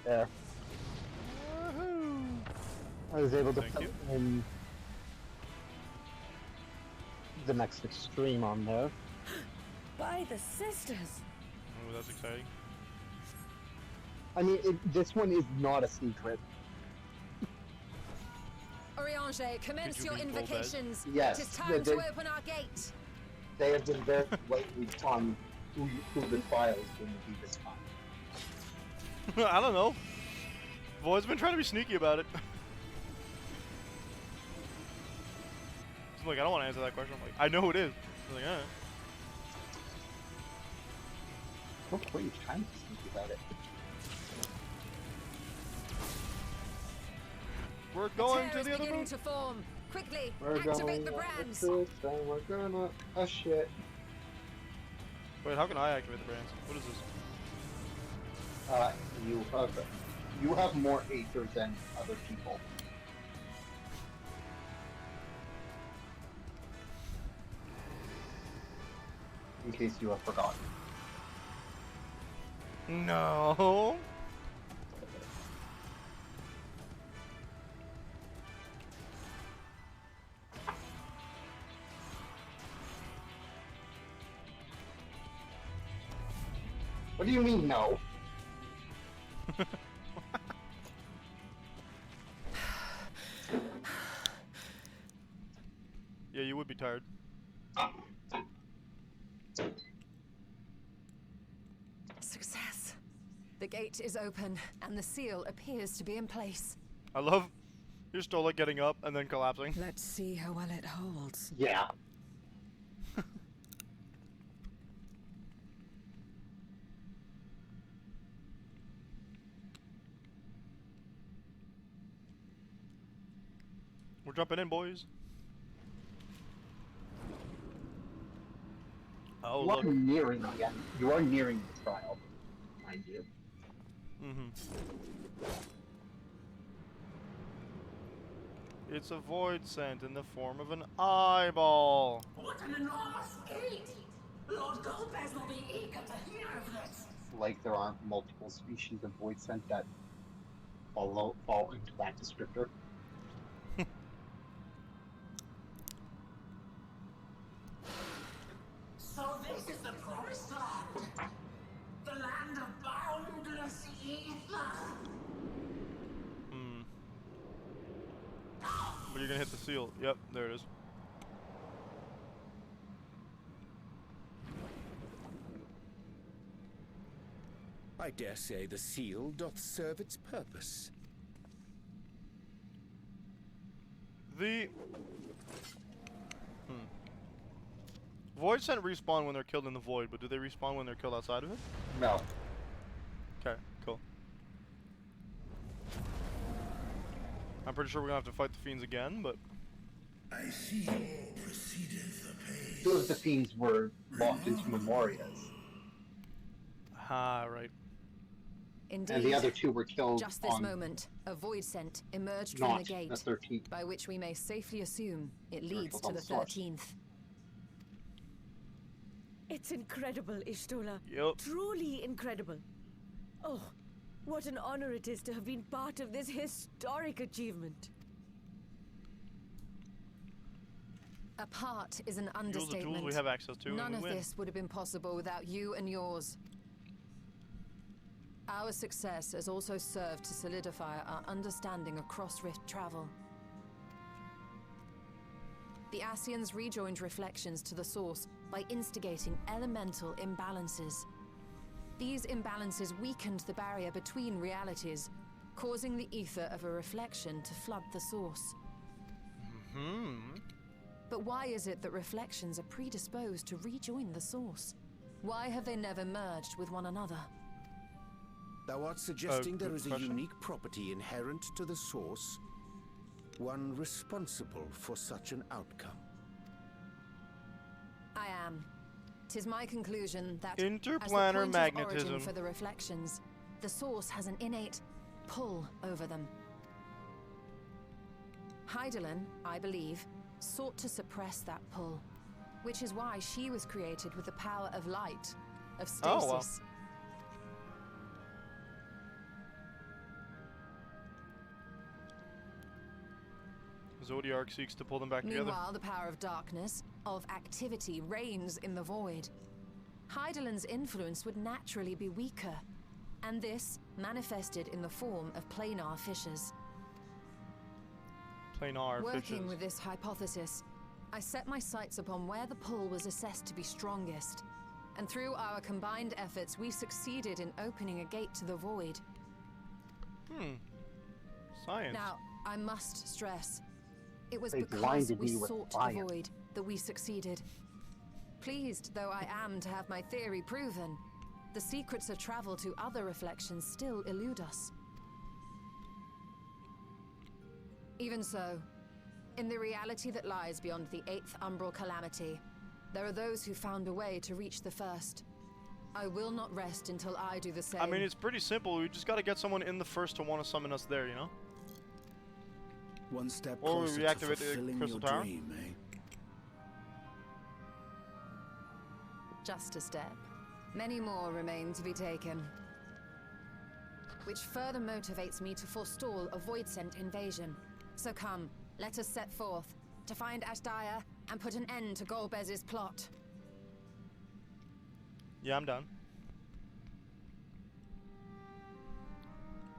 B: There. I was able to
A: Thank
B: put
A: you.
B: in the next extreme on there.
L: By the sisters.
A: Oh, that's exciting.
B: I mean, this one is not a secret.
E: Oriange, commence
A: Could you
E: your
A: be full bed?
E: invocations.
B: Yes,
E: It is time
B: they-
E: to open our gate.
B: They have been very lightly on who the trial is going to be this time.
A: I don't know. Void's been trying to be sneaky about it. He's like, I don't want to answer that question. I'm like, I know who it is. He's like, alright.
B: What were you trying to think about it?
A: We're going
E: Tear
A: to
E: is
A: the other
E: beginning
A: room.
E: to form. Quickly,
B: We're
E: activate the
B: going
E: brands.
B: to and we're gonna... Oh shit.
A: Wait, how can I activate the brands? What is this?
B: You have more acres than other people. In case you have forgotten.
A: No.
B: What do you mean no?
A: Yeah, you would be tired.
E: Success. The gate is open, and the seal appears to be in place.
A: I love your Stola getting up and then collapsing.
F: Let's see how well it holds.
B: Yeah.
A: We're jumping in, boys. Oh,
B: You
A: look.
B: are nearing again. You are nearing the trial, mind you.
A: It's a void scent in the form of an eyeball.
N: What an enormous gate! Lord Golbez will be eager to hear of this.
B: Like there aren't multiple species of void scent that fall into that descriptor.
N: So this is the promised land. The land of boundless ether.
A: But you're gonna hit the seal. Yep, there it is.
D: I dare say the seal doth serve its purpose.
A: The void scent respawn when they're killed in the void, but do they respawn when they're killed outside of it?
B: No.
A: Okay, cool. I'm pretty sure we're gonna have to fight the fiends again, but
N: I see all proceedeth apace.
B: Two of the fiends were locked into memorias,
A: right.
E: Indeed.
B: and the other two were killed
E: Just this
B: on
E: moment, a void scent emerged from
B: not
E: the gate,
B: the 13th.
E: by which we may safely assume it leads
B: killed
E: to
B: on
E: the
B: the source.
E: 13th.
L: It's incredible, Ishtola.
A: Yep.
L: Truly incredible. Oh, what an honor it is to have been part of this historic achievement.
E: A part is an
A: Jewels of
E: understatement.
A: jewels we have access to.
E: None
A: and
E: of
A: we win.
E: this would have been possible without you and yours. Our success has also served to solidify our understanding of cross-rift travel. The Ascians rejoined reflections to the source by instigating elemental imbalances. These imbalances weakened the barrier between realities, causing the ether of a reflection to flood the source. But why is it that reflections are predisposed to rejoin the source? Why have they never merged with one another?
D: Thou art suggesting there
A: good
D: is a
A: question.
D: unique property inherent to the source, one responsible for such an outcome.
E: I am. 'Tis my conclusion that
A: Interplanar
E: as the point
A: magnetism.
E: of origin for the reflections, the source has an innate pull over them. Hydaelyn, I believe, sought to suppress that pull, which is why she was created with the power of light, of stasis.
A: Oh, wow. Zodiark seeks to pull them back together.
E: Meanwhile, the power of darkness, of activity, reigns in the void. Hydaelyn's influence would naturally be weaker, and this manifested in the form of planar fissures.
A: Planar
E: Working
A: fishes.
E: with this hypothesis, I set my sights upon where the pull was assessed to be strongest, and through our combined efforts, we succeeded in opening a gate to the void.
A: Science.
E: Now, I must stress, it was
B: They
E: because
B: blinded
E: we
B: me with
E: sought
B: science.
E: the void that we succeeded. Pleased though I am to have my theory proven, the secrets of travel to other reflections still elude us. Even so, in the reality that lies beyond the 8th umbral calamity, there are those who found a way to reach the first. I will not rest until I do the same.
A: I mean, it's pretty simple. We just gotta get someone in the first to want to summon us there, you know?
C: One step
A: Or we
C: closer to
A: reactivate the
C: fulfilling
A: Crystal
C: your
A: Tower.
C: dream, eh?
E: Just a step. Many more remain to be taken. Which further motivates me to forestall a void-sent invasion. So come, let us set forth, to find Ashdaya and put an end to Golbez's plot.
A: Yeah, I'm done.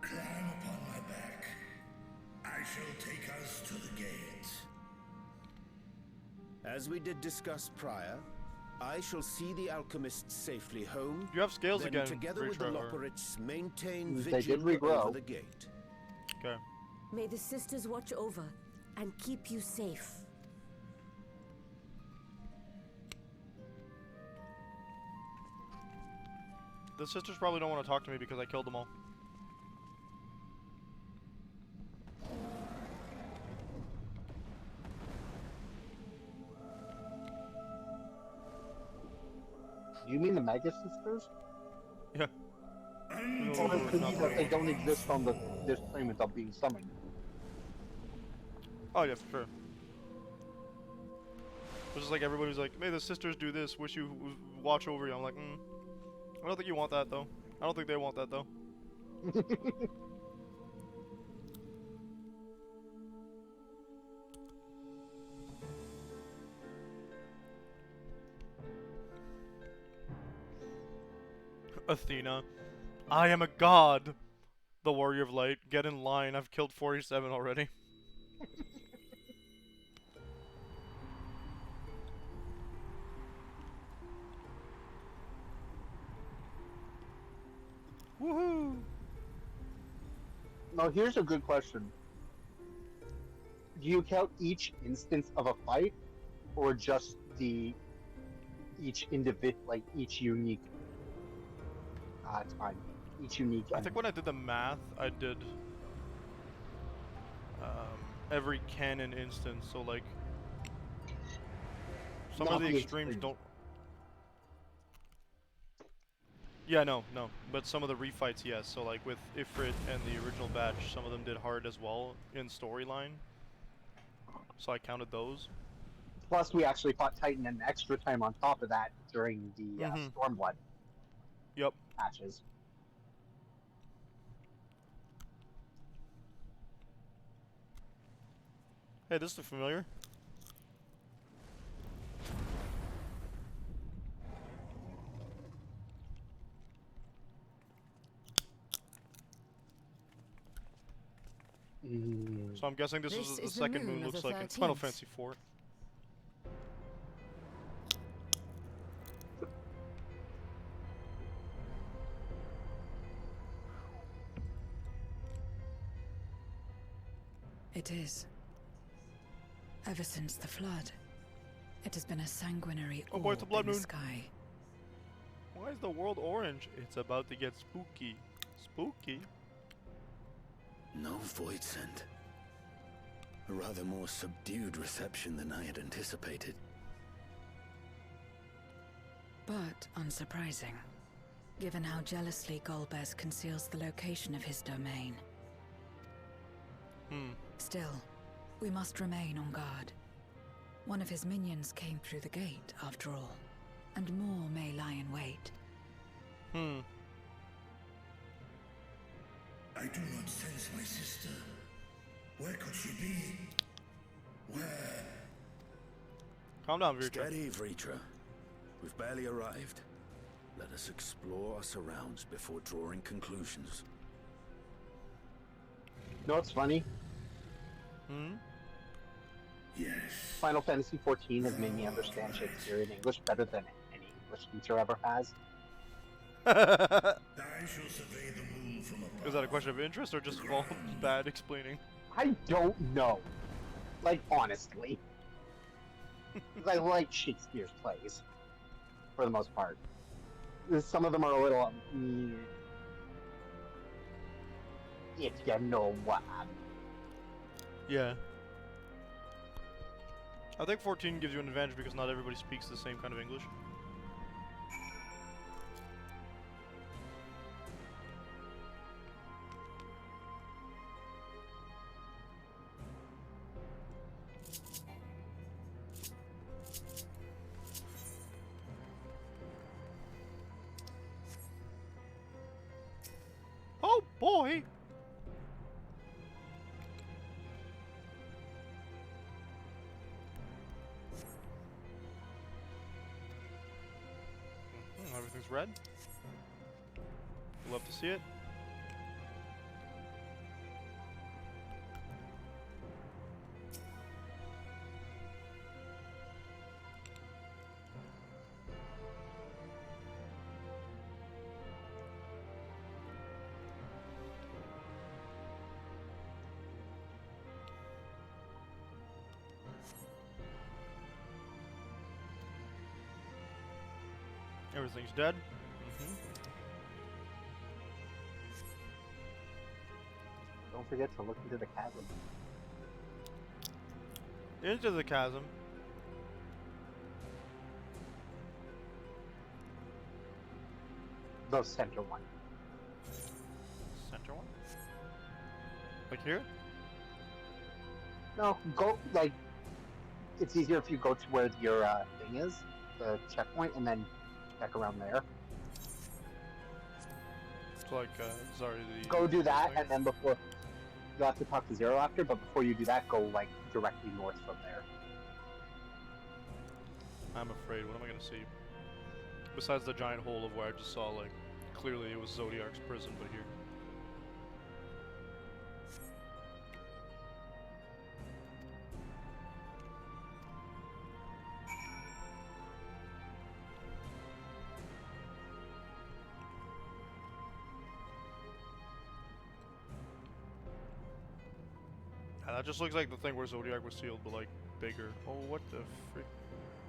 N: Climb upon my back. I shall take us to the gate.
D: As we did discuss prior, I shall see the alchemists safely home.
A: You have scales
D: then
A: again,
D: together with the
A: Retro, or-
D: Loporrits, maintain
B: They
D: vigil
B: did regrow.
D: over the gate.
A: Okay.
L: May the sisters watch over and keep you safe.
A: The sisters probably don't want to talk to me because I killed them all.
B: Do you mean the Mega Sisters?
A: Yeah.
B: Well, it could be that they don't exist on this claimant of being summoned.
A: Oh yeah, for sure. It's just like everybody's like, may the sisters do this, wish you watch over you. I'm like, I don't think you want that though. I don't think they want that though. Athena, I am a god. The warrior of light, get in line. I've killed 47 already. Woohoo!
B: Now here's a good question. Do you count each instance of a fight, or just each unique time, each unique?
A: I think when I did the math, I did every canon instance. So like, some
B: Not
A: of the
B: the
A: extremes
B: extreme.
A: don't. Yeah, no. But some of the refights, yes. So like with Ifrit and the original batch, some of them did hard as well in storyline. So I counted those.
B: Plus, we actually fought Titan an extra time on top of that during the Stormblood matches.
A: Hey, this looks familiar. So I'm guessing this is the second moon looks like in Final Fantasy IV.
F: It is. Ever since the flood, it has been a sanguinary
A: oh boy, it's a blood
F: in
A: moon.
F: the sky.
A: Why is the world orange? It's about to get spooky. Spooky?
C: No void scent. A rather more subdued reception than I had anticipated.
F: But unsurprising, given how jealously Golbez conceals the location of his domain. Still, we must remain on guard. One of his minions came through the gate, after all, and more may lie in wait.
N: I do not sense my sister. Where could she be? Where?
A: Calm down, Vritra.
C: Steady, Vritra. We've barely arrived. Let us explore our surrounds before drawing conclusions.
B: You know what's funny?
N: Yes.
B: Final Fantasy XIV has made me understand Shakespeare in English better than any English teacher ever has.
N: I shall survey the moon from above.
A: Is that a question of interest or just all bad explaining?
B: I don't know. Like, honestly. 'Cause I like Shakespeare's plays, for the most part. Some of them are a little, if you know what I mean.
A: Yeah. I think 14 gives you an advantage because not everybody speaks the same kind of English. Oh boy! Everything's red. Love to see it. Everything's dead.
B: Don't forget to look into the chasm.
A: Into the chasm.
B: The center one.
A: Center one? Like here?
B: No, go, like, it's easier if you go to where your thing is, the checkpoint, and then check around there.
A: It's like, sorry, the...
B: Go do that, and then before... You'll have to talk to Zero after, but before you do that, go, like, directly north from there.
A: I'm afraid. What am I gonna see? Besides the giant hole of where I just saw, like, clearly it was Zodiac's prison, but here. That just looks like the thing where Zodiac was sealed, but like bigger. Oh, what the frick?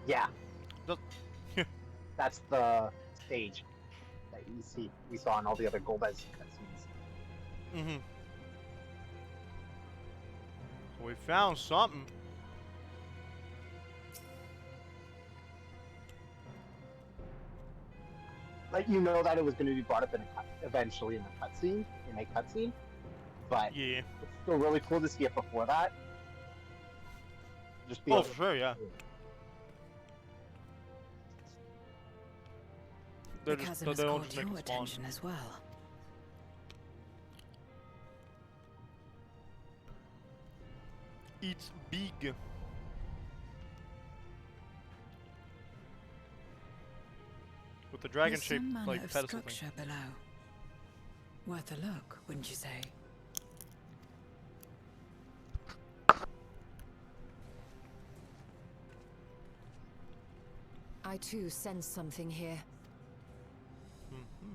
B: Yeah.
A: Does
B: That's the stage that you see. We saw in all the other Golbez cutscenes.
A: Mm-hmm. So we found something.
B: Like, you know that it was going to be brought up in eventually in a cutscene, but
A: yeah,
B: it's still really cool to see it before that. Just be
A: for sure, yeah. They're
F: The
A: just,
F: chasm
A: they
F: has
A: don't
F: caught
A: just make
F: your
A: them spawn.
F: attention as well.
A: It's big. With the dragon-shaped,
F: There's some
A: like,
F: manner of
A: pedestal thing.
F: structure below. Worth a look, wouldn't you say?
E: I too sense something here.
A: Mm-hmm.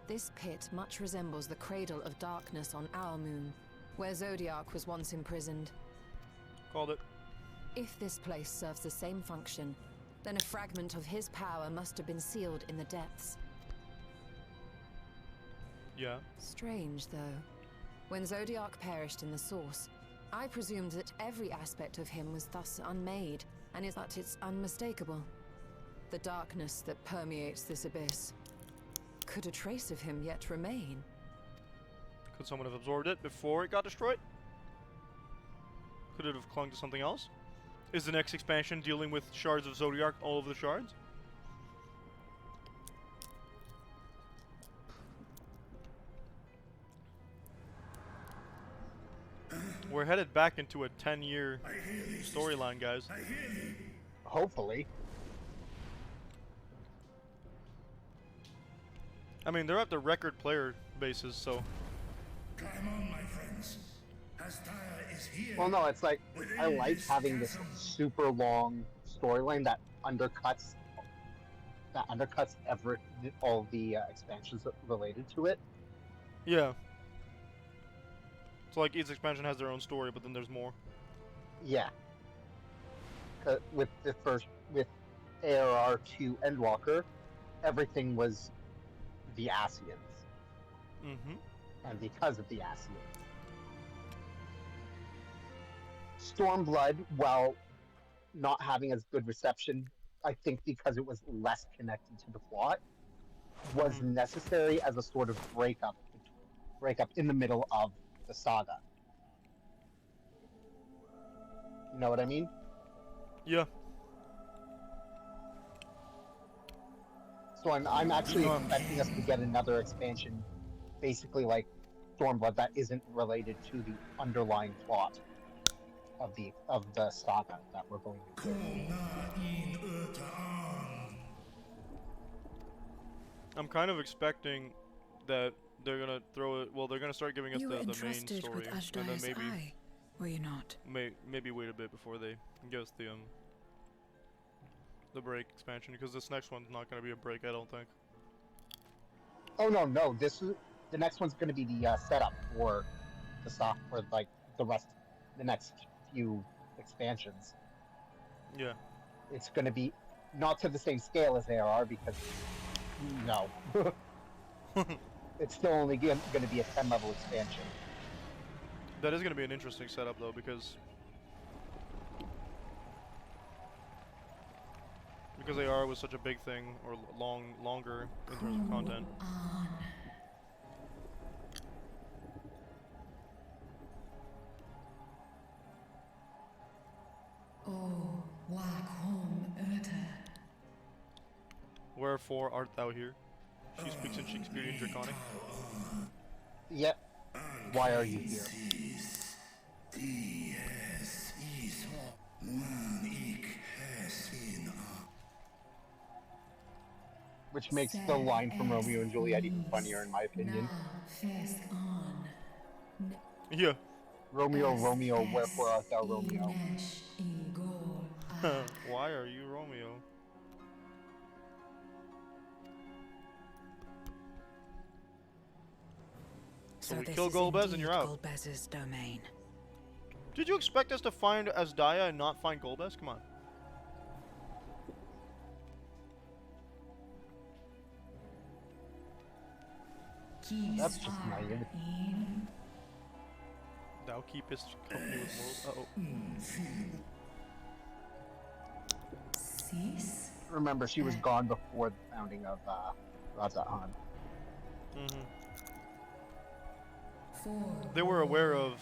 E: This pit much resembles the cradle of darkness on our moon, where Zodiac was once imprisoned.
A: Called it.
E: If this place serves the same function, then a fragment of his power must have been sealed in the depths.
A: Yeah.
E: Strange, though. When Zodiac perished in the source, I presumed that every aspect of him was thus unmade, and is that it's unmistakable. The darkness that permeates this abyss. Could a trace of him yet remain?
A: Could someone have absorbed it before it got destroyed? Could it have clung to something else? Is the next expansion dealing with shards of Zodiac all over the shards? We're headed back into a 10-year storyline, guys.
B: Hopefully.
A: I mean, they're at the record player bases, so...
N: Climb on, my friends. Hastaya is here.
B: Well, no, it's like, I like having this super long storyline that undercuts all the expansions related to it.
A: Yeah. So like each expansion has their own story, but then there's more.
B: Yeah. With ARR 2 Endwalker, everything was the Ascians.
A: Mm-hmm.
B: And because of the Ascians. Stormblood, while not having as good reception, I think because it was less connected to the plot, was necessary as a sort of breakup in the middle of the saga. You know what I mean?
A: Yeah.
B: So I'm actually expecting us to get another expansion, basically like Stormblood, that isn't related to the underlying plot of the saga that we're going to do.
A: I'm kind of expecting that they're gonna throw it. Well, they're gonna start giving us the main story, and then maybe
F: were you not?
A: Maybe wait a bit before they give us the break expansion, because this next one's not gonna be a break, I don't think.
B: Oh no, the next one's gonna be the setup for like the next few expansions.
A: Yeah.
B: It's gonna be not to the same scale as ARR because no. It's still only going to be a 10-level expansion.
A: That is going to be an interesting setup, though, because AR was such a big thing, or longer in terms of content.
F: Oh, walk home, Urta.
A: Wherefore art thou here? She speaks in Shakespearean Draconic.
B: Yep. Why are you here? Which makes the line from Romeo and Juliet even funnier, in my opinion.
A: Yeah.
B: Romeo, Romeo, wherefore art thou Romeo?
A: Why are you Romeo? So we kill Golbez and you're out.
F: Golbez's domain.
A: Did you expect us to find Asdaya and not find Golbez? Come on.
B: That's just naive.
A: Thou keepest company with worlds.
B: Remember, she was gone before the founding of Razahan.
A: They were aware of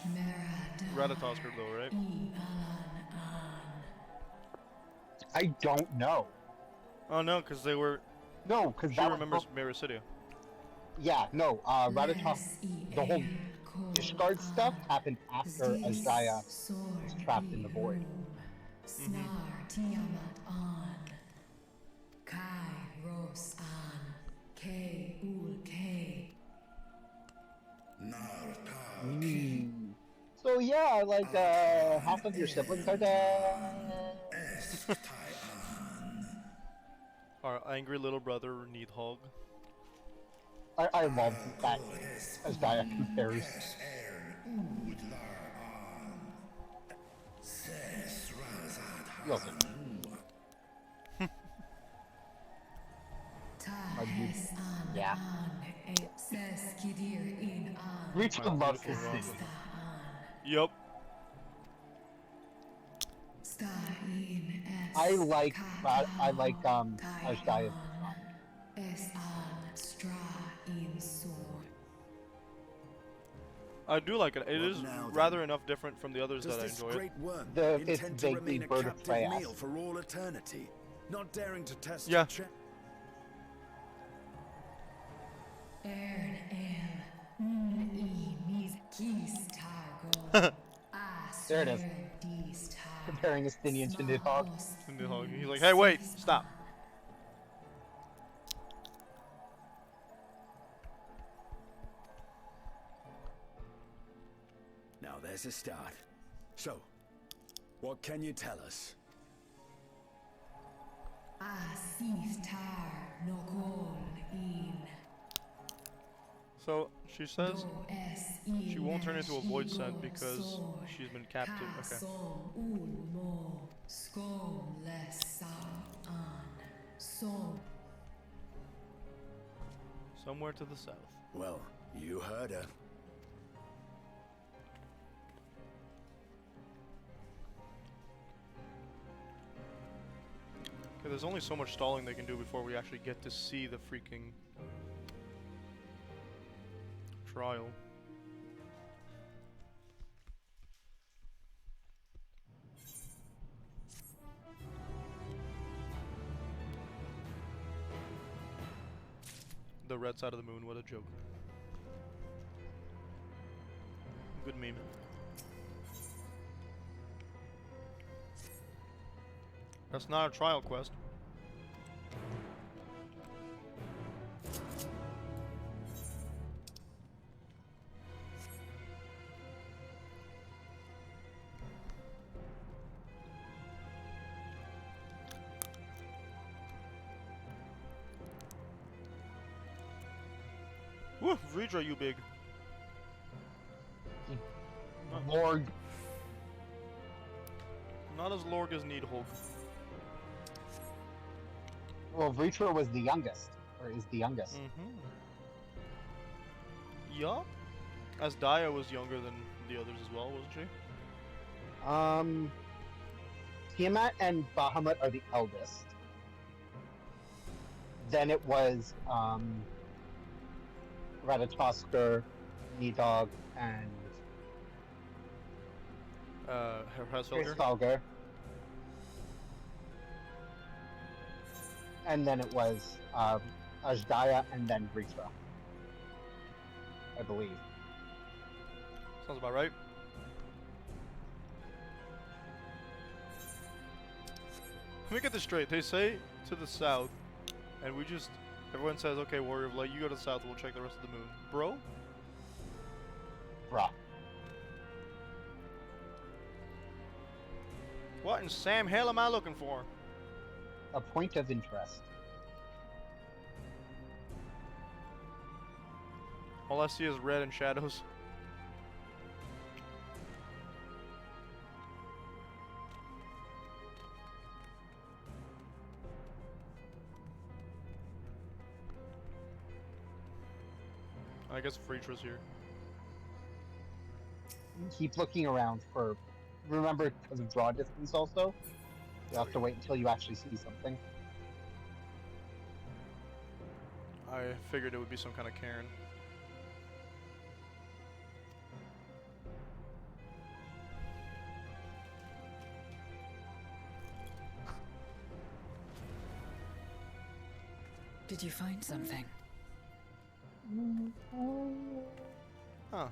A: Ratatoskr, though, right?
B: I don't know.
A: Oh no, because they were
B: No, because
A: She
B: that
A: remembers Mirror City.
B: Yeah, no. Ratatos, the whole Ishgard stuff happened after Azaya was trapped in the void.
E: Snar Tiamat on. Kai Ros an. K Ul K.
B: So yeah, like half of your siblings are dead.
A: Our angry little brother Needhog.
B: I love that Azaya compares. Listen. Yeah. Rachel loves his city.
A: Yup.
B: I like Azdaya's
A: I do like it. It is rather enough different from the others that I enjoy it.
B: It's vaguely Bird of Prey
C: for all eternity, not daring to test
A: yeah.
B: There it is. Comparing Estinian to Nidhogg.
A: He's like, hey, wait, stop.
C: Now there's a start. So, what can you tell us?
A: So, she says she won't turn into a void scent because she's been captive. Okay. Somewhere to the south.
C: Well, you heard her.
A: Okay, there's only so much stalling they can do before we actually get to see the freaking trial. The red side of the moon, what a joke. Good meme. That's not a trial quest. Woo, Vidra, you big.
B: Lorg.
A: Not as Lorg as Needhog.
B: Well, Vritra was the youngest, or is the youngest.
A: Yup. As Daya was younger than the others as well, wasn't she?
B: Tiamat and Bahamut are the eldest. Then it was Ratatoskr, Nidhogg, and Hrisvalgr. And then it was Azdaja and then Vritra, I believe.
A: Sounds about right. Let me get this straight. They say to the south, and we just... Everyone says, okay, Warrior of Light, you go to the south, we'll check the rest of the moon. Bro?
B: Bruh.
A: What in Sam hell am I looking for?
B: A point of interest.
A: All I see is red and shadows. I guess Fritra's here.
B: Keep looking around for... Remember, because of draw distance also, you have to wait until you actually see something.
A: I figured it would be some kind of Karen.
F: Did you find something?
A: Huh.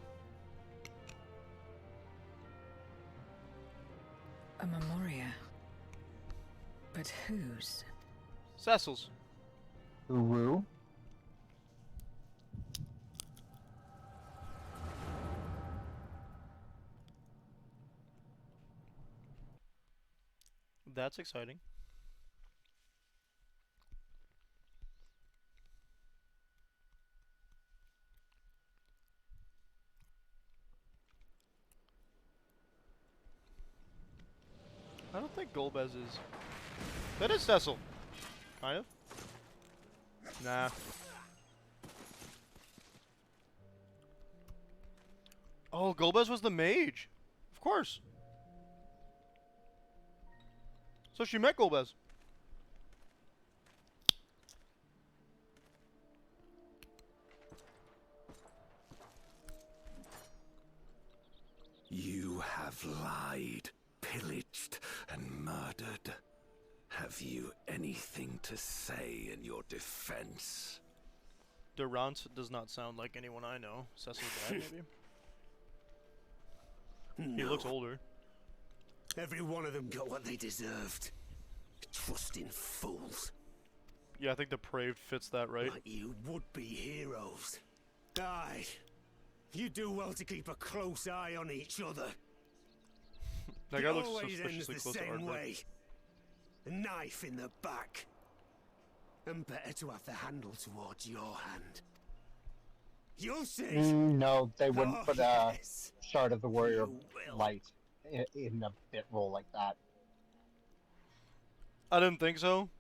F: A memoria. But whose?
A: Cecil's.
B: Uru?
A: That's exciting. I don't think Golbez is. That is Cecil. Kind of. Nah. Oh, Golbez was the mage. Of course. So she met Golbez.
D: You have lied, pillaged, and murdered. Have you anything to say in your defense?
A: Durant does not sound like anyone I know. Cecil's dad, maybe? He looks older.
J: Every one of them got what they deserved. Trusting fools.
A: Yeah, I think Depraved fits that, right?
J: Like you would-be heroes. Aye. You do well to keep a close eye on each other.
A: That guy looks
J: always ends
A: suspiciously
J: the
A: close to
J: same
A: Ardbeg.
J: way. A knife in the back. And better to have the handle towards your hand. You'll see.
B: No, they wouldn't
J: Oh,
B: put a
J: yes.
B: Shard of the Warrior of
J: You will.
B: Light in a bit roll like that.
A: I didn't think so.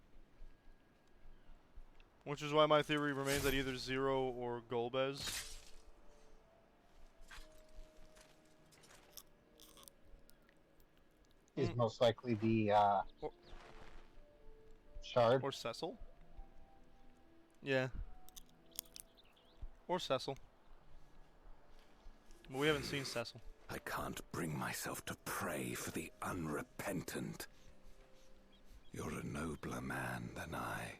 A: Which is why my theory remains that either Zero or Golbez.
B: Is most likely the Shard.
A: Or Cecil. Yeah. Or Cecil. But we haven't seen Cecil.
D: I can't bring myself to pray for the unrepentant. You're a nobler man than I.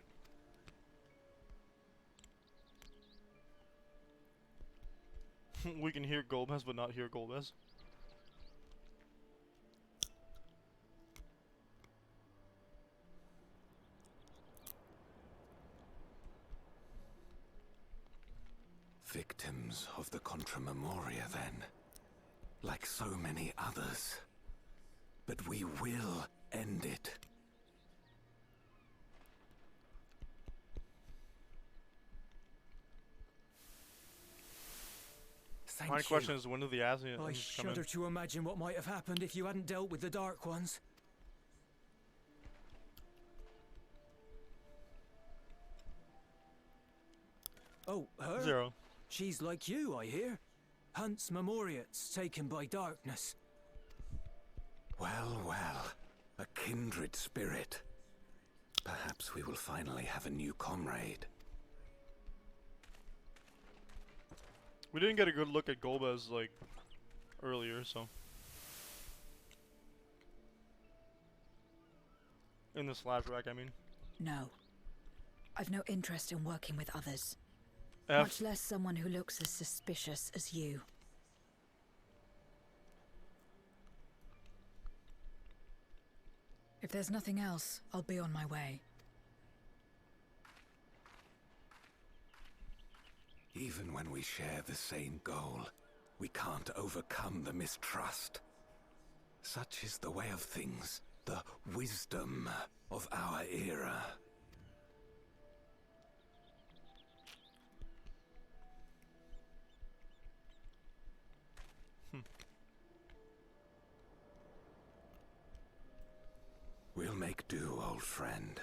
A: We can hear Golbez, but not hear Golbez.
D: Victims of the Contra Memoria, then. Like so many others. But we will end it.
K: Thank
A: My
K: you.
A: question is, when do the Asians
K: I
A: come in?
K: shudder to imagine what might have happened if you hadn't dealt with the Dark Ones. Oh, her?
A: Zero.
K: She's like you, I hear. Hunts Memoriats taken by darkness.
D: Well, well. A kindred spirit. Perhaps we will finally have a new comrade.
A: We didn't get a good look at Golbez, like, earlier, so. In this flashback, I mean.
F: No. I've no interest in working with others.
A: F.
F: Much less someone who looks as suspicious as you. If there's nothing else, I'll be on my way.
D: Even when we share the same goal, we can't overcome the mistrust. Such is the way of things, the wisdom of our era. We'll make do, old friend.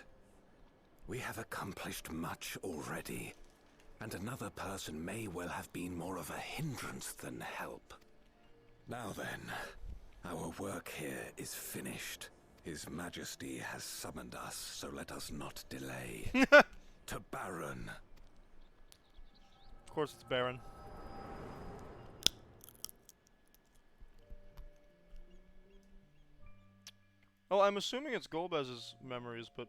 D: We have accomplished much already, and another person may well have been more of a hindrance than help. Now then, our work here is finished. His Majesty has summoned us, so let us not delay. To Baron.
A: Of course it's Baron. Oh, I'm assuming it's Golbez's memories, but...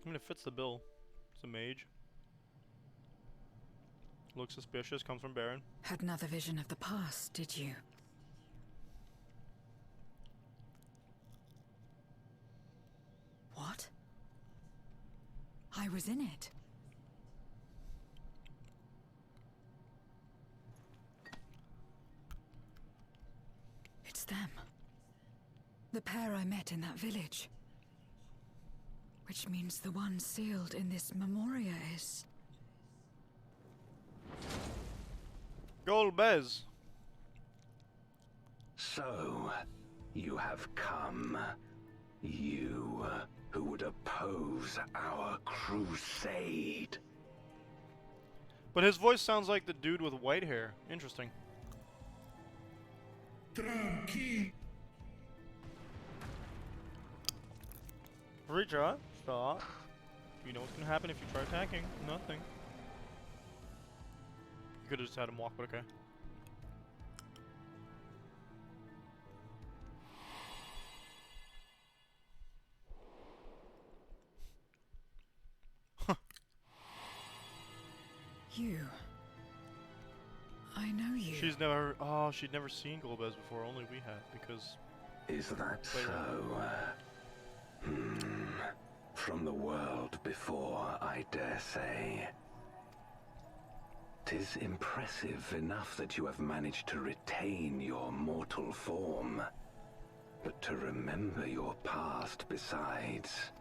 A: mean, it fits the bill. It's a mage. Looks suspicious, comes from Baron.
F: Had another vision of the past, did you? What? I was in it. It's them. The pair I met in that village. Which means the one sealed in this memoria is...
A: Golbez!
D: So, you have come. You who would oppose our crusade.
A: But his voice sounds like the dude with white hair. Interesting. Reacher, stop. You know what's gonna happen if you try attacking. Nothing. You could have just had him walk, but okay.
F: You. I know you.
A: She's never. Oh, she'd never seen Golbez before. Only we had, because.
D: Is that so? From the world before, I dare say. 'Tis impressive enough that you have managed to retain your mortal form, but to remember your past besides.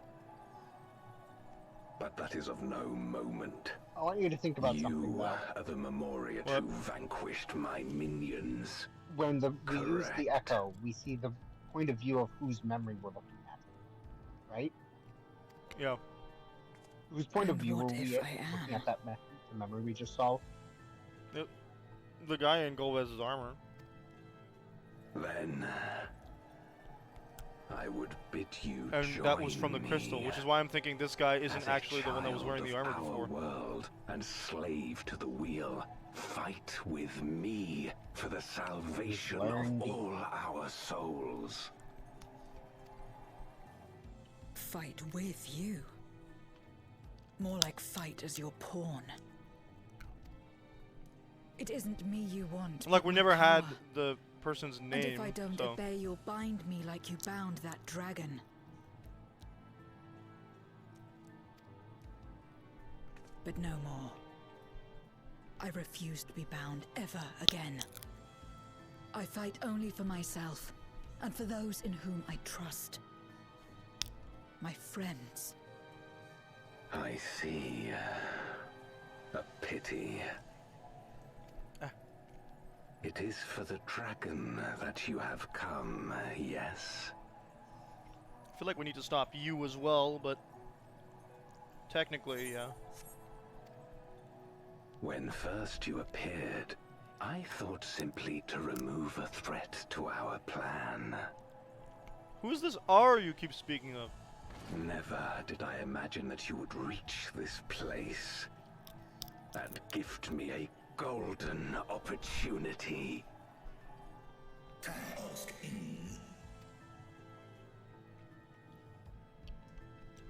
D: But that is of no moment.
B: I want you to think about something.
D: You are the Memoria who vanquished my minions.
B: When we use the echo, we see the point of view of whose memory we're looking at, right?
A: Yeah.
B: Whose point of view were we looking at that the memory we just saw?
A: The guy in Golbez's armor.
D: Then I would bid you
A: and
D: join
A: that was from the crystal,
D: me
A: which is why I'm thinking this guy isn't
D: as a
A: actually the one that was wearing the armor
D: child of
A: before.
D: our world and slave to the wheel. Fight with me for the salvation of all our souls.
F: Fight with you. More like fight as your pawn. It isn't me you want.
A: Like, we never had
F: power.
A: the person's name.
F: And if I don't
A: so.
F: obey, you'll bind me like you bound that dragon. But no more. I refuse to be bound ever again. I fight only for myself, and for those in whom I trust. My friends.
D: I see. A pity. It is for the dragon that you have come, yes?
A: I feel like we need to stop you as well, but technically, yeah.
D: When first you appeared, I thought simply to remove a threat to our plan.
A: Who's this R you keep speaking of?
D: Never did I imagine that you would reach this place and gift me a golden opportunity.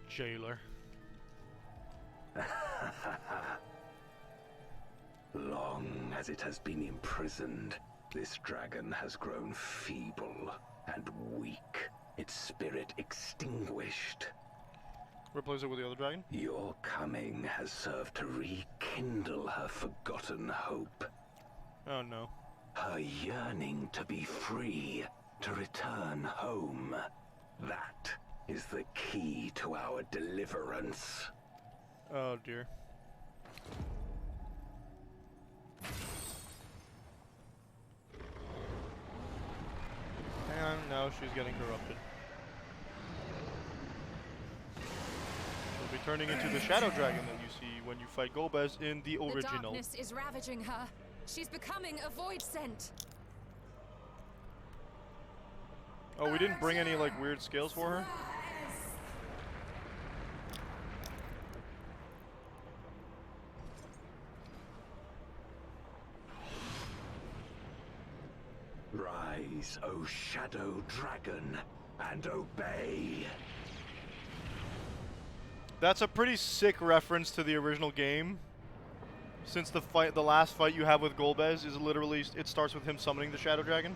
A: Jailer.
D: Long as it has been imprisoned, this dragon has grown feeble and weak, its spirit extinguished.
A: Replace it with the other dragon?
D: Your coming has served to rekindle her forgotten hope.
A: Oh no.
D: Her yearning to be free, to return home. That is the key to our deliverance.
A: Oh dear. And now she's getting corrupted. She'll be turning into the shadow dragon that you see when you fight Golbez in the original.
E: The darkness is ravaging her. She's becoming a void scent.
A: Oh, we didn't bring any like weird skills for her?
D: Rise, O shadow dragon, and obey.
A: That's a pretty sick reference to the original game. Since the last fight you have with Golbez is literally, it starts with him summoning the Shadow Dragon.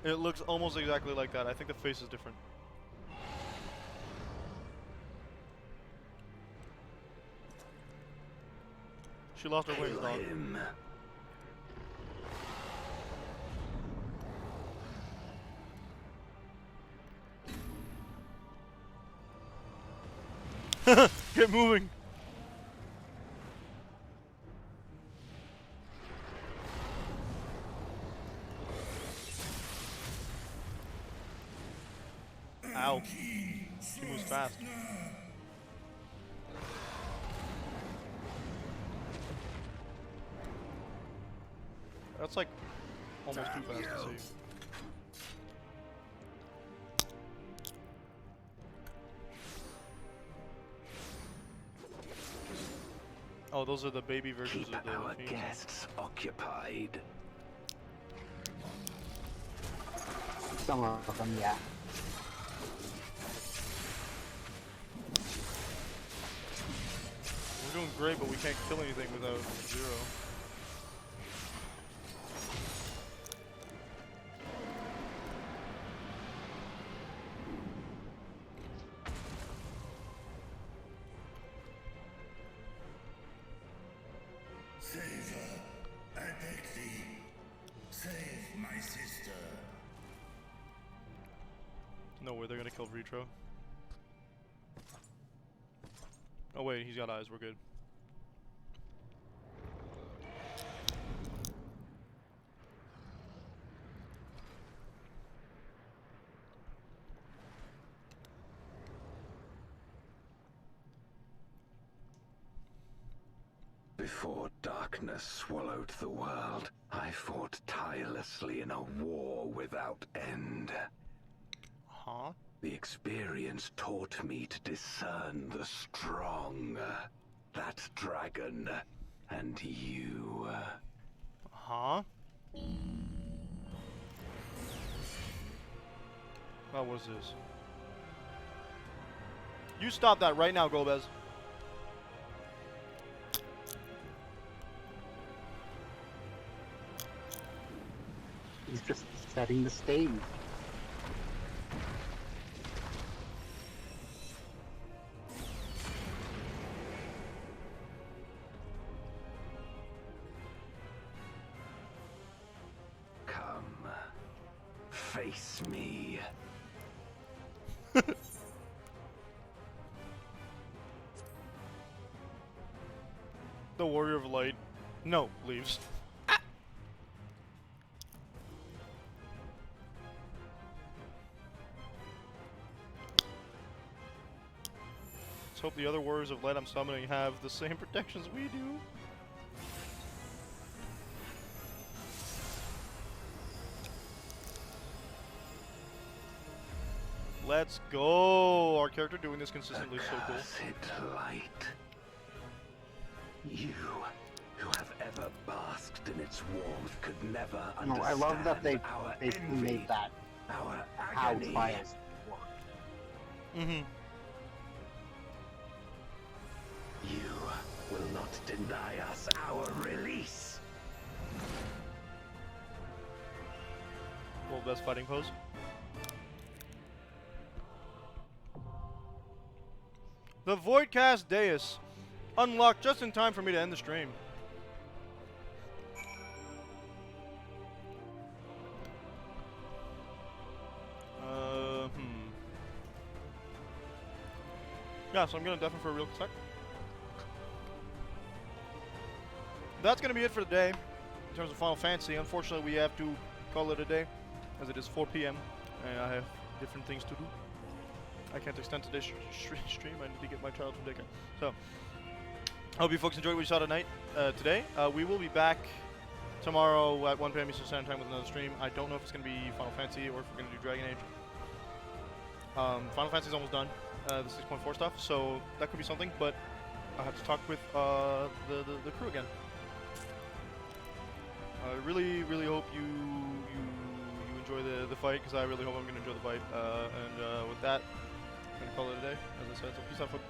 A: It looks almost exactly like that. I think the face is different. She lost her wings, dog. Get moving. Ow. She moves fast. That's like almost too fast to save. Oh, those are the baby versions of the
D: our
A: fiends.
D: guests occupied.
B: Some of them, yeah.
A: We're doing great, but we can't kill anything without zero.
N: Save her, I beg thee. Save my sister.
A: No way they're gonna kill Retro. Oh wait, he's got eyes, we're good.
D: Before darkness swallowed the world, I fought tirelessly in a war without end.
A: Huh?
D: The experience taught me to discern the strong, that dragon, and you.
A: Huh? What was this? You stop that right now, Golbez.
B: He's just setting the stage.
D: Come, face me.
A: The Warrior of Light. No, leaves. Let's hope the other Warriors of Light I'm summoning have the same protections we do. Let's go! Our character doing this consistently is so cool.
D: Accursed light. You, who have ever basked in its warmth, could never understand.
B: No, I love that they
D: our
B: basically
D: envy,
B: made that
D: our
B: how
D: agony.
B: trials work.
A: Mm-hmm.
D: You will not deny us our release.
A: World best fighting pose. The Voidcast Deus. Unlocked just in time for me to end the stream. Yeah, so I'm gonna deafen for a real sec. That's gonna be it for the day in terms of Final Fantasy. Unfortunately, we have to call it a day as it is 4 p.m. and I have different things to do. I can't extend today's stream. I need to get my child from daycare. So, I hope you folks enjoyed what you saw tonight, today. We will be back tomorrow at 1 p.m. Eastern Standard Time with another stream. I don't know if it's going to be Final Fantasy or if we're going to do Dragon Age. Final Fantasy's almost done, the 6.4 stuff, so that could be something, but I have to talk with the crew again. I really, really hope you enjoy the fight, because I really hope I'm going to enjoy the fight. And with that, I'm going to call it a day, as I said. So peace out, folks.